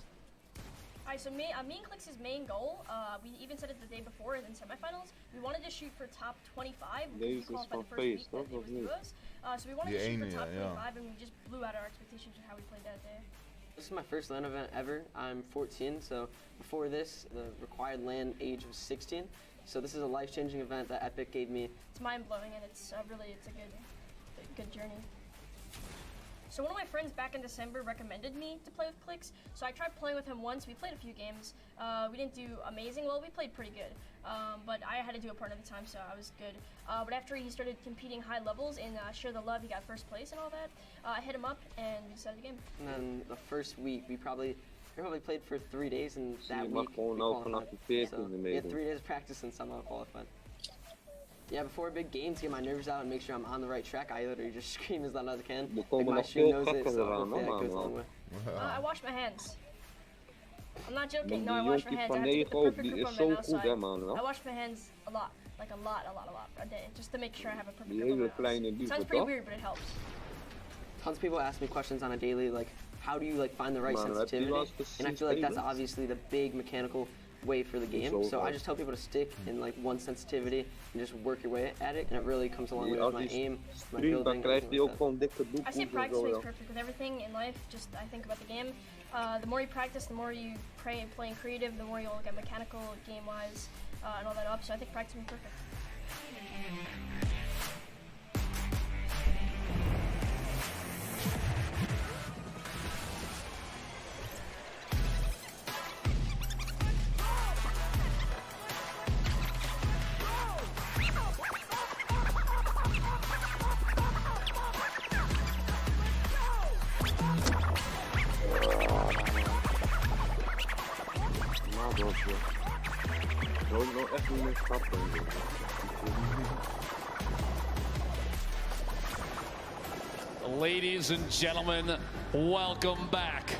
Alright, so me and Clicks' main goal, we even said it the day before in semifinals, we wanted to shoot for top 25. We qualified the first week that it was duos. So we wanted to shoot for top 25 and we just blew out our expectations of how we played that day. This is my first LAN event ever. I'm 14, so before this, the required LAN age was 16. So this is a life-changing event that Epic gave me. It's mind-blowing and it's a good journey. So one of my friends back in December recommended me to play with Clicks. So I tried playing with him once. We played a few games. We didn't do amazing. Well, we played pretty good. But I had to do a partner at the time, so I was good. But after he started competing high levels and Share the Love, he got first place and all that. I hit him up and we decided the game. And then the first week, we probably played for 3 days, and that week we qualified. So we had 3 days of practice and somehow qualified. Yeah, before big games, get my nerves out and make sure I'm on the right track. I literally just scream as loud as I can. Like my shoe knows it, so hopefully that goes a long way. I wash my hands. I'm not joking. No, I wash my hands. I have to get the perfect grip on my mouse. I wash my hands a lot, like a lot a day, just to make sure I have a perfect grip on my mouse. Sounds pretty weird, but it helps. Tons of people ask me questions on a daily, like, how do you like find the right sensitivity? And I feel like that's obviously the big mechanical way for the game. So I just tell people to stick in like one sensitivity and just work your way at it, and it really comes along with my aim, my building. I say practice makes perfect with everything in life. Just I think about the game. The more you practice, the more you playing creative, the more you'll get mechanical, game-wise, and all that up. So I think practice makes perfect. Ladies and gentlemen, welcome back.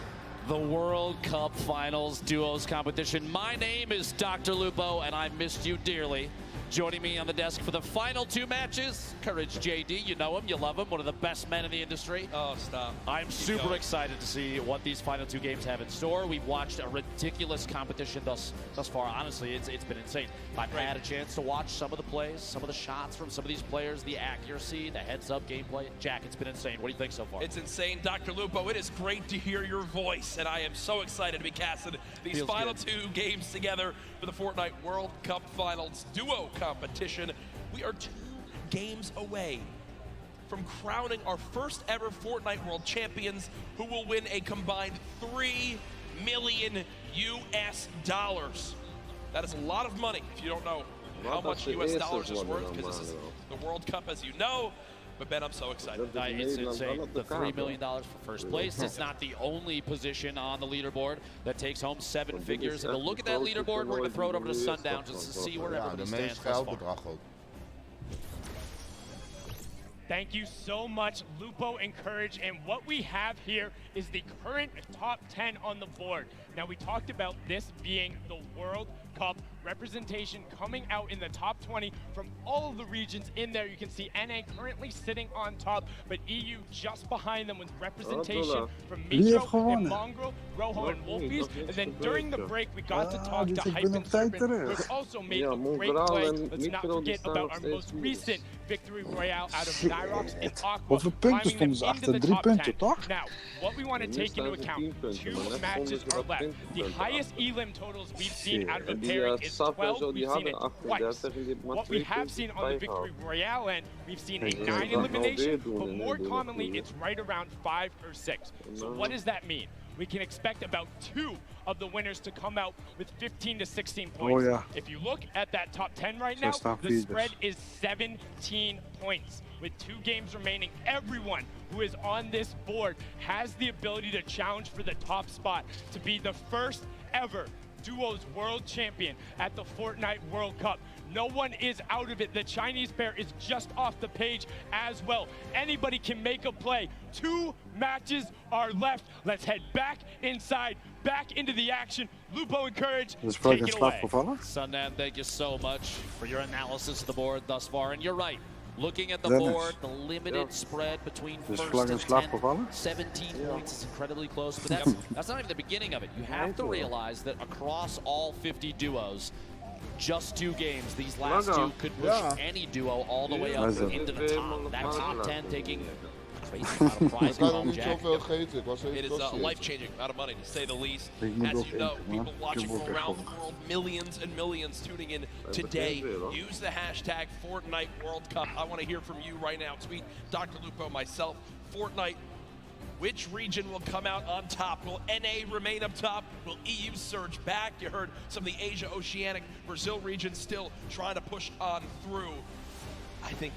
The World Cup Finals Duos competition. My name is Dr. Lupo, and I missed you dearly. Joining me on the desk for the final 2 matches, Courage JD. You know him, you love him, one of the best men in the industry. Oh, stop. I'm super excited to see what these final 2 games have in store. We've watched a ridiculous competition thus far. Honestly, it's been insane. I've had a chance to watch some of the plays, some of the shots from some of these players, the accuracy, the heads-up gameplay. Jack, it's been insane. What do you think so far? It's insane, Dr. Lupo. It is great to hear your voice, and I am so excited to be casting these final 2 games together for the Fortnite World Cup Finals Duo competition. We are 2 games away from crowning our first ever Fortnite World Champions, who will win a combined $3 million US. That is a lot of money if you don't know how much US dollars is worth, because this is the World Cup, as you know. But Ben, I'm so excited. It's insane. The $3 million for first place. It's not the only position on the leaderboard that takes home 7 figures. And to look at that leaderboard, we're going to throw it over to Sundown just to see where everybody stands thus far. Thank you so much, Lupo and Courage. And what we have here is the current top 10 on the board. Now, we talked about this being the World Cup representation coming out in the top 20 from all of the regions in there. You can see NA currently sitting on top, but EU just behind them with representation from Metro and Mongrel, Rojo and Wolfies. And then during the break, we got to talk to Hype and Serpent, who also made a great play. Let's not forget about our most recent victory royale out of Nyrox and Aqua, climbing them into the top 10. Now, what we want to take into account, 2 matches are left. The highest elim totals we've seen out of a pairing is 12. We've seen it twice. What we have seen on the victory royale end, we've seen a 9 elimination, but more commonly, it's right around 5 or 6. So what does that mean? We can expect about 2 of the winners to come out with 15 to 16 points. If you look at that top 10 right now, the spread is 17 points. With 2 games remaining, everyone who is on this board has the ability to challenge for the top spot, to be the first ever Duos World Champion at the Fortnite World Cup. No one is out of it. The Chinese pair is just off the page as well. Anybody can make a play. 2 matches are left. Let's head back inside, back into the action. Lupo and Courage, take it away. Sundan, thank you so much for your analysis of the board thus far. And you're right. Looking at the board, the limited spread between first and 10, 17 points is incredibly close, but that's not even the beginning of it. You have to realize that across all 50 duos, just 2 games, these last 2 could push any duo all the way up into the top. That top 10 taking It is a life-changing amount of money, to say the least. As you know, people watching from around the world, millions and millions tuning in today. Use the hashtag Fortnite World Cup. I want to hear from you right now. Tweet Dr. Lupo, myself, Fortnite Which region will come out on top? Will NA remain up top? Will EU surge back? You heard some of the Asia, Oceanic, Brazil region still trying to push on through. I think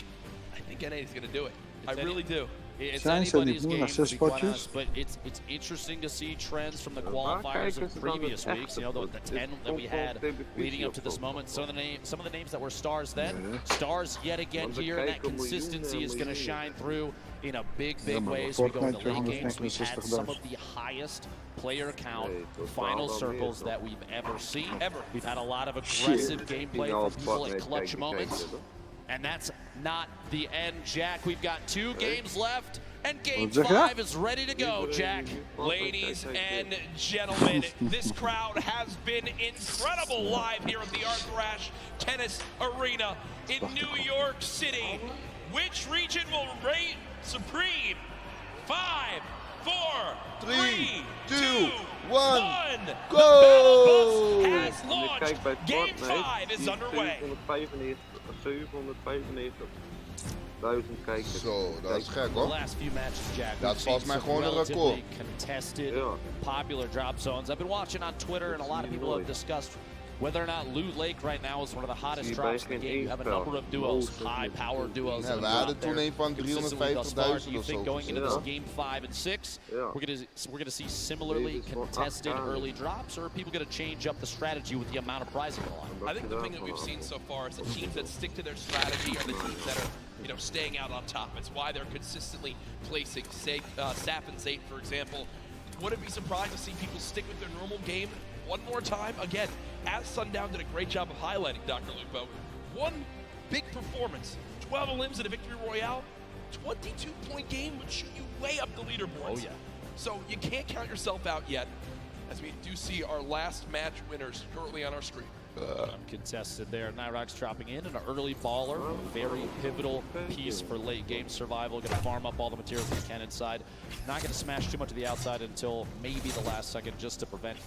NA is going to do it. I really do. It's anybody's game, to be quite honest, but it's interesting to see trends from the qualifiers of previous weeks. You know, the 10 that we had leading up to this moment. Some of the names that were stars then, stars yet again here, and that consistency is going to shine through in a big way as we go into late games. We've had some of the highest player count final circles that we've ever seen. We've had a lot of aggressive gameplay from people at clutch moments. And that's not the end, Jack. We've got 2 games left, and game 5 is ready to go, Jack. Ladies and gentlemen, this crowd has been incredible live here at the Arthur Ashe Tennis Arena in New York City. Which region will reign supreme? 5, 4, 3, 2, 1. Go! The battle bus has launched. Game 5 is underway. 795.000 kijkers. Zo, dat is gek hoor. Dat is volgens mij gewoon een record. Contested, popular drop zones. I've been watching on Twitter, and a lot of people have discussed whether or not Loot Lake right now is one of the hottest drops in the game. You have a number of duos, high-power duos. Ja, we hadden toen een van 350.000 of you think zo. going into this game 5 and 6, we're gonna see similarly contested early drops, or are people gonna change up the strategy with the amount of prizing on the line? I think the thing that we've seen so far is the teams that stick to their strategy are the teams that are, you know, staying out on top. It's why they're consistently placing, say, Sap and Zate, for example. Wouldn't be surprised to see people stick with their normal game one more time. Again, as Sundown did a great job of highlighting, Dr. Lupo, one big performance, 12 elims in a victory royale, 22-point game would shoot you way up the leaderboards. Oh yeah. So you can't count yourself out yet, as we do see our last match winners currently on our screen. Contested there. Nyrox dropping in an early baller. Very pivotal piece for late game survival. Going to farm up all the materials he can inside. Not going to smash too much of the outside until maybe the last second, just to prevent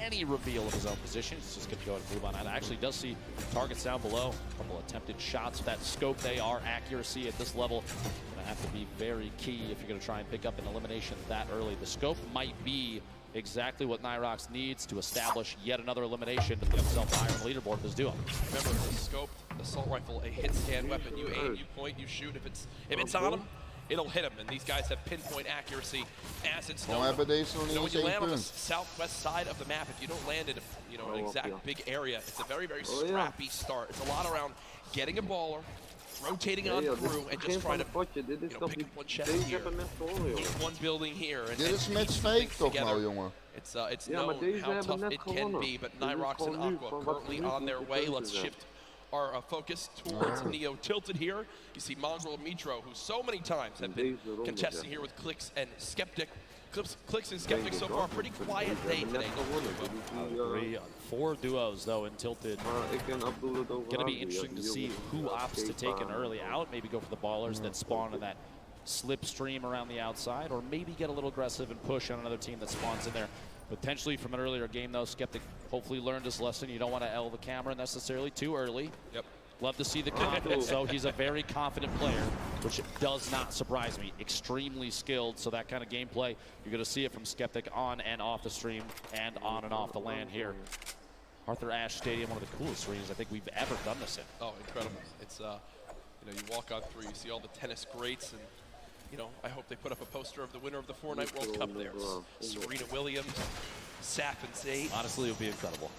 any reveal of his own position. He's just going to go ahead and move on out. Actually does see targets down below. A couple attempted shots with that scope. They are accuracy at this level. Going to have to be very key if you're going to try and pick up an elimination that early. The scope might be exactly what Nyrox needs to establish yet another elimination to put himself higher on the leaderboard with this duo. Remember, the scope, assault rifle, a hit scan weapon. You aim, you point, you shoot. If it's on him, it'll hit him. And these guys have pinpoint accuracy as it's known. So when you land on the southwest side of the map, if you don't land in an exact big area, it's a very, very scrappy start. It's a lot around getting a baller, rotating on through, and just trying to pick up one chest here. One's building here. And Dit is match fake toch nou, jongen? It's known how tough it can be, but Nyrox and Aqua currently on their way. Let's shift our focus towards Neo Tilted here. You see Mongrel Mitro, who so many times have been contesting here with Clicks and Skeptic. Clicks and Skeptic so far, pretty quiet day today. Agree. 4 duos though in Tilted. Going to be interesting to see who opts to take an early out. Maybe go for the ballers that spawn in that slipstream around the outside, or maybe get a little aggressive and push on another team that spawns in there. Potentially from an earlier game though, Skeptic hopefully learned his lesson. You don't want to L the camera necessarily too early. Yep. Love to see the confidence, so he's a very confident player, which does not surprise me. Extremely skilled, so that kind of gameplay, you're going to see it from Skeptic on and off the stream and on and off the land here. Arthur Ashe Stadium, one of the coolest arenas I think we've ever done this in. Oh, incredible. It's, you know, you walk on through, you see all the tennis greats, and, you know, I hope they put up a poster of the winner of the Fortnite World Cup there. Serena Williams, Sap and Zate. Honestly, it would be incredible.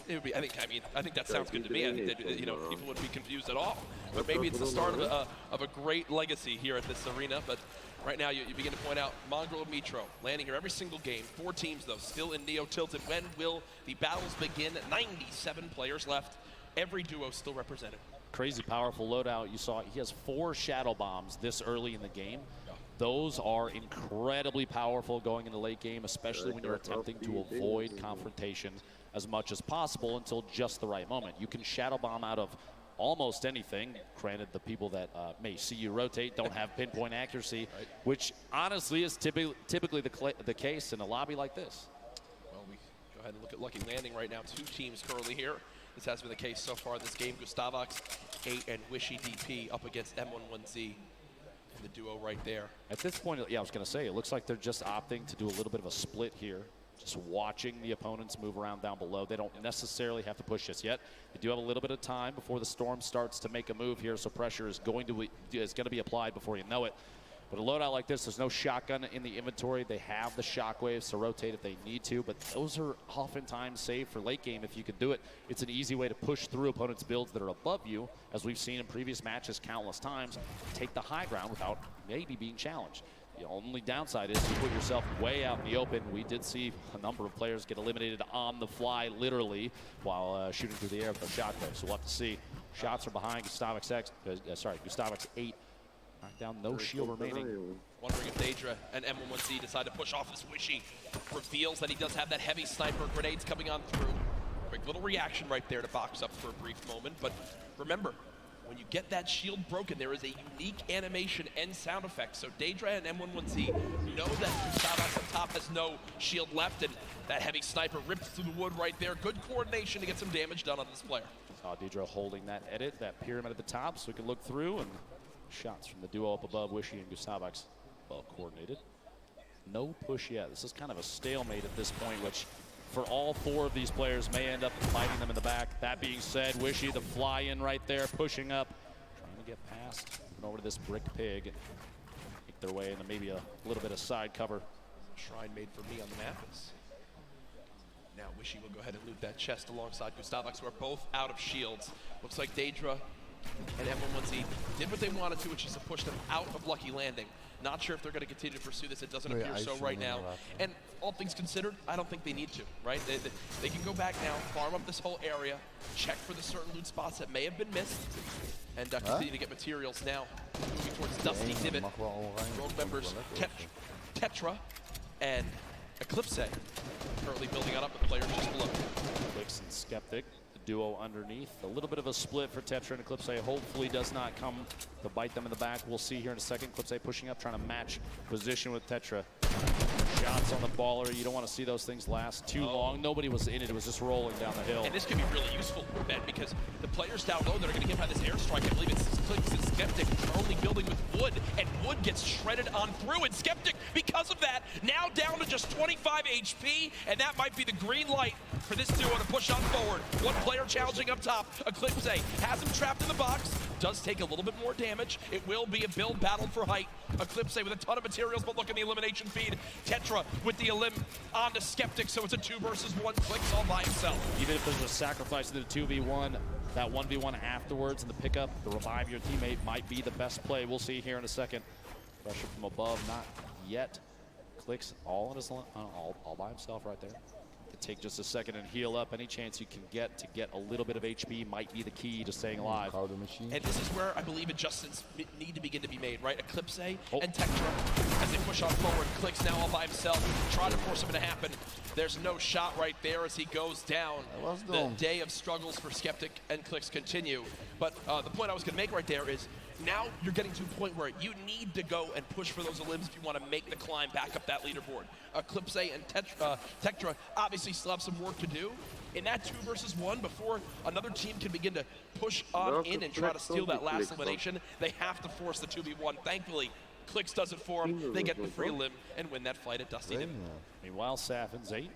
It would be. I think that sounds good to me. I think that, you know, people wouldn't be confused at all. But maybe it's the start of a great legacy here at this arena. But right now, you begin to point out Mongrel and Mitro landing here every single game. 4 teams though, still in Neo Tilted. When will the battles begin? 97 players left. Every duo still represented. Crazy powerful loadout. You saw he has 4 shadow bombs this early in the game. Those are incredibly powerful going into late game, especially when you're attempting to avoid confrontation as much as possible until just the right moment. You can shadow bomb out of almost anything. Granted, the people that may see you rotate don't have pinpoint accuracy, which honestly is typically the case in a lobby like this. Well, we go ahead and look at Lucky Landing right now. 2 teams currently here. This has been the case so far this game. Gustavox, 8, and Wishy DP up against M11Z. the duo right there. At this point, yeah, I was going to say, it looks like they're just opting to do a little bit of a split here. Just watching the opponents move around down below. They don't necessarily have to push this yet. They do have a little bit of time before the storm starts to make a move here, so pressure is going to be applied before you know it. But a loadout like this, there's no shotgun in the inventory. They have the shockwaves to rotate if they need to, but those are oftentimes saved for late game if you can do it. It's an easy way to push through opponents' builds that are above you, as we've seen in previous matches countless times, take the high ground without maybe being challenged. The only downside is you put yourself way out in the open. We did see a number of players get eliminated on the fly, literally, while shooting through the air with a shotgun. So we'll have to see. Shots are behind Gustavix 8. Knockdown, no shield remaining. Wondering if Daedra and M11Z decide to push off this Wishy. Reveals that he does have that heavy sniper, grenades coming on through. Quick little reaction right there to box up for a brief moment. But remember, when you get that shield broken, there is a unique animation and sound effect. So Daedra and M11Z know that Gustavix up top has no shield left, and that heavy sniper ripped through the wood right there. Good coordination to get some damage done on this player. Saw Daedra holding that edit, that pyramid at the top, so we can look through, and shots from the duo up above, Wishy and Gustavix, well coordinated. No push yet. This is kind of a stalemate at this point, which for all four of these players may end up fighting them in the back. That being said, Wishy, the fly in right there, pushing up, trying to get past, moving over to this brick pig, and make their way into maybe a little bit of side cover. Shrine made for me on the map. Now Wishy will go ahead and loot that chest alongside Gustavix, who are both out of shields. Looks like Daedra and M11Z did what they wanted to, which is to push them out of Lucky Landing. Not sure if they're going to continue to pursue this. It doesn't appear so right now. And all things considered, I don't think they need to, right? They can go back now, farm up this whole area, check for the certain loot spots that may have been missed, and continue to get materials now. Moving towards Dusty Divot. Rogue members Tetra and Eclipse currently building on up with players just below. Clicks and Skeptic. Duo underneath. A little bit of a split for Tetra and Eclipse. Hopefully does not come to bite them in the back. We'll see here in a second. Eclipse pushing up, trying to match position with Tetra. Shots on the baller. You don't want to see those things last too long. Nobody was in it. It was just rolling down the hill. And this could be really useful, Ben, because the players down low that are going to get by this airstrike, I believe it's Clicks and Skeptic, are only building with wood, and wood gets shredded on through. And Skeptic, because of that, now down to just 25 HP, and that might be the green light for this duo to push on forward. One player challenging up top. Eclipse has him trapped in the box. Does take a little bit more damage. It will be a build battle for height. Eclipse with a ton of materials, but look at the elimination feed. Tetra with the elim on the Skeptic, so it's a 2 versus 1. Clicks all by himself. Even if there's a sacrifice to the 2v1, that 1v1 afterwards and the pickup, the revive your teammate might be the best play. We'll see here in a second. Pressure from above, not yet. Clicks all in his all by himself right there. Take just a second and heal up. Any chance you can get to get a little bit of HP might be the key to staying alive. And this is where I believe adjustments need to begin to be made, right? Eclipse and Tetra, as they push on forward. Clicks now all by himself, trying to force him to happen. There's no shot right there as he goes down. The day of struggles for Skeptic and Clicks continue. But the point I was going to make right there is, now you're getting to a point where you need to go and push for those elims if you want to make the climb back up that leaderboard. Eclipse and Tetra obviously still have some work to do. In that 2 versus 1, before another team can begin to push on in and try to steal that last elimination, they have to force the 2v1. Thankfully, Clicks does it for them. They get the free elim and win that fight at Dusty Divot. Meanwhile, Safin's 8.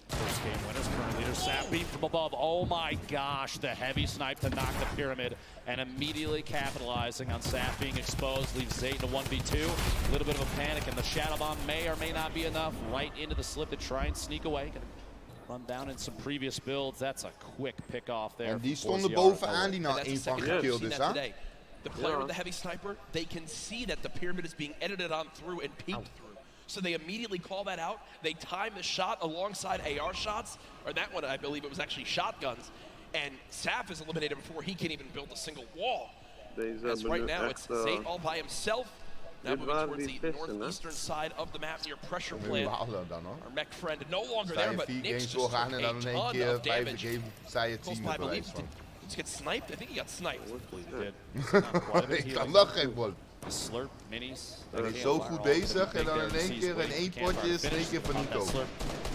First game winners, current leader. Saf beat from above. Oh my gosh, the heavy snipe to knock the pyramid, and immediately capitalizing on Saf being exposed, leaves Zayt in a 1v2. A little bit of a panic, and the Shadow Bomb may or may not be enough. Right into the slip to try and sneak away. Run down in some previous builds. That's a quick pick off there. En die stonden bovenaan die na één van gekilld is, hè? The player with the heavy sniper, they can see that the pyramid is being edited on through and peeked through. So they immediately call that out. They time the shot alongside AR shots, or that one I believe it was actually shotguns. And Saf is eliminated before he can even build a single wall. As right now it's Zayt all by himself. Now moving towards the northeastern side of the map near pressure plant. Our mech friend no longer there, but Nick's just took a ton of damage. Close by, I believe, did he get sniped? I think he got sniped. Ik kan dat geen bol. The slurp minis. Hij is zo goed bezig en dan in één keer in één potje is 2 keer finito.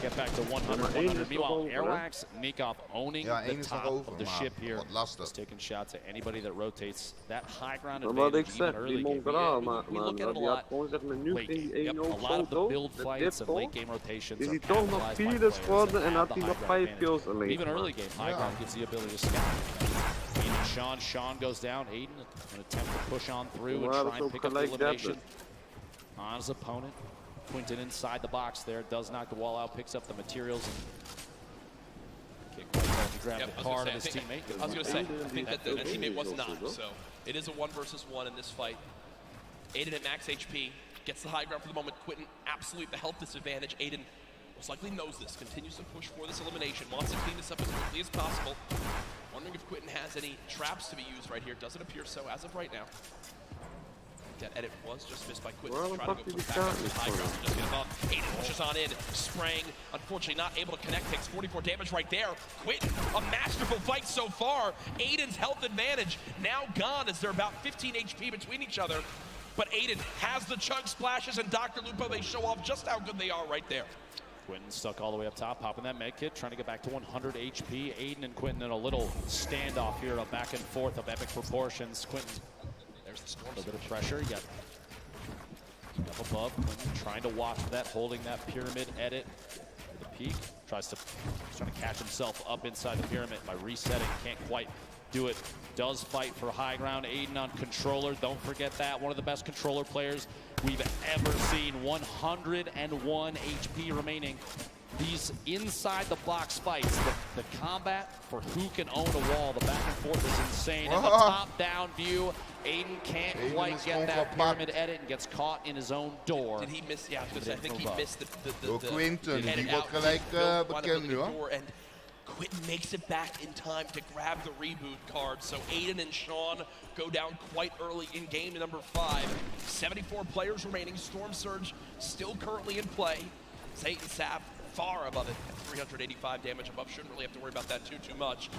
Get back to 100, 100. Meanwhile, Airwax, Nikov owning the top of the ship here. Just taking shots at anybody that rotates that high ground advantage even early game. We look at it a lot late game. Yep, a lot of the build fights and late game rotations are capitalized by players that have the high ground advantage. Even early game, high ground gives the ability to scout. Aiden and Sean. Sean goes down. Aiden, an attempt to push on through and try and pick up the elimination on his opponent. Quinton inside the box there, does knock the wall out, picks up the materials, and kick right to grab the card of his teammate. I was going to say, I think that the teammate was not, so it is a 1 versus 1 in this fight. Aiden at max HP, gets the high ground for the moment. Quinton, absolute the health disadvantage. Aiden most likely knows this, continues to push for this elimination, wants to clean this up as quickly as possible. Wondering if Quinton has any traps to be used right here. Doesn't appear so as of right now. That edit was just missed by Quinton. Trying to go for the back up to high ground. Just get above. Aiden pushes on in. Spraying. Unfortunately not able to connect. Takes 44 damage right there. Quinton, a masterful fight so far. Aiden's health advantage now gone as they're about 15 HP between each other. But Aiden has the chug splashes, and Dr. Lupo, they show off just how good they are right there. Quinton stuck all the way up top, popping that med kit, trying to get back to 100 HP. Aiden and Quinton in a little standoff here, a back and forth of epic proportions. Quinton, there's the storm. A little bit of pressure, yet up above. Quinton trying to watch that, holding that pyramid edit to the peak. Trying to catch himself up inside the pyramid by resetting. Can't quite do it. Does fight for high ground. Aiden on controller. Don't forget that. One of the best controller players we've ever seen. 101 HP remaining. These inside the box fights, the combat for who can own a wall, the back and forth is insane. And the top down view, Aiden can't quite get that pyramid edit and gets caught in his own door. Did he miss? Yeah, I think he missed the Quinton, die wordt gelijk bekend nu, hoor. Quinton makes it back in time to grab the reboot card. So Aiden and Sean go down quite early in game number 5. 74 players remaining. Storm Surge still currently in play. Zayt and Sap far above it at 385 damage above. Shouldn't really have to worry about that too much.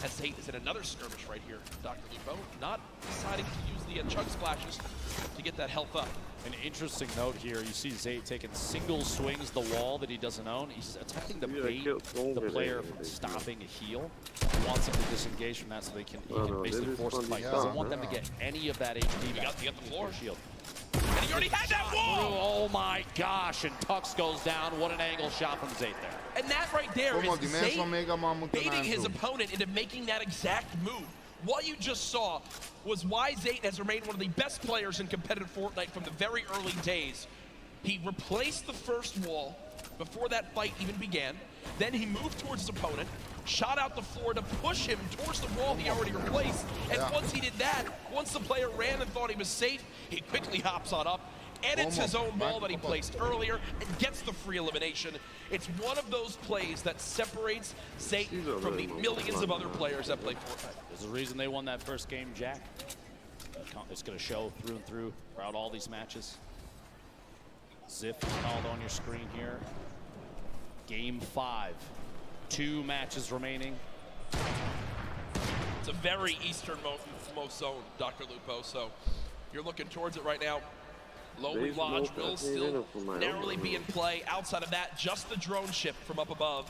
As Zayt is in another skirmish right here. Dr. Lupo not deciding to use the chug splashes to get that health up. An interesting note here, you see Zayt taking single swings the wall that he doesn't own. He's attempting to bait the player from stopping a heal. He wants him to disengage from that so he can basically force the fight. Doesn't want them to get any of that HP back. He got the floor. Shield. And he already had that wall! Oh my gosh, and Tux goes down. What an angle shot from Zayt there. And that right there is Zayt baiting his opponent into making that exact move. What you just saw was why Zayt has remained one of the best players in competitive Fortnite from the very early days. He replaced the first wall before that fight even began. Then he moved towards his opponent, shot out the floor to push him towards the wall he already replaced. And once he did that, once the player ran and thought he was safe, he quickly hops on up, edits his own wall that he placed earlier, and gets the free elimination. It's one of those plays that separates Zayt from the millions of other players that play Fortnite. There's a reason they won that first game, Jack. It's going to show through and through throughout all these matches. Ziff is called on your screen here. Game 5. 2 matches remaining. It's a very easternmost zone, Dr. Lupo, so you're looking towards it right now. Lonely Lodge will still narrowly be in play. Outside of that, just the drone ship from up above.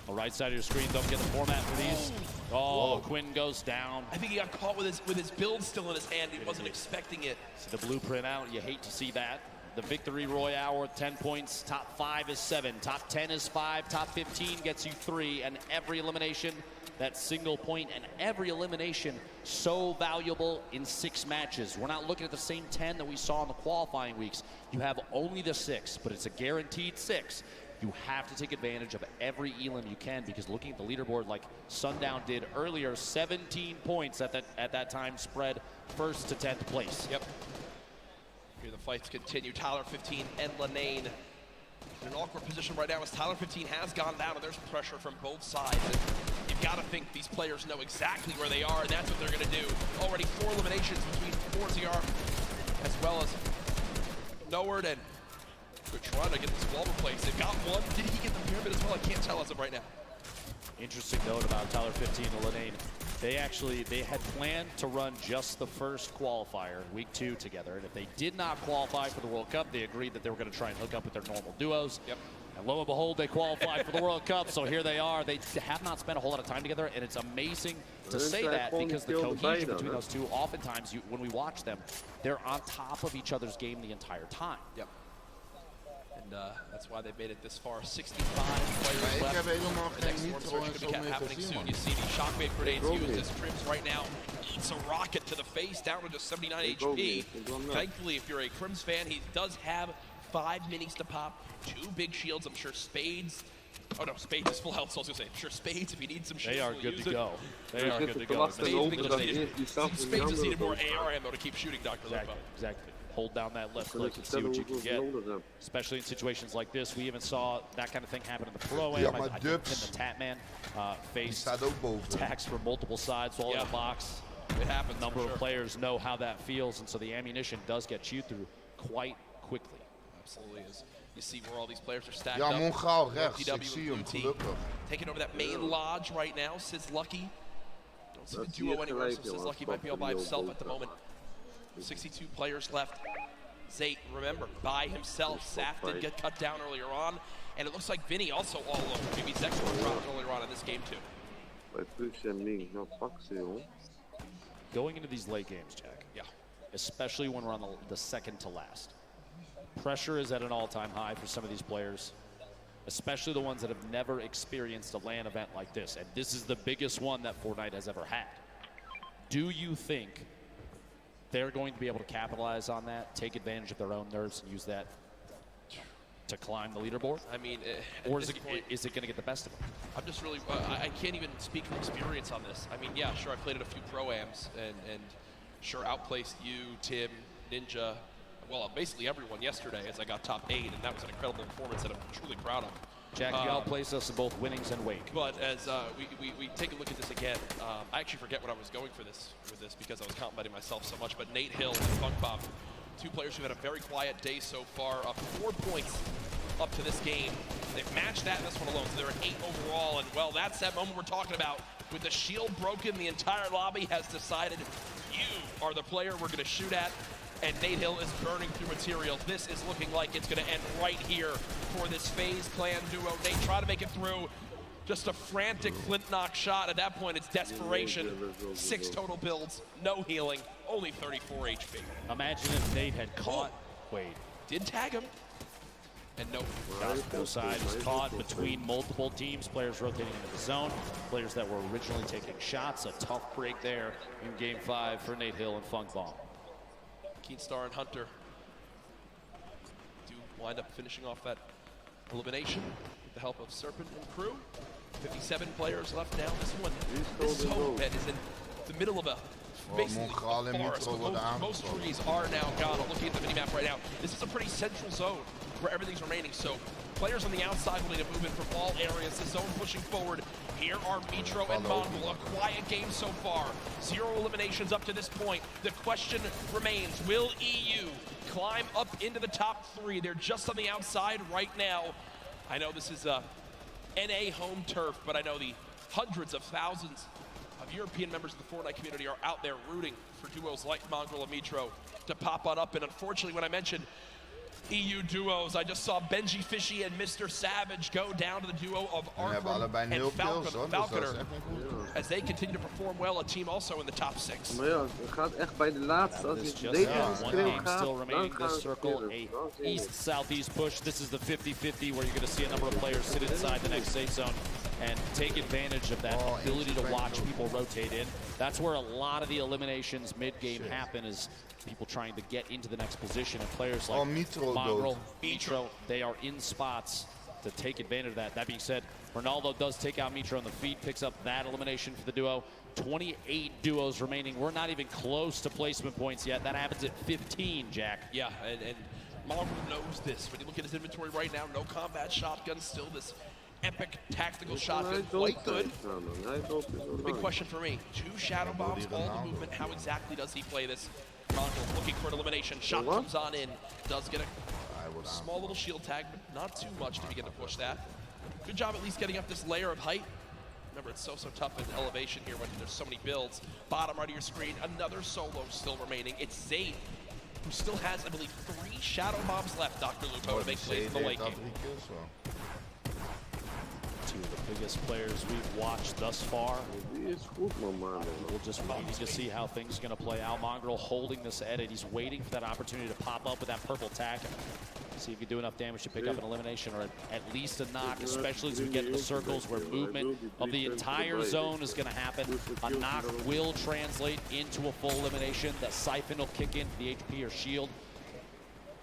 The right side of your screen, don't get the format for these. Oh, Quinn goes down. I think he got caught with his build still in his hand. He wasn't expecting it. See the blueprint out. You hate to see that. The victory royale worth 10 points. Top 5 is 7. Top 10 is 5. Top 15 gets you 3. And every elimination, that single point, and every elimination so valuable in 6 matches. We're not looking at the same 10 that we saw in the qualifying weeks. You have only the 6, but it's a guaranteed 6. You have to take advantage of every elim you can, because looking at the leaderboard like Sundown did earlier, 17 points at that time spread 1st to 10th place. Yep. Here the fights continue. Tyler 15 and Lanane in an awkward position right now as Tyler 15 has gone down, and there's pressure from both sides. And you've got to think these players know exactly where they are, and that's what they're going to do. Already 4 eliminations between Forziar as well as Noward, and they're trying to get this wall replaced. They've got one. Did he get the pyramid as well? I can't tell as of right now. Interesting note about Tyler 15 and Lanane. They had planned to run just the first qualifier, week 2 together, and if they did not qualify for the World Cup, they agreed that they were going to try and hook up with their normal duos. Yep. And lo and behold, they qualified for the World Cup, so here they are. They have not spent a whole lot of time together, and it's amazing to say that because the cohesion between those two, oftentimes, when we watch them, they're on top of each other's game the entire time. Yep. And that's why they've made it this far. 65 players left. The next storm surge going to be happening soon. You see the shockwave grenades used as Crims right now eats a rocket to the face, down to just 79 HP. Thankfully, if you're a Crims fan, he does have 5 minis to pop, 2 big shields. I'm sure Spades. Oh no, Spades is full health, so I was going to say, I'm sure Spades, if he needs some shields, they are good to go. They are good to go. Spades just needed more AR ammo to keep shooting, Dr. Lupo. Exactly. Hold down that left click and see what you can get. Especially in situations like this, we even saw that kind of thing happen in the Pro-Am. I think the Tatman faced attacks from multiple sides while in the box. It happens. A number of players know how that feels, and so the ammunition does get chewed through quite quickly. Absolutely is. You see where all these players are stacked Ja, up. Mongaal rechts. Ik zie hem, gelukkig. Taking over that main lodge right now. Sis Lucky. Don't see the duo anywhere, so Sis Lucky might be all by himself at the moment. 62 players left. Zate, remember, by himself. Saf did get cut down earlier on. And it looks like Vinny also all alone. Maybe Zex dropped earlier on in this game too. Going into these late games, Jack. Yeah. Especially when we're on the second to last. Pressure is at an all-time high for some of these players, especially the ones that have never experienced a LAN event like this. And this is the biggest one that Fortnite has ever had. Do you think they're going to be able to capitalize on that, take advantage of their own nerves, and use that to climb the leaderboard? I mean, or is it going to get the best of them? I'm just really, I can't even speak from experience on this. I mean, yeah, sure, I played at a few Pro-Ams and sure outplaced you, Tim, Ninja, well, basically everyone yesterday as I got top 8, and that was an incredible performance that I'm truly proud of. Jack, you outplaced us in both winnings and wake. But as we take a look at this again, I actually forget what I was going for with this because I was complimenting myself so much. But Nate Hill and Funk Bomb, 2 players who've had a very quiet day so far, up 4 points up to this game. They've matched that in this one alone, so they're at 8 overall. And well, that's that moment we're talking about. With the shield broken, the entire lobby has decided you are the player we're going to shoot at. And Nate Hill is burning through materials. This is looking like it's going to end right here for this FaZe Clan duo. Nate trying to make it through. Just a frantic flint knock shot. At that point, it's desperation. 6 total builds, no healing, only 34 HP. Imagine if Nate had caught Wade. Did tag him. And no. Both sides was caught between multiple teams, players rotating into the zone, players that were originally taking shots. A tough break there in Game 5 for Nate Hill and Funk Bomb. Keenstar and Hunter do wind up finishing off that elimination with the help of Serpent and crew. 57 players left now. This zone that is in the middle of a basically forest. Most trees are now gone. I'm looking at the minimap right now. This is a pretty central zone where everything's remaining. So players on the outside will need to move in from all areas. The zone pushing forward. Here are Mitro and Manuel. A quiet game so far. 0 eliminations up to this point. The question remains, will EU climb up into the top 3? They're just on the outside right now. I know this is NA home turf, but I know the hundreds of thousands of European members of the Fortnite community are out there rooting for duos like Mongrel and Mitro to pop on up. And unfortunately, when I mentioned EU duos, I just saw Benji Fishy and Mr. Savage go down to the duo of Arkham and Falconer as they continue to perform well. A team also in the top 6. Maar ja, het gaat echt bij de laatste. Als je deze schreeuw gaat, dan gaat it. East-southeast push. This is the 50-50 where you're going to see a number of players sit inside the next safe zone and take advantage of that ability to watch people rotate in. That's where a lot of the eliminations mid-game happen, is people trying to get into the next position, and players like Mongrel, Mitro, they are in spots to take advantage of that. That being said, Ronaldo does take out Mitro in the feed, picks up that elimination for the duo. 28 duos remaining. We're not even close to placement points yet. That happens at 15, Jack. Yeah, and Mongrel knows this. When you look at his inventory right now, no combat shotgun, still this epic tactical shotgun, quite good. Big question for me, 2 shadow bombs, all the movement. How exactly does he play this? Mongrel looking for an elimination. Shot comes on in. Does get a small little shield tag, but not too much to begin to push that. Good job at least getting up this layer of height. Remember, it's so tough in elevation here when there's so many builds. Bottom right of your screen, another solo still remaining. It's Zayt, who still has, I believe, 3 shadow bombs left, Dr. Lupo, to make plays in the late game. Two of the biggest players we've watched thus far. We'll just wait to see how things are going to play out. Mongrel holding this edit. He's waiting for that opportunity to pop up with that purple tack. See if you do enough damage to pick up an elimination or at least a knock, especially as we get into circles where movement of the entire zone is going to happen. A knock will translate into a full elimination. The siphon will kick in for the HP or shield.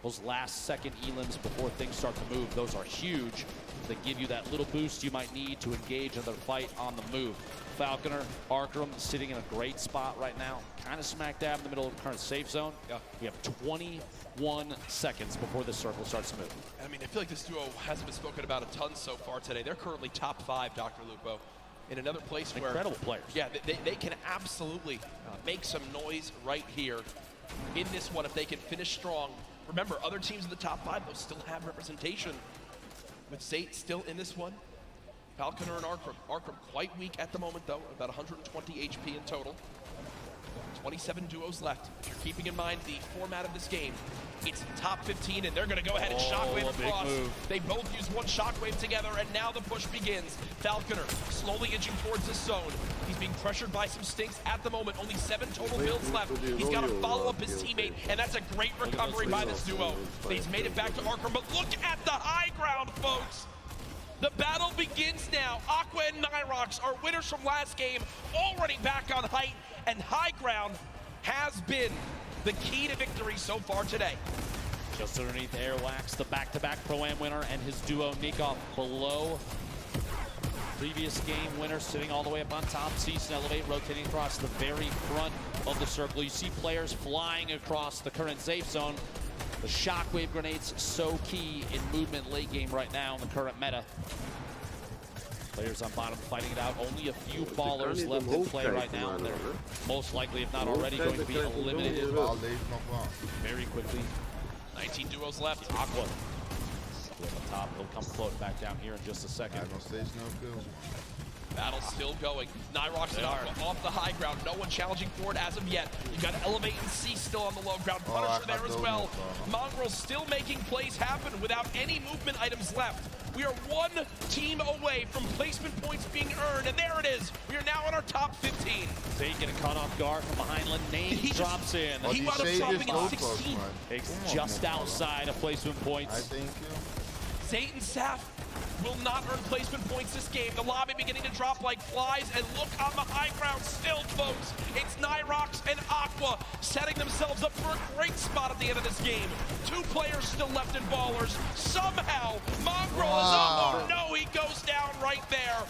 Those last second elims before things start to move, those are huge. They give you that little boost you might need to engage in the fight on the move. Falconer, Arkham sitting in a great spot right now, kind of smack dab in the middle of the current safe zone. Yeah. We have 21 seconds before this circle starts to move. I mean, I feel like this duo hasn't been spoken about a ton so far today. They're currently top 5, Dr. Lupo, in another place where... Incredible players. Yeah, they can absolutely make some noise right here in this one if they can finish strong. Remember, other teams in the top 5, though, still have representation. With Zayt still in this one. Falconer and Arkham quite weak at the moment, though. About 120 HP in total. 27 duos left. If you're keeping in mind the format of this game, it's top 15, and they're going to go ahead and shockwave across. They both use one shockwave together, and now the push begins. Falconer slowly inching towards this zone. He's being pressured by some stinks at the moment. Only 7 total builds left. He's got to follow up his teammate, and that's a great recovery by this duo. He's made it back to Arkham, but look at the high ground, folks. The battle begins now. Aqua and Nyrox are winners from last game, already back on height, and high ground has been the key to victory so far today. Just underneath Airwax, the back-to-back Pro-Am winner, and his duo Nikoff below. Previous game winner sitting all the way up on top. Cease and Elevate rotating across the very front of the circle. You see players flying across the current safe zone. The shockwave grenades so key in movement late game right now in the current meta. Players on bottom fighting it out. Only a few ballers left in play right now. And they're most likely, if not already, going to be eliminated very quickly. 19 duos left. Aqua on the top. He'll come floating back down here in just a second. Battle's still going. Nyrox and Aqua off the high ground. No one challenging for it as of yet. You've got Elevate and C still on the low ground. Punisher there as well. Mongrel still making plays happen without any movement items left. We are one team away from placement points being earned, and there it is. We are now in our top 15. Zayt getting caught off guard from behind. Name drops in. He wound up dropping at 16. It's just outside of placement points. I think Zayt and Saf will not earn placement points this game. The lobby beginning to drop like flies, and look on the high ground still, folks. It's Nyrox and Aqua setting themselves up for a great spot at the end of this game. 2 players still left in ballers. Somehow, Mongrel is up. Oh no, he goes down right there.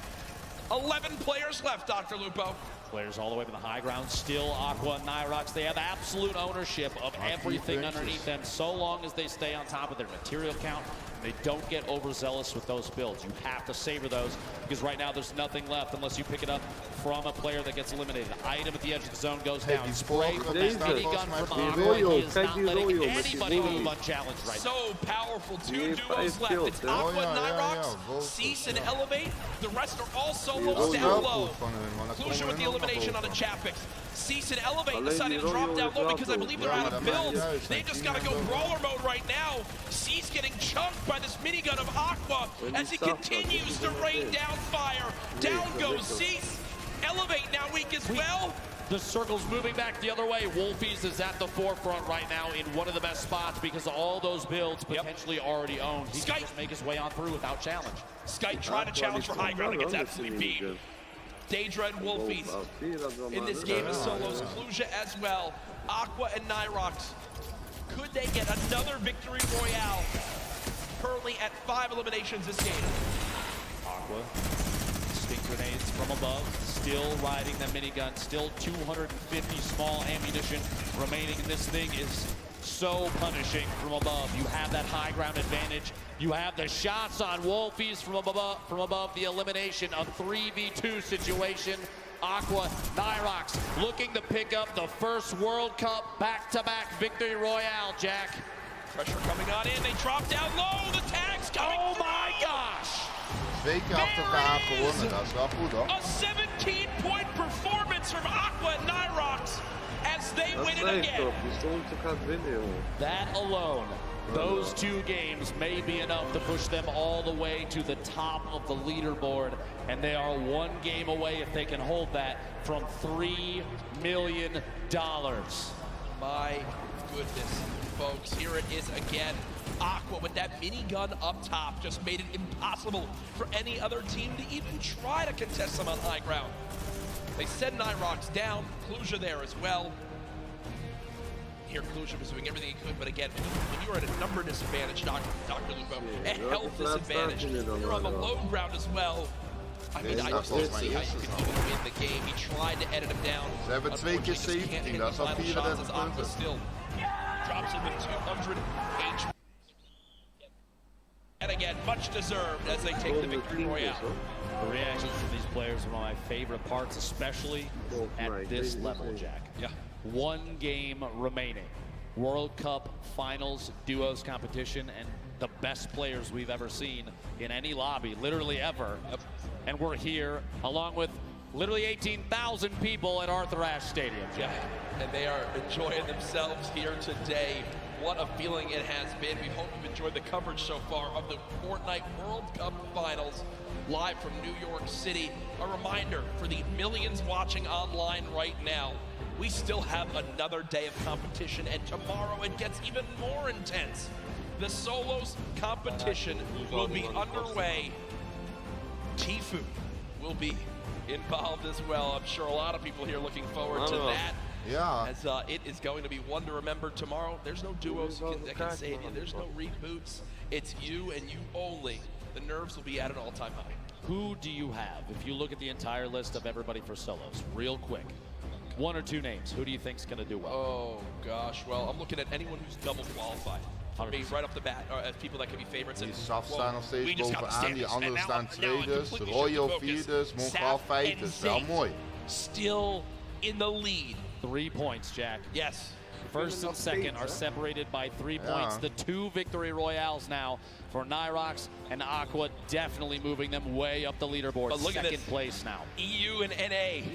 11 players left, Dr. Lupo. Players all the way to the high ground, still Aqua and Nyrox. They have absolute ownership of everything underneath them so long as they stay on top of their material count. They don't get overzealous with those builds. You have to savor those because right now there's nothing left unless you pick it up from a player that gets eliminated. Item at the edge of the zone goes down. Spray from that minigun from Aqua. He is not letting anybody move unchallenged right now. So powerful. 2 duos left. It's Aqua and Nyrox, Cease and Elevate. The rest are all solos down low. Conclusion with the elimination on a Chapix. Cease and Elevate decided to drop down low because I believe they're out of builds. They just got to go brawler mode right now. Cease getting chunked by this minigun of Aqua as he continues to rain down fire. Down goes Cease. Elevate now weak as well. The circle's moving back the other way. Wolfies is at the forefront right now in one of the best spots because all those builds potentially already owned. He can just make his way on through without challenge. Skype trying to challenge for high ground and gets absolutely beat. Daedra and Wolfies in this game of solos. Cluja as well. Aqua and Nyrox. Could they get another victory royale? Currently at 5 eliminations this game. Aqua, stink grenades from above, still riding the minigun, still 250 small ammunition remaining. This thing is so punishing from above. You have that high ground advantage. You have the shots on Wolfies from above the elimination, a 3v2 situation. Aqua, Nyrox looking to pick up the first World Cup back-to-back victory royale, Jack. Pressure coming on in, they drop down low, the tag's coming. Oh my gosh! 2 keer achter elkaar gewonnen, dat is wel goed hoor. A 17-point performance from Aqua and Nyrox as they win it again. That alone, those 2 games may be enough to push them all the way to the top of the leaderboard, and they are 1 game away if they can hold that from $3 million. My goodness, folks, here it is again. Aqua with that minigun up top just made it impossible for any other team to even try to contest them on high ground. They send Nyrox down, Kluja there as well. Here, Kluja was doing everything he could, but again, when you're at a number disadvantage, Dr. Lupo, a health disadvantage, you're on the low ground as well. I mean, I just don't see how you can even win the game. He tried to edit him down. Ze hebben 2 keer 17, dat is al 34 punten. Still drops him with 200 HP. And again, much deserved as they take the victory royale. The reactions from these players are one of my favorite parts, especially at this level, Jack. Yeah. 1 game remaining. World Cup Finals Duos competition, and the best players we've ever seen in any lobby, literally ever. And we're here along with literally 18,000 people at Arthur Ashe Stadium. Yeah, and they are enjoying themselves here today. What a feeling it has been. We hope you've enjoyed the coverage so far of the Fortnite World Cup Finals live from New York City. A reminder for the millions watching online right now, we still have another day of competition, and tomorrow it gets even more intense. The solos competition will be underway. Tifu will be involved as well. I'm sure a lot of people here looking forward to that. Yeah. As it is going to be one to remember tomorrow. There's no duos that can save you. There's no reboots. It's you and you only. The nerves will be at an all-time high. Who do you have? If you look at the entire list of everybody for solos, real quick, 1 or 2 names. Who do you think's going to do well? Oh, gosh. Well, I'm looking at anyone who's double qualified. For me, right off the bat, as people that could be favorites. Die Saf staan nog steeds bovenaan, die anderen staan tweede, Royal vierde, Mongal vijfde. Dat is wel mooi. Still in the lead. 3 points, Jack. Yes. First and second are separated by 3 points. The 2 victory royales now for Nyrox and Aqua, definitely moving them way up the leaderboard. But look second at this. place now. EU and NA,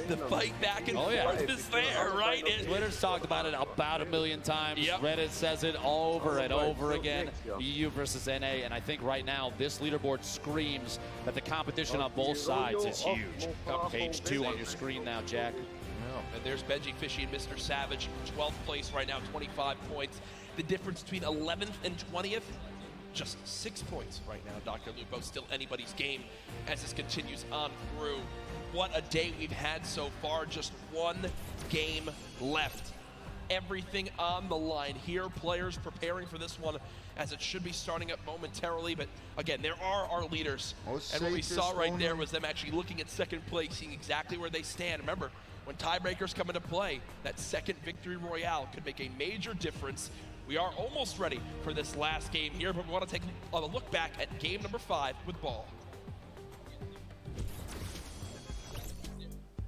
the fight back and forth is there, right? Twitter's talked about it about 1 million times. Reddit says it over and over again. EU versus NA, and I think right now this leaderboard screams that the competition on both sides is huge. Page 2 on your screen now, Jack. And there's Benji Fishy and Mr. Savage, 12th place right now, 25 points. The difference between 11th and 20th, just 6 points right now. Dr. Lupo, still anybody's game as this continues on through. What a day we've had so far, just 1 game left. Everything on the line here, players preparing for this one as it should be starting up momentarily, but again, there are our leaders. And what we saw right there was them actually looking at second place, seeing exactly where they stand. Remember, when tiebreakers come into play, that second victory royale could make a major difference. We are almost ready for this last game here, but we want to take a look back at game number 5 with Ball.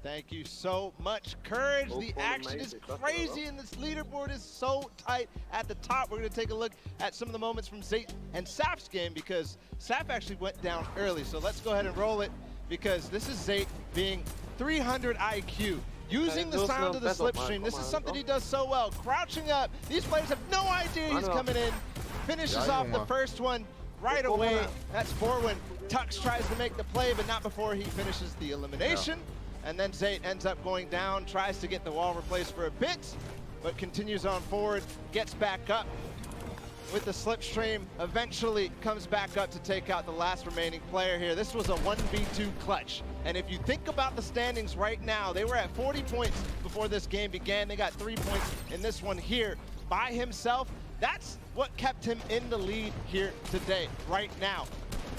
Thank you so much, Courage. The action is crazy and this leaderboard is so tight at the top. We're going to take a look at some of the moments from Zate and Saf's game because Saf actually went down early. So let's go ahead and roll it because this is Zate being 300 IQ. Using the sound of the slipstream. This is something he does so well. Crouching up. These players have no idea he's coming in. Finishes off the first one right away. That's Forwin. Tux tries to make the play, but not before he finishes the elimination. And then Zate ends up going down, tries to get the wall replaced for a bit, but continues on forward, gets back up with the slipstream, eventually comes back up to take out the last remaining player here. This was a 1v2 clutch. And if you think about the standings right now, they were at 40 points before this game began. They got 3 points in this one here by himself. That's what kept him in the lead here today, right now.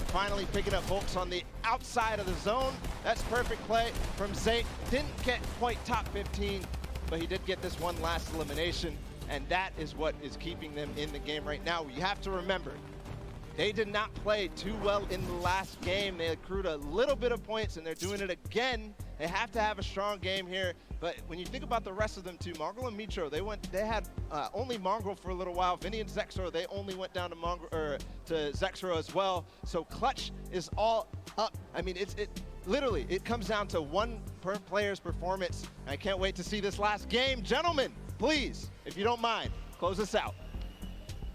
Finally picking up folks on the outside of the zone. That's perfect play from Zate. Didn't get quite top 15, but he did get this one last elimination. And that is what is keeping them in the game right now. You have to remember, They did not play too well in the last game. They accrued a little bit of points, and they're doing it again. They have to have a strong game here. But when you think about the rest of them too, Mongrel and Mitro, they had only Mongrel for a little while. Vinny and Zexro, they only went down to Zexro as well. So Clutch is all up. I mean, literally, it comes down to one player's performance. I can't wait to see this last game. Gentlemen, please, if you don't mind, close us out.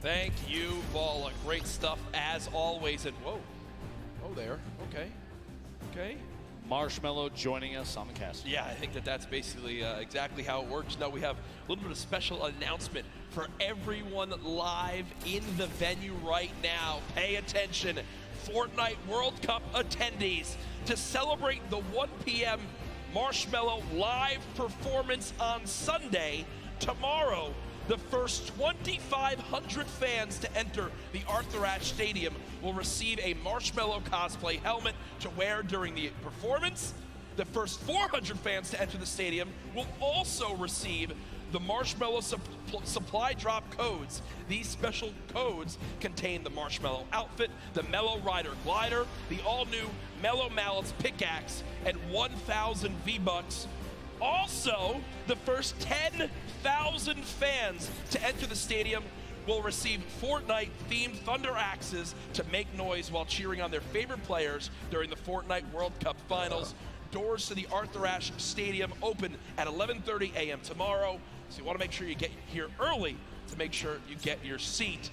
Thank you, Balla. Great stuff as always. And whoa, oh there, okay, okay. Marshmallow joining us on the cast. Yeah, I think that's basically exactly how it works. Now we have a little bit of special announcement for everyone live in the venue right now. Pay attention, Fortnite World Cup attendees, to celebrate the 1 p.m. Marshmallow live performance on Sunday, tomorrow, the first 2,500 fans to enter the Arthur Ashe Stadium will receive a Marshmallow cosplay helmet to wear during the performance. The first 400 fans to enter the stadium will also receive the Marshmallow supply drop codes. These special codes contain the Marshmallow outfit, the Mellow Rider glider, the all-new Mellow Mallets pickaxe, and 1,000 V-Bucks. Also, the first 10,000 fans to enter the stadium will receive Fortnite-themed thunder axes to make noise while cheering on their favorite players during the Fortnite World Cup Finals. Doors to the Arthur Ashe Stadium open at 11:30 a.m. tomorrow, so you want to make sure you get here early to make sure you get your seat.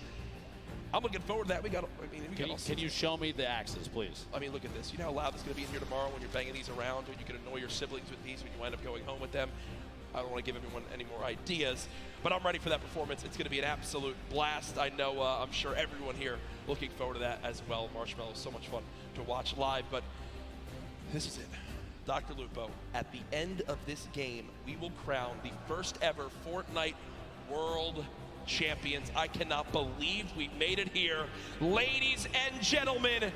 I'm looking forward to that. Can you show me the axes, please? I mean, look at this. You know how loud it's going to be in here tomorrow when you're banging these around, when you can annoy your siblings with these when you wind up going home with them. I don't want to give everyone any more ideas, but I'm ready for that performance. It's going to be an absolute blast. I know, I'm sure everyone here looking forward to that as well. Marshmallow is so much fun to watch live, but this is it. Dr. Lupo, at the end of this game, we will crown the first ever Fortnite World Champions. I cannot believe we made it here. Ladies and gentlemen,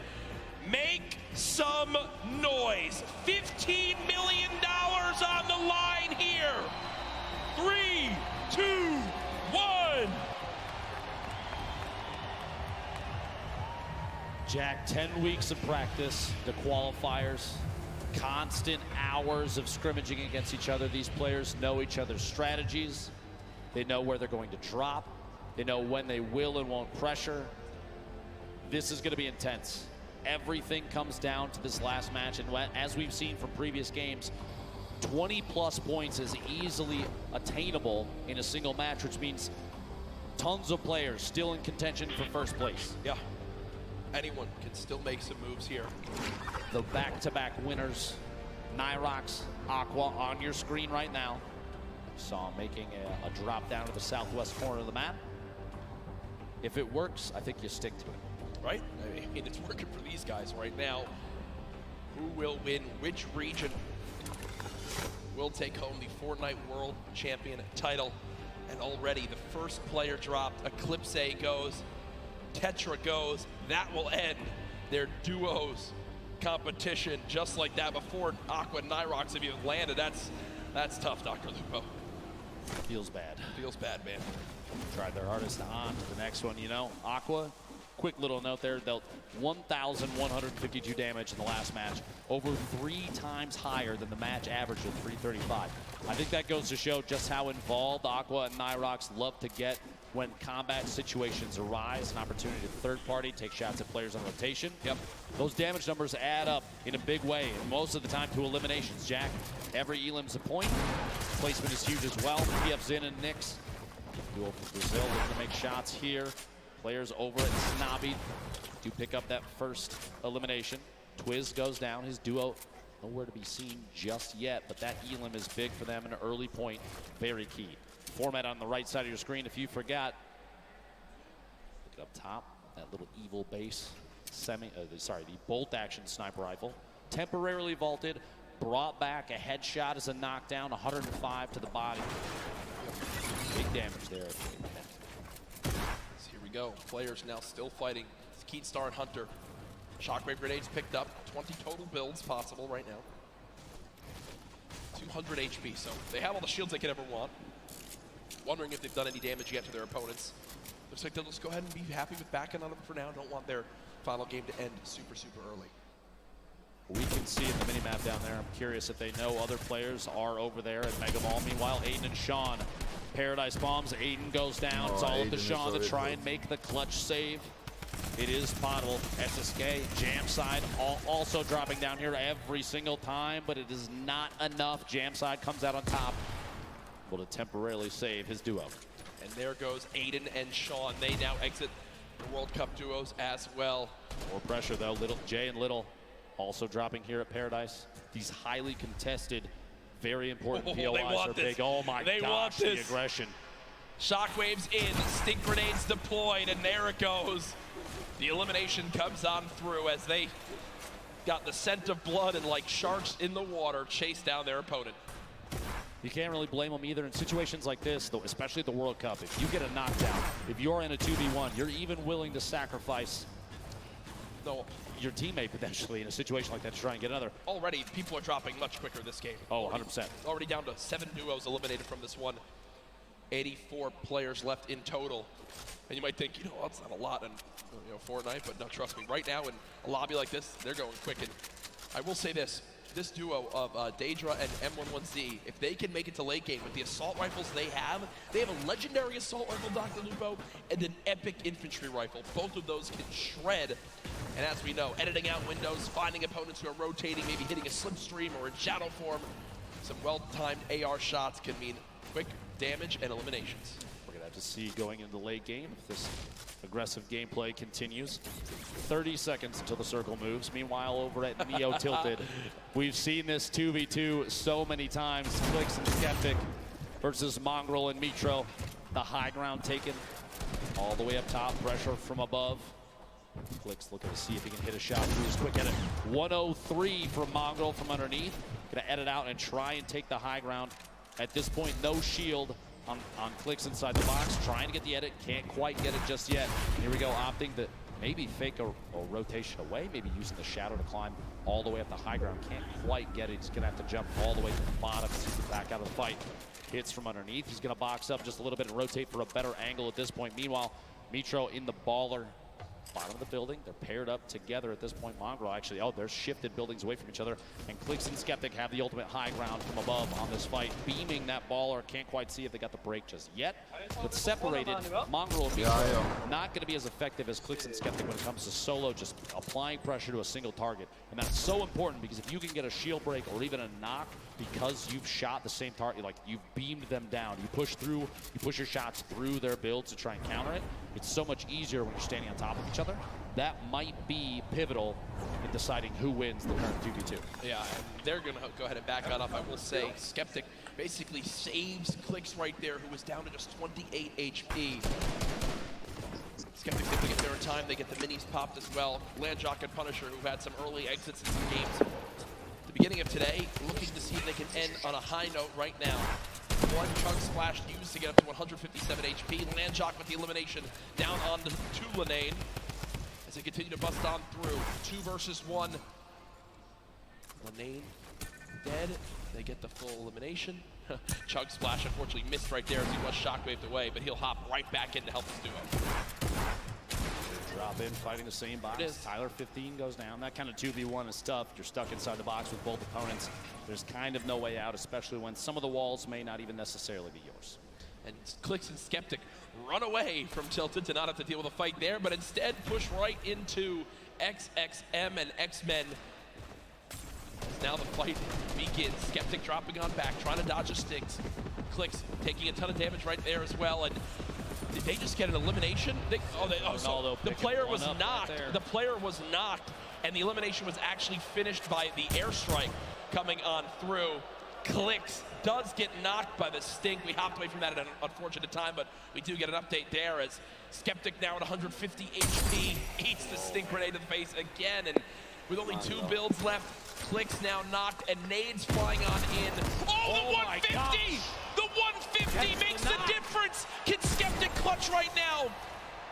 make some noise. $15 million on the line here. 3, 2, 1. Jack, 10 weeks of practice, the qualifiers, constant hours of scrimmaging against each other. These players know each other's strategies. They know where they're going to drop. They know when they will and won't pressure. This is going to be intense. Everything comes down to this last match, and as we've seen from previous games, 20-plus points is easily attainable in a single match, which means tons of players still in contention for first place. Yeah. Anyone can still make some moves here. The back-to-back winners, Nyrox, Aqua, on your screen right now. Saw him making a drop down to the southwest corner of the map. If it works, I think you stick to it. Right? I mean, it's working for these guys right now. Who will win which region will take home the Fortnite World Champion title? And already the first player dropped. Eclipse goes. Tetra goes. That will end their duos competition just like that. Before Aqua and Nyrox have even landed, that's tough, Dr. Lupo. Feels bad. Feels bad, man. Tried their hardest on to the next one. You know, Aqua, quick little note there, dealt 1,152 damage in the last match, over 3 times higher than the match average of 335. I think that goes to show just how involved Aqua and Nyrox love to get when combat situations arise, an opportunity to third party, take shots at players on rotation. Yep. Those damage numbers add up in a big way, and most of the time to eliminations, Jack. Every elim's a point. Placement is huge as well. PF Zin and Nix. Duo from Brazil looking to make shots here. Players over at Snobby do pick up that first elimination. Twiz goes down. His duo nowhere to be seen just yet, but that elim is big for them, an early point, very key. Format on the right side of your screen, if you forgot, look it up top, that little evil base, the bolt action sniper rifle, temporarily vaulted, brought back a headshot as a knockdown, 105 to the body. Big damage there. So here we go, players now still fighting. It's Keatstar and Hunter. Shockwave grenades picked up, 20 total builds possible right now. 200 HP, so they have all the shields they could ever want. Wondering if they've done any damage yet to their opponents. Looks like they'll just go ahead and be happy with backing on them for now. Don't want their final game to end super, super early. We can see in the minimap down there. I'm curious if they know other players are over there at Mega Mall. Meanwhile, Aiden and Sean, Paradise bombs. Aiden goes down. It's all up to Sean to try and make the clutch save. It is potable. SSK, jam side, also dropping down here every single time, but it is not enough. Jam side comes out on top, able to temporarily save his duo. And there goes Aiden and Sean. They now exit the World Cup duos as well. More pressure though. Jay and Little also dropping here at Paradise. These highly contested, very important POIs are big. Oh my gosh, the aggression. Shockwaves in, stink grenades deployed, and there it goes. The elimination comes on through as they got the scent of blood and like sharks in the water chase down their opponent. You can't really blame them either in situations like this, though, especially at the World Cup. If you get a knockdown, if you're in a 2v1, you're even willing to sacrifice your teammate potentially in a situation like that to try and get another. Already, people are dropping much quicker this game. Oh, 100%. Already down to 7 duos eliminated from this one. 84 players left in total. And you might think, you know, that's not a lot in Fortnite, but no, trust me, right now in a lobby like this, they're going quick. And I will say this duo of Daedra and M11Z, if they can make it to late game with the assault rifles they have a legendary assault rifle, Dr. Lupo, and an epic infantry rifle. Both of those can shred. And as we know, editing out windows, finding opponents who are rotating, maybe hitting a slipstream or in shadow form, some well-timed AR shots can mean quick damage and eliminations. We're going to have to see going into the late game if this aggressive gameplay continues. 30 seconds until the circle moves. Meanwhile, over at Neo Tilted, we've seen this 2v2 so many times. Clicks and Skeptic versus Mongrel and Mitro. The high ground taken all the way up top. Pressure from above. Clicks looking to see if he can hit a shot through his quick edit. 103 from Mongrel from underneath. Going to edit out and try and take the high ground. At this point, no shield on Clicks inside the box. Trying to get the edit. Can't quite get it just yet. Here we go, opting to maybe fake a rotation away. Maybe using the shadow to climb all the way up the high ground. Can't quite get it. He's going to have to jump all the way to the bottom to back out of the fight. Hits from underneath. He's going to box up just a little bit and rotate for a better angle at this point. Meanwhile, Mitro in the baller. Bottom of the building. They're paired up together at this point. Mongrel actually, they're shifted buildings away from each other. And Clicks and Skeptic have the ultimate high ground from above on this fight. Beaming that baller. Can't quite see if they got the break just yet. But separated, Mongrel and Mitro not going to be as effective as Clicks and Skeptic when it comes to solo, just applying pressure to a single target. And that's so important because if you can get a shield break or even a knock because you've shot the same target, like you've beamed them down, you push your shots through their builds to try and counter it. It's so much easier when you're standing on top of each other. That might be pivotal in deciding who wins the current 2v2. Yeah, and they're going to go ahead and back that up. I will say Skeptic basically saves Clicks right there, who was down to just 28 HP. Skeptic able to get there in time. They get the minis popped as well. Landjock and Punisher, who've had some early exits in some games. At the beginning of today, looking to see if they can end on a high note right now. One chunk splash used to get up to 157 HP. Landjock with the elimination down on to Lanane as they continue to bust on through. 2 versus 1. Lanane dead. They get the full elimination. Chug Splash unfortunately missed right there as he was shockwaved away, but he'll hop right back in to help his duo. Drop in, fighting the same box. Tyler 15 goes down. That kind of 2v1 is tough. You're stuck inside the box with both opponents. There's kind of no way out, especially when some of the walls may not even necessarily be yours. And Clicks and Skeptic run away from Tilted to not have to deal with a fight there, but instead push right into XXM and X-Men. Now the fight begins. Skeptic dropping on back, trying to dodge the sticks. Clicks taking a ton of damage right there as well. And did they just get an elimination? So the player was knocked. The player was knocked, and the elimination was actually finished by the airstrike coming on through. Clicks does get knocked by the stink. We hopped away from that at an unfortunate time, but we do get an update there as Skeptic now at 150 HP eats the stink grenade to the face again, and with only 2 builds left, Clicks now knocked and nades flying on in. Oh, the 150! The 150 makes the difference! Can Skeptic clutch right now?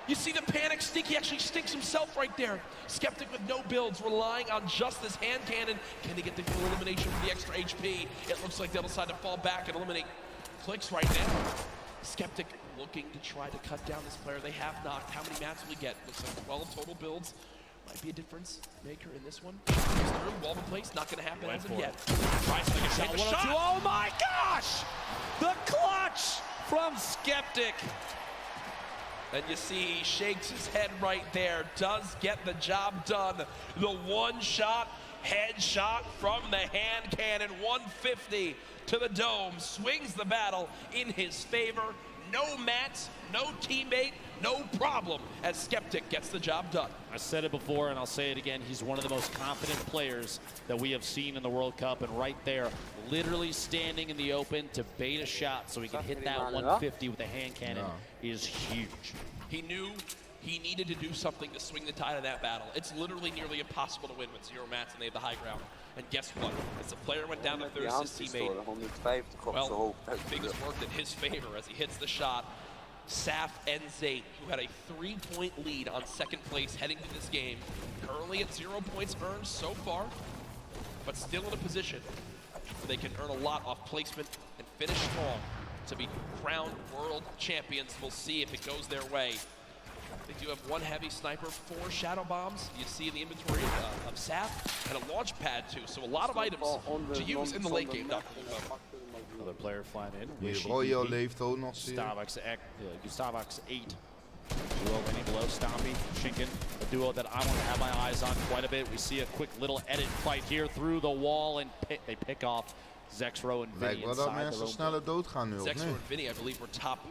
You see the panic stink, he actually stinks himself right there. Skeptic with no builds, relying on just this hand cannon. Can they get the full elimination for the extra HP? It looks like they'll decide to fall back and eliminate Clicks right now. Skeptic looking to try to cut down this player. They have knocked. How many mats will he get? Looks like 12 total builds. Might be a difference maker in this one. Through, wall in place, not going to happen as of yet. Tries to make a shot. Oh my gosh! The clutch from Skeptic. And you see he shakes his head right there. Does get the job done. The one-shot headshot from the hand cannon. 150 to the dome. Swings the battle in his favor. No mats, no teammate, no problem as Skeptic gets the job done. I said it before and I'll say it again. He's one of the most confident players that we have seen in the World Cup. And right there, literally standing in the open to bait a shot so he can hit that 150 with a hand cannon is huge. He knew he needed to do something to swing the tide of that battle. It's literally nearly impossible to win with 0 mats and they have the high ground. And guess what? As the player went down to third, his teammate, well, things worked in his favor as he hits the shot. Saf and Zate, who had a 3-point lead on second place heading to this game, currently at 0 points earned so far, but still in a position where they can earn a lot off placement and finish strong to be crowned world champions. We'll see if it goes their way. They do have 1 heavy sniper, 4 shadow bombs. You see in the inventory of Saf, and a launch pad too. So a lot of items to use in the late game. Another player flying in. Royo leeft ook nog. Gustavak's 8. Duo winning below Stompy, Shinken, a duo that I want to have my eyes on quite a bit. We see a quick little edit fight here through the wall, and they pick off Zexro and Vinny inside the room. Zexro and Vinny, I believe, were top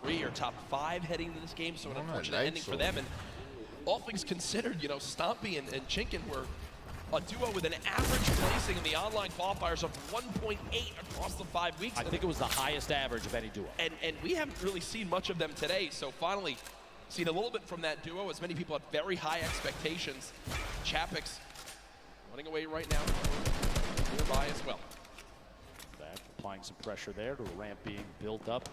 3 or top 5 heading into this game, so an unfortunate ending for them. And all things considered, you know, Stompy and Chinkin were a duo with an average placing in the online qualifiers of 1.8 across the 5 weeks. I think it was the highest average of any duo. And we haven't really seen much of them today, so finally seen a little bit from that duo, as many people had very high expectations. Chapix running away right now, nearby as well. Back, applying some pressure there to a ramp being built up.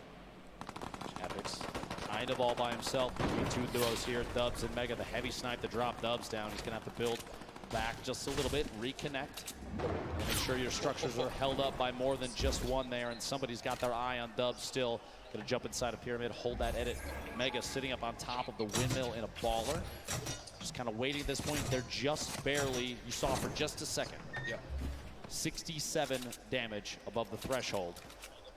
Chapix kind of all by himself between 2 duos here, Dubs and Mega. The heavy snipe to drop Dubs down. He's gonna have to build back just a little bit, reconnect, and make sure your structures are held up by more than just one there, and somebody's got their eye on Dubs still. Gonna jump inside a pyramid, hold that edit. Mega sitting up on top of the windmill in a baller. Just kind of waiting at this point. They're just barely, you saw for just a second. Yeah. 67 damage above the threshold.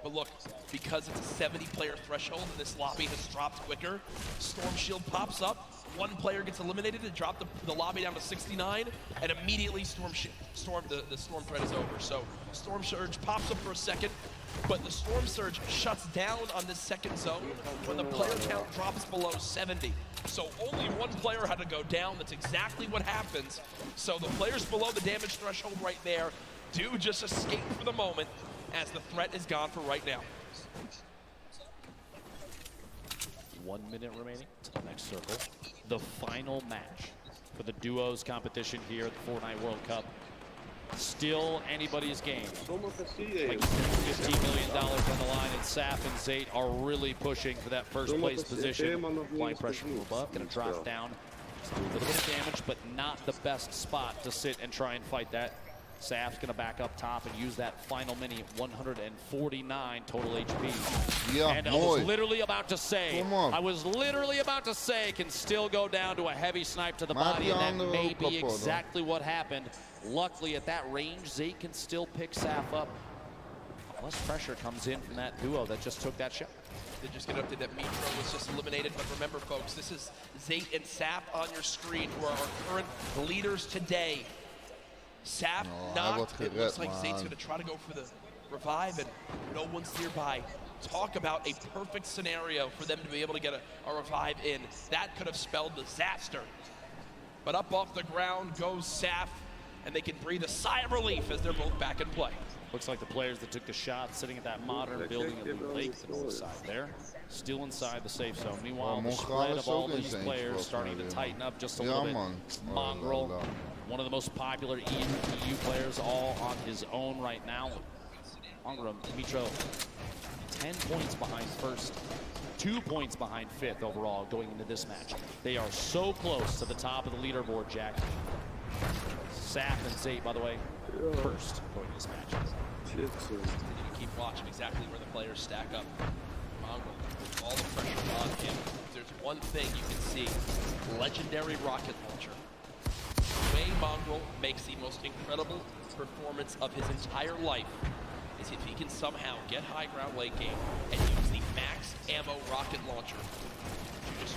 But look, because it's a 70-player threshold, this lobby has dropped quicker. Storm Shield pops up. 1 player gets eliminated to drop the lobby down to 69, and immediately the storm threat is over. So Storm Surge pops up for a second, but the Storm Surge shuts down on this second zone when the player count drops below 70. So only 1 player had to go down. That's exactly what happens. So the players below the damage threshold right there do just escape for the moment, as the threat is gone for right now. 1 minute remaining to the next circle. The final match for the duos competition here at the Fortnite World Cup. Still anybody's game. Like $15 million on the line, and Saf and Zate are really pushing for that first place position. Applying pressure from above, gonna drop down. Just do a little bit of damage, but not the best spot to sit and try and fight that. Saf's gonna back up top and use that final mini, 149 total HP. Yeah, and I was literally about to say, can still go down to a heavy snipe to the body, and that may be exactly what happened. Luckily, at that range, Zate can still pick Saf up. Less pressure comes in from that duo that just took that shot. They just get updated that Mitro was just eliminated, but remember, folks, this is Zate and Saf on your screen, who are our current leaders today. Saf knocked. It looks like Zate's going to try to go for the revive, and no one's nearby. Talk about a perfect scenario for them to be able to get a revive in. That could have spelled disaster. But up off the ground goes Saf, and they can breathe a sigh of relief as they're both back in play. Looks like the players that took the shot sitting at that modern building at the lake, the north side there, still inside the safe zone. Meanwhile, the spread of all these players starting to tighten up just a little bit. Mongrel, one of the most popular EU players, all on his own right now. Mongrel, Mitro, 10 points behind first, 2 points behind fifth overall going into this match. They are so close to the top of the leaderboard, Jack. Saf and Zate, by the way, first going to this match. You keep watching exactly where the players stack up. All the pressure on him. There's one thing you can see. Legendary rocket launcher. The way Mongrel makes the most incredible performance of his entire life is if he can somehow get high ground late game and use the max ammo rocket launcher to just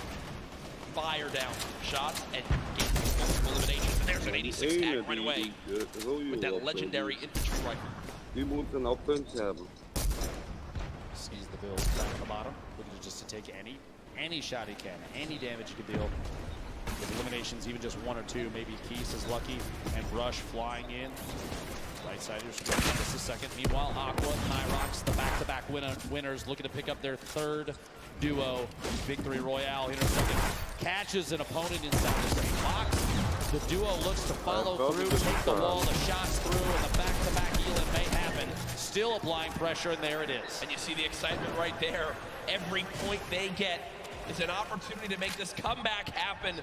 fire down shots and get multiple eliminations. And there's an 86 tag right away with that legendary infantry rifle. Die moeten nou punten hebben. Sees the build down at the bottom, looking just to take any shot he can, any damage he can deal. With eliminations, even just one or two, maybe Keys is lucky, and Rush flying in. Right-siders just a second. Meanwhile, Aqua, Nyrox, the back-to-back winners, looking to pick up their third duo victory royale. Second catches an opponent inside the same box. The duo looks to follow through, take the wall, the shots through, and the back-to-back healing may happen. Still applying pressure, and there it is. And you see the excitement right there. Every point they get is an opportunity to make this comeback happen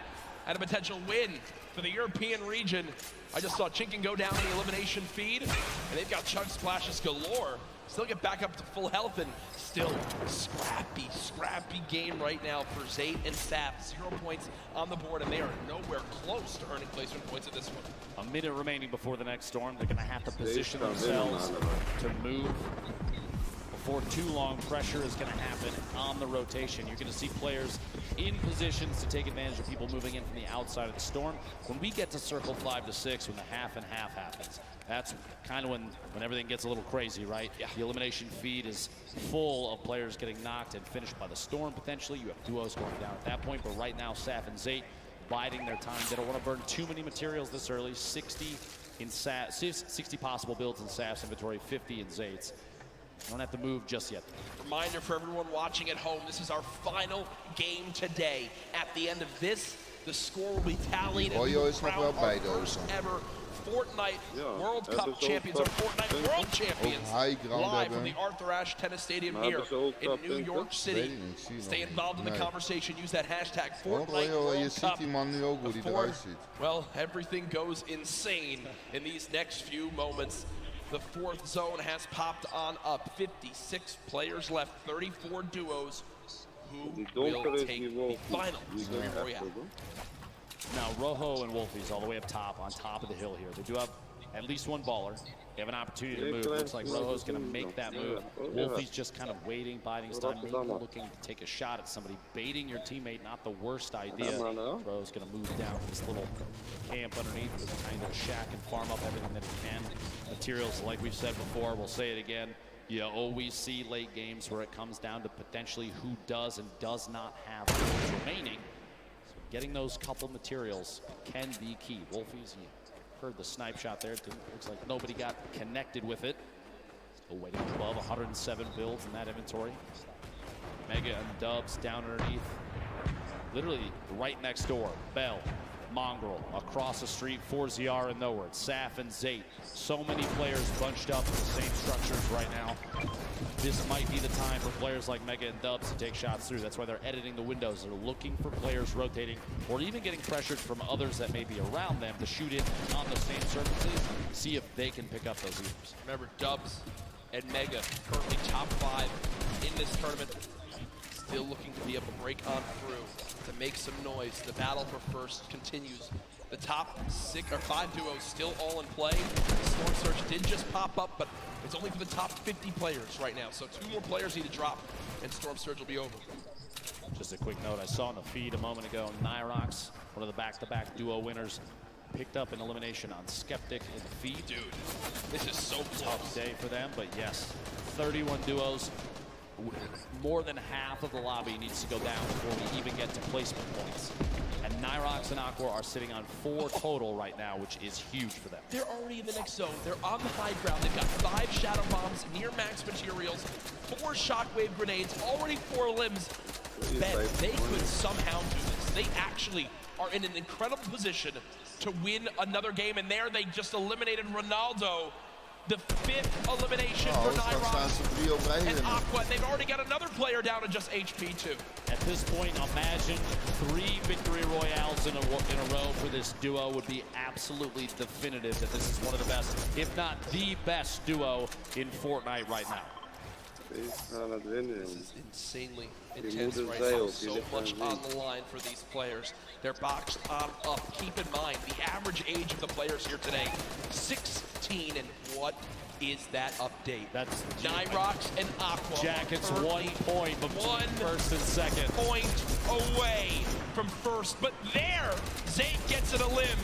and a potential win for the European region. I just saw Chinken go down in the elimination feed, and they've got chug splashes galore. Still get back up to full health, and still scrappy game right now for Zayt and Sap. 0 points on the board, and they are nowhere close to earning placement points at this one. A minute remaining before the next storm. They're going to have to position themselves to move. Before too long, pressure is going to happen on the rotation. You're going to see players in positions to take advantage of people moving in from the outside of the storm. When we get to circle 5 to 6, when the half and half happens, that's kind of when everything gets a little crazy, right? Yeah. The elimination feed is full of players getting knocked and finished by the storm, potentially. You have duos going down at that point, but right now, Saf and Zayt biding their time. They don't want to burn too many materials this early. 60 possible builds in Saf's inventory, 50 in Zayt's. Don't have to move just yet. Reminder for everyone watching at home, this is our final game today. At the end of this, the score will be tallied and ever. Fortnite World Cup champions or Fortnite World champions live from the Arthur Ashe Tennis Stadium here in New York City. Stay involved in the conversation. Use that hashtag Fortnite World Cup before, well, everything goes insane in these next few moments. The fourth zone has popped on up. 56 players left, 34 duos. Who will take the final royale? Now, Rojo and Wolfie's all the way up top, on top of the hill here. They do have at least one baller. They have an opportunity to move. Looks like Rojo's going to make that move. Wolfie's just kind of waiting, biding his time, maybe looking to take a shot at somebody. Baiting your teammate, not the worst idea. Rojo's going to move down this little camp underneath with kind of shack and farm up everything that he can. Materials, like we've said before, we'll say it again. You always see late games where it comes down to potentially who does and does not have those remaining. So getting those couple materials can be key. Wolfie's, you heard the snipe shot there. Looks like nobody got connected with it. Still waiting above 107 builds in that inventory. Mega and Dubs down underneath. Literally right next door. Bell, Mongrel, across the street, 4ZR and nowhere. Saf and Zayt. So many players bunched up in the same structures right now. This might be the time for players like Mega and Dubs to take shots through. That's why they're editing the windows. They're looking for players rotating or even getting pressured from others that may be around them to shoot in on the same surfaces, see if they can pick up those leaders. Remember, Dubs and Mega currently top 5 in this tournament. Still looking to be able to break on through, to make some noise. The battle for first continues. The top 5 duos still all in play. Storm Surge did just pop up, but it's only for the top 50 players right now. So 2 more players need to drop, and Storm Surge will be over. Just a quick note, I saw in the feed a moment ago, Nyrox, one of the back-to-back duo winners, picked up an elimination on Skeptic in the feed. Dude, this is so close. Tough day for them, but yes, 31 duos. More than half of the lobby needs to go down before we even get to placement points. And Nyrox and Aqua are sitting on 4 total right now, which is huge for them. They're already in the next zone. They're on the high ground. They've got 5 shadow bombs, near max materials, 4 shockwave grenades, already 4 limbs. Ben, they could somehow do this. They actually are in an incredible position to win another game, and there they just eliminated Ronaldo. The 5th elimination for Nyrox and Aqua. They've already got another player down to just HP 2. At this point, imagine 3 victory royales in a row for this duo would be absolutely definitive that this is one of the best, if not the best duo in Fortnite right now. This is insanely intense right now. So much on the line for these players. They're boxed on up. Keep in mind, the average age of the players here today, 16, and what is that update? That's Nyrox and Aqua. Jackets 1 point between first and second. Point away from first, but there, Zabe gets an elim.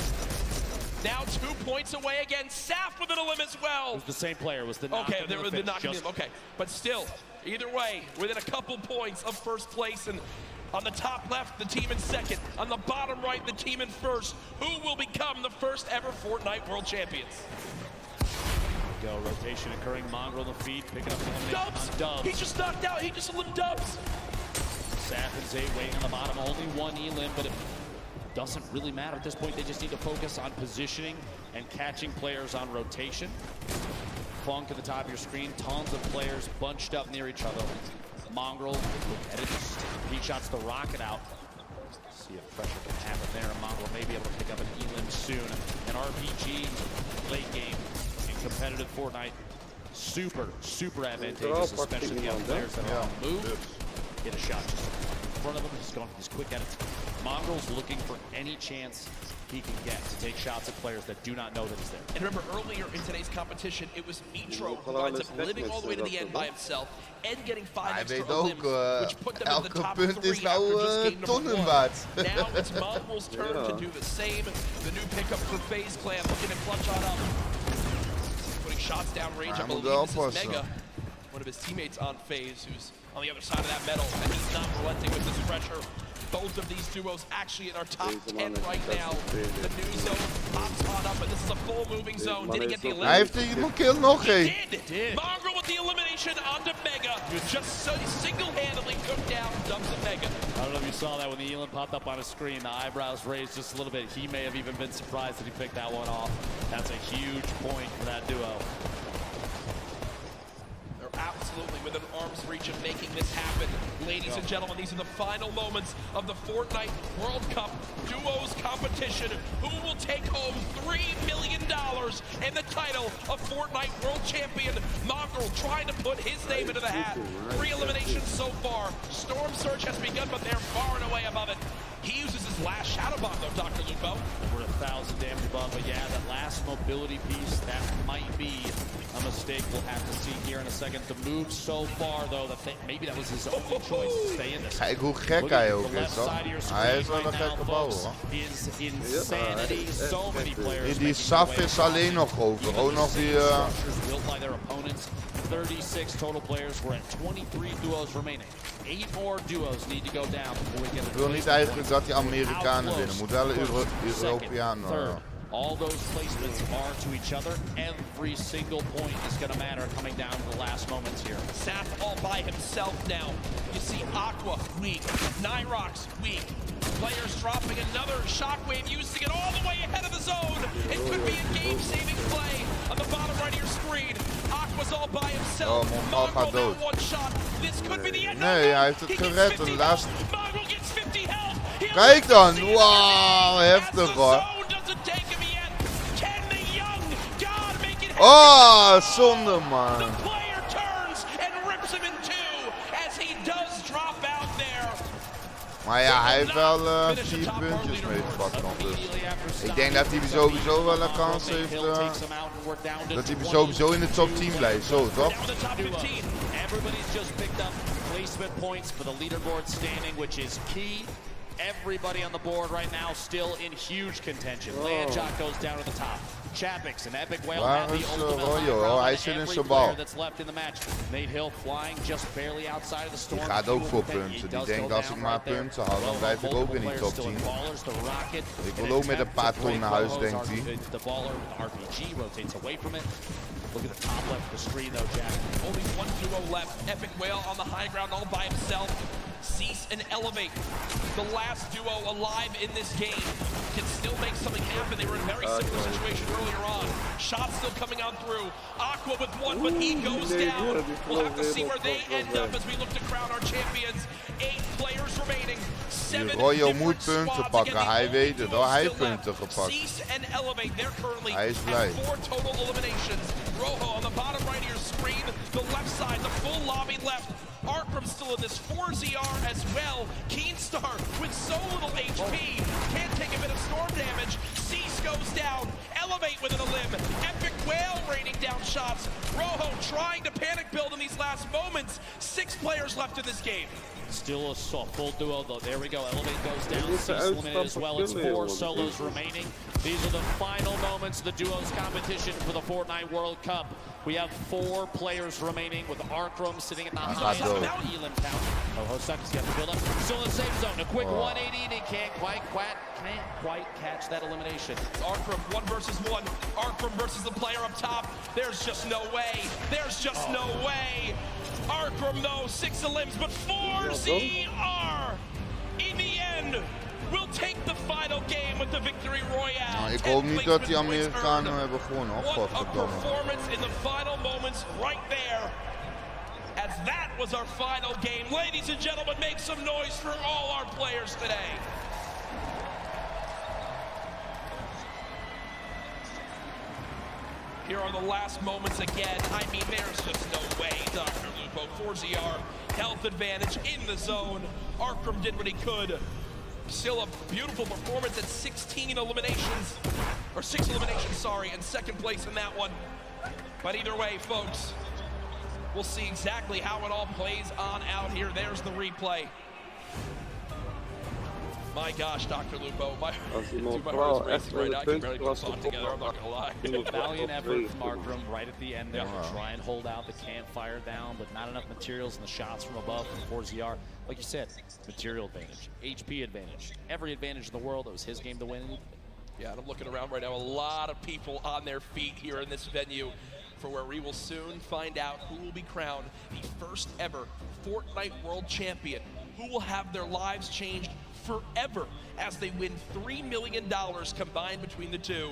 Now 2 points away again. Saf with an elim as well. It was the same player. It was the knock. Okay, there was the knock. Okay, but still, either way, within a couple points of first place, and on the top left, the team in second. On the bottom right, the team in first. Who will become the first ever Fortnite World Champions? Go, rotation occurring. Mongrel on the feet, picking up the Dubs! Dubs. He just knocked out. He just elim Dubs. Saf and Zay waiting on the bottom. Only one elim, but it doesn't really matter at this point. They just need to focus on positioning and catching players on rotation. Funk at the top of your screen. Tons of players bunched up near each other. Mongrel, and it just he shots the rocket out. See if pressure can happen there. And Mongrel may be able to pick up an elim soon. An RPG late game in competitive Fortnite. Super advantageous, especially the other players that are on the move. Get a shot just in front of him. He's quick at it. Mongrel's looking for any chance he can get to take shots at players that do not know that he's there. And remember, earlier in today's competition, it was Mitro who winds up living all the way to the end by himself and getting 5 extra elims, which put them in the top 3 after just game number 1. Now it's Mongrel's turn to do the same. The new pickup for FaZe Clan looking to clutch on up. Putting shots down range. I believe this is Mega, one of his teammates on FaZe, who's on the other side of that medal, and he's not relenting with this pressure. Both of these duos actually in our top 10 right now. The new zone pops on up, and this is a full moving zone. Did he get the elimination? Hij heeft die kill nog een. He did. Mongrel with the elimination onto Mega. Just single-handedly took down Dubs and Mega. I don't know if you saw that when the elim popped up on his screen. The eyebrows raised just a little bit. He may have even been surprised that he picked that one off. That's a huge point for that duo. Absolutely within arm's reach of making this happen. Ladies and gentlemen, these are the final moments of the Fortnite World Cup Duos competition. Who will take home $3 million and the title of Fortnite World Champion? Mongrel trying to put his name into the hat. 3 eliminations so far. Storm Surge has begun, but they're far and away above it. He uses his last Shadow Bomb, though, Dr. Lupo. Over 1,000 damage above, but yeah, that last mobility piece, that might be a mistake we'll have to see here in a second. The move so far, though, that maybe that was his only choice to stay in this. Kijk hoe gek hij ook is, hoor. Hij is wel een gekke bal, hoor. Is insanity. So many players. Die Saf is alleen nog over. Ook nog die... built by their opponents. 36 total players. We're at 23 duos remaining. 8 more duos need to go down before we get it. Ik wil niet eigenlijk dat die Amerikanen winnen. Moet wel een Europeaan worden. All those placements are to each other. Every single point is going to matter coming down to the last moments here. Saf all by himself now. You see Aqua weak, Nyrox weak. Players dropping another shockwave, using it all the way ahead of the zone. It could be a game-saving play on the bottom right of your screen. Aqua's all by himself. Mongrel now one shot. This could be the end. Nee, hij heeft het gered. De laatste... Mongrel gets 50 health. Kijk dan! Wauw, heftig hoor. Oh, zonde man. The player turns and rips him in 2 as he does drop out there. Maar ja, hij heeft wel 4 puntjes meegepakt dan dus. Ik denk dat hij sowieso wel een kans heeft. Dat hij sowieso in de top 10 blijft, zo toch? Everybody's just picked up placement points for the leaderboard standing, which is key. Everybody on the board right now still in huge contention. Landshot goes down to the top. Chapix and Epic Whale have the ultimate high ground on every player that's left in the match. Nate Hill flying just barely outside of the storm. Die gaat ook voor punten. Die denkt als ik maar punten haal, dan blijf ik ook in die top 10. Ik wil ook met een paar ton naar huis, denkt hij. The baller RPG rotates away from it. Look at the top left of the screen though, Jack. Only one duo left. Epic Whale on the high ground all by himself. Cease and Elevate. The last duo alive in this game can still make something happen. They were in a very similar situation earlier on. Shots still coming on through. Aqua with one, but he goes down. We'll have to see where they end up as we look to crown our champions. 8 players remaining. 7 Royo moet punten pakken. Hij weet het hoor. Hij heeft punten gepakt. Cease and Elevate. They're currently Hij is blij. at 4 total eliminations. Rojo on the bottom right of your screen. The left side, the full lobby left. Arkram still in this 4ZR as well. Keenstar with so little HP. Can't take a bit of storm damage. Cease goes down. Elevate within a limb. Epic Whale raining down shots. Rojo trying to panic build in these last moments. 6 players left in this game. Still a full duo though. There we go. Elevate goes down. Cease eliminated as well. It's 4 solos remaining. These are the final moments of the duos competition for the Fortnite World Cup. We have 4 players remaining with Arkram sitting at the highest Elam count. Oh, Hosucky's got to build up. Still in the safe zone. A quick 180 and he can't quite catch that elimination. Arkram 1 versus 1. Arkram versus the player up top. There's just no way. There's just no way. Arkram though, 6 limbs, but 4ZR in the end will take the final game with the victory royale. Nou, ik hoop niet dat die Amerikanen hebben gewonnen. What a performance in the final moments right there. As that was our final game. Ladies and gentlemen, make some noise for all our players today. Here are the last moments again. I mean, there's just no way, Dr. Lupo. 4ZR, health advantage in the zone. Arkram did what he could. Still a beautiful performance at 16 eliminations, or 6 eliminations, sorry, and second place in that one. But either way, folks, we'll see exactly how it all plays on out here. There's the replay. My gosh, Dr. Lupo, my heart is racing right now. I can barely put a song together, I'm not gonna lie. Valiant effort from Arkram right at the end there to try and hold out the campfire down, but not enough materials and the shots from above from 4ZR. Like you said, material advantage, HP advantage, every advantage in the world. It was his game to win. Yeah, and I'm looking around right now, a lot of people on their feet here in this venue for where we will soon find out who will be crowned the first ever Fortnite World Champion, who will have their lives changed forever as they win $3 million combined between the two.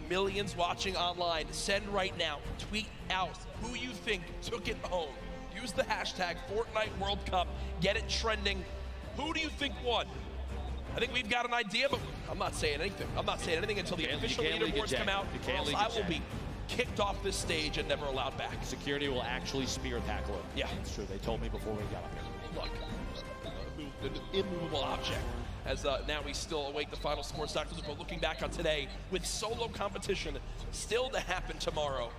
Millions watching online. Send right now. Tweet out who you think took it home. Use the hashtag Fortnite World Cup. Get it trending. Who do you think won? I think we've got an idea, but I'm not saying anything. I'm not saying anything until the official leaderboards come out, or else I will be kicked off this stage and never allowed back. Security will actually spear tackle it. Yeah. It's true. They told me before we got up here. Look. An immovable object. As now we still await the final scores. Dr. Lupo looking back on today with solo competition still to happen tomorrow.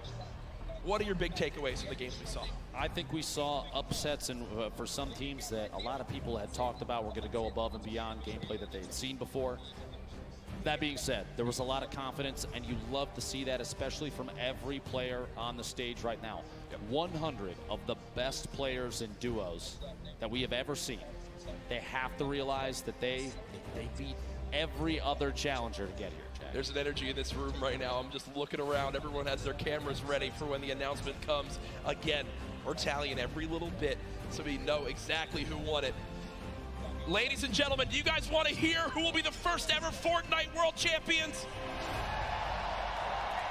What are your big takeaways from the games we saw? I think we saw upsets and for some teams that a lot of people had talked about were going to go above and beyond gameplay that they had seen before. That being said, there was a lot of confidence, and you love to see that, especially from every player on the stage right now. 100 of the best players in duos that we have ever seen. They have to realize that they beat every other challenger to get here, Jack. There's an energy in this room right now. I'm just looking around. Everyone has their cameras ready for when the announcement comes. Again, we're tallying every little bit so we know exactly who won it. Ladies and gentlemen, do you guys want to hear who will be the first ever Fortnite World Champions?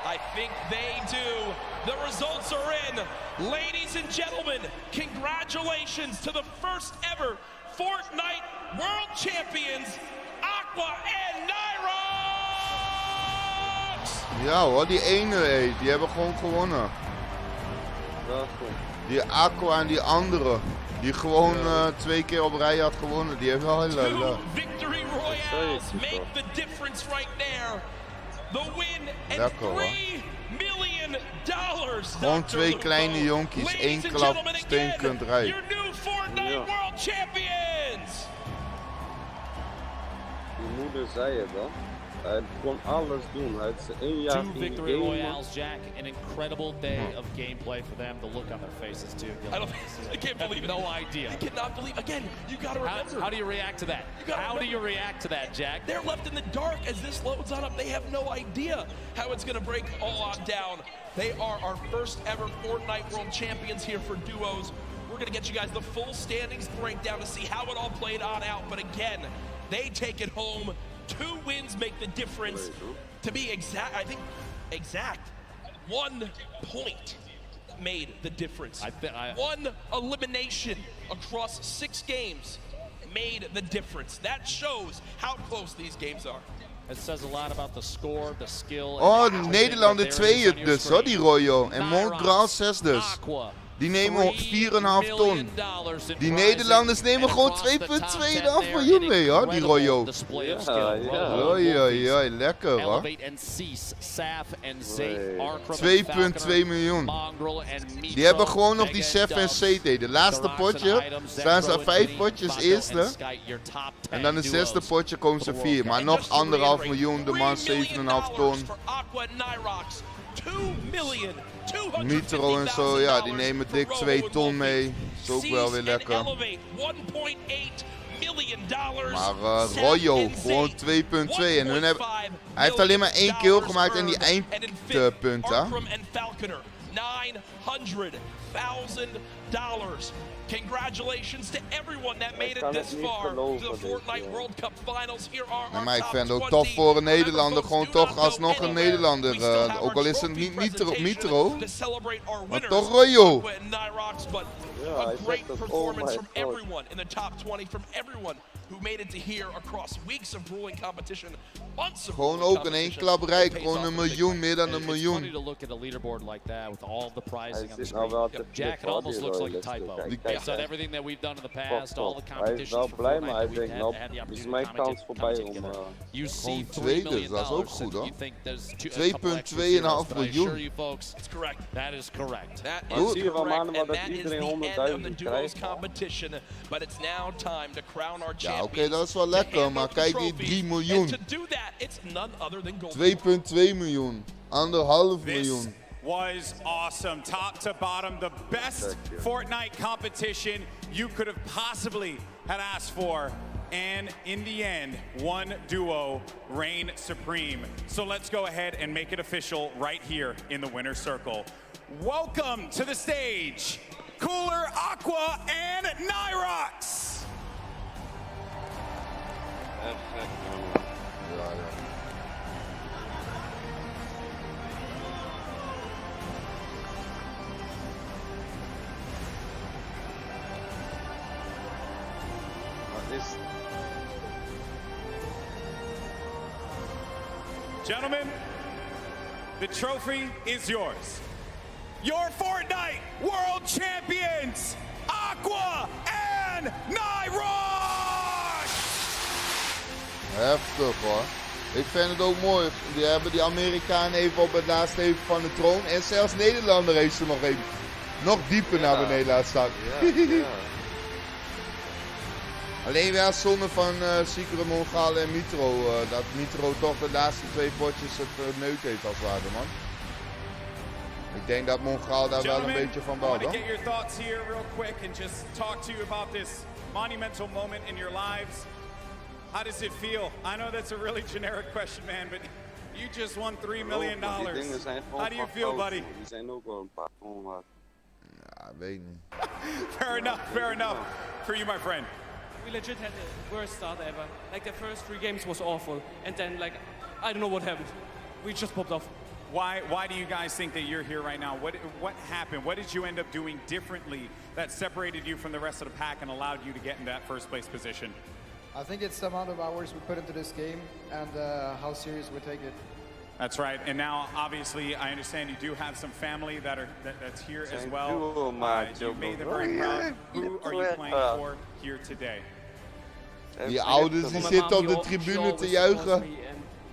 I think they do. The results are in. Ladies and gentlemen, congratulations to the first ever Fortnite World Champions, Aqua en Nyrox! Ja hoor, die ene, die hebben gewoon gewonnen. Die Aqua en die andere, die gewoon 2 keer op rij had gewonnen, die heeft wel heel leuk. Victory Royales make the difference right there. The win and $3 million. Gewoon 2 kleine jonkies, 1 klap steenkund rij. Your new Fortnite World Champions! Die moeder zei het dan. Hij kon alles doen. Hij had 1 jaar 2 victory royales, Jack. An incredible day of gameplay for them. The look on their faces too. I can't believe it. No idea. I cannot believe. Again, you got to remember. How do you react to that? How do you react to that, Jack? They're left in the dark as this loads on up. They have no idea how it's going to break all on down. They are our first ever Fortnite World Champions here for duos. We're going to get you guys the full standings breakdown to see how it all played on out. But again, they take it home. 2 wins make the difference. To be exact, I think exact, 1 point made the difference. 1 elimination across 6 games made the difference. That shows how close these games are. It says a lot about the score, the skill. Oh, Nederlander 2 dus hoor, die Royo. En Montreal 6 dus. Die nemen 4,5 ton. Die Nederlanders nemen gewoon 2,2,5 miljoen mee, hoor, die Royo. Oei, lekker, hoor. 2,2 miljoen. Die hebben gewoon nog die Sef en CT. De laatste potje staan ze 5 potjes eerste. En dan het 6e potje komen ze 4. Maar nog 1,5 miljoen, de man 7,5 ton. Nitro en zo, ja, die nemen dik 2 ton mee. Is ook wel weer lekker. Maar Royo, gewoon 2,2. En hun hebben, hij heeft alleen maar 1 kill gemaakt en die eindpunten. Congratulations to everyone that made it this far to the Fortnite World Cup Finals. Here are maar ik vind het ook tof voor een Nederlander, gewoon toch alsnog een Nederlander. Ook al is het niet Nitro, maar toch Royo. A great performance from everyone in the top 20, from everyone who made it to here across weeks of grueling competition, months of gewoon ook in één klap rijk, gewoon 1 miljoen, meer dan 1 miljoen. It's funny to look at a leaderboard like that with all the prizing on the screen. Jack, it almost looks like a typo. Based on everything that we've done in the past, all the competitions for Fortnite that we've had the opportunity to commentate together. You see $3 million, you think there's 2,2,5 miljoen. That's correct. That is correct. That is correct, and that is the end of the duos competition. But it's now time to crown our champion. Oké, dat is wel lekker, maar kijk die 3 miljoen. 2,2 miljoen. 1,5 miljoen. Was awesome, top to bottom, the best Fortnite competition you could have possibly had asked for. And in the end, one duo reigned supreme. So let's go ahead and make it official right here in the winner's circle. Welcome to the stage, Cooler, Aqua, and Nyrox. Gentlemen, the trophy is yours. Your Fortnite World Champions, Aqua and Nyrox! Heftig, hoor. Ik vind het ook mooi. Die hebben die Amerikaan even op het laatste even van de troon. En zelfs Nederlander heeft ze nog even nog dieper naar beneden laten zakken. Alleen wel zonde van Secret Mongaal en Nitro. Dat Nitro toch de laatste 2 potjes het neuk heeft als waarde, man. Ik denk dat Mongaal daar wel een beetje van bouwt, hoor. Get your thoughts here real quick and just talk to you about this monumental moment in your lives. How does it feel? I know that's a really generic question, man, but you just won $3 million. How do you feel, buddy? Die zijn ook wel een paar onwaard. Ja, weet niet. Fair enough. For you, my friend. We legit had the worst start ever. Like the first 3 games was awful, and then like I don't know what happened. We just popped off. Why do you guys think that you're here right now? What happened? What did you end up doing differently that separated you from the rest of the pack and allowed you to get in that first place position? I think it's the amount of hours we put into this game and how serious we take it. That's right. And now, obviously, I understand you do have some family that's here as well. You made them very proud. Who are you playing for here today? Die ouders die zitten op de tribune te juichen.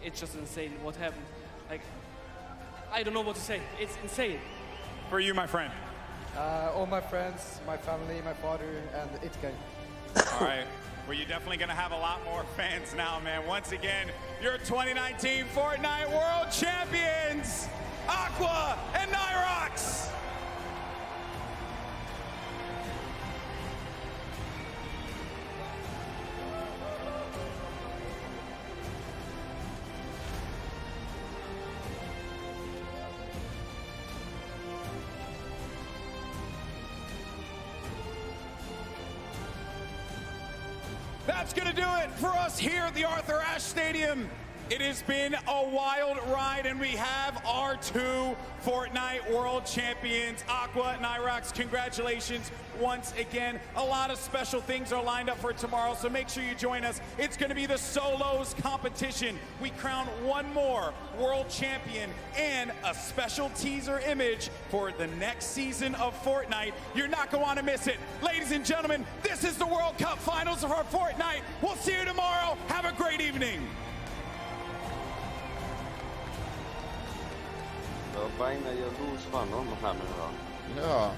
It's just insane what happened. Like, I don't know what to say. It's insane. For you, my friend. All my friends, my family, my father, and Itke. All right. Well, you're definitely going to have a lot more fans now, man. Once again, your 2019 Fortnite World Champions, Aqua and Nyrox. That's going to do it for us here at the Arthur Ashe Stadium. It has been a wild ride, and we have our two Fortnite World Champions, Aqua and Irox. Congratulations once again. A lot of special things are lined up for tomorrow, so make sure you join us. It's going to be the solos competition. We crown one more world champion and a special teaser image for the next season of Fortnite. You're not going to want to miss it. Ladies and gentlemen, this is the World Cup Finals for Fortnite. We'll see you tomorrow. Have a great evening. Bijna jaloers van hoor, we gaan nu wel. Ja.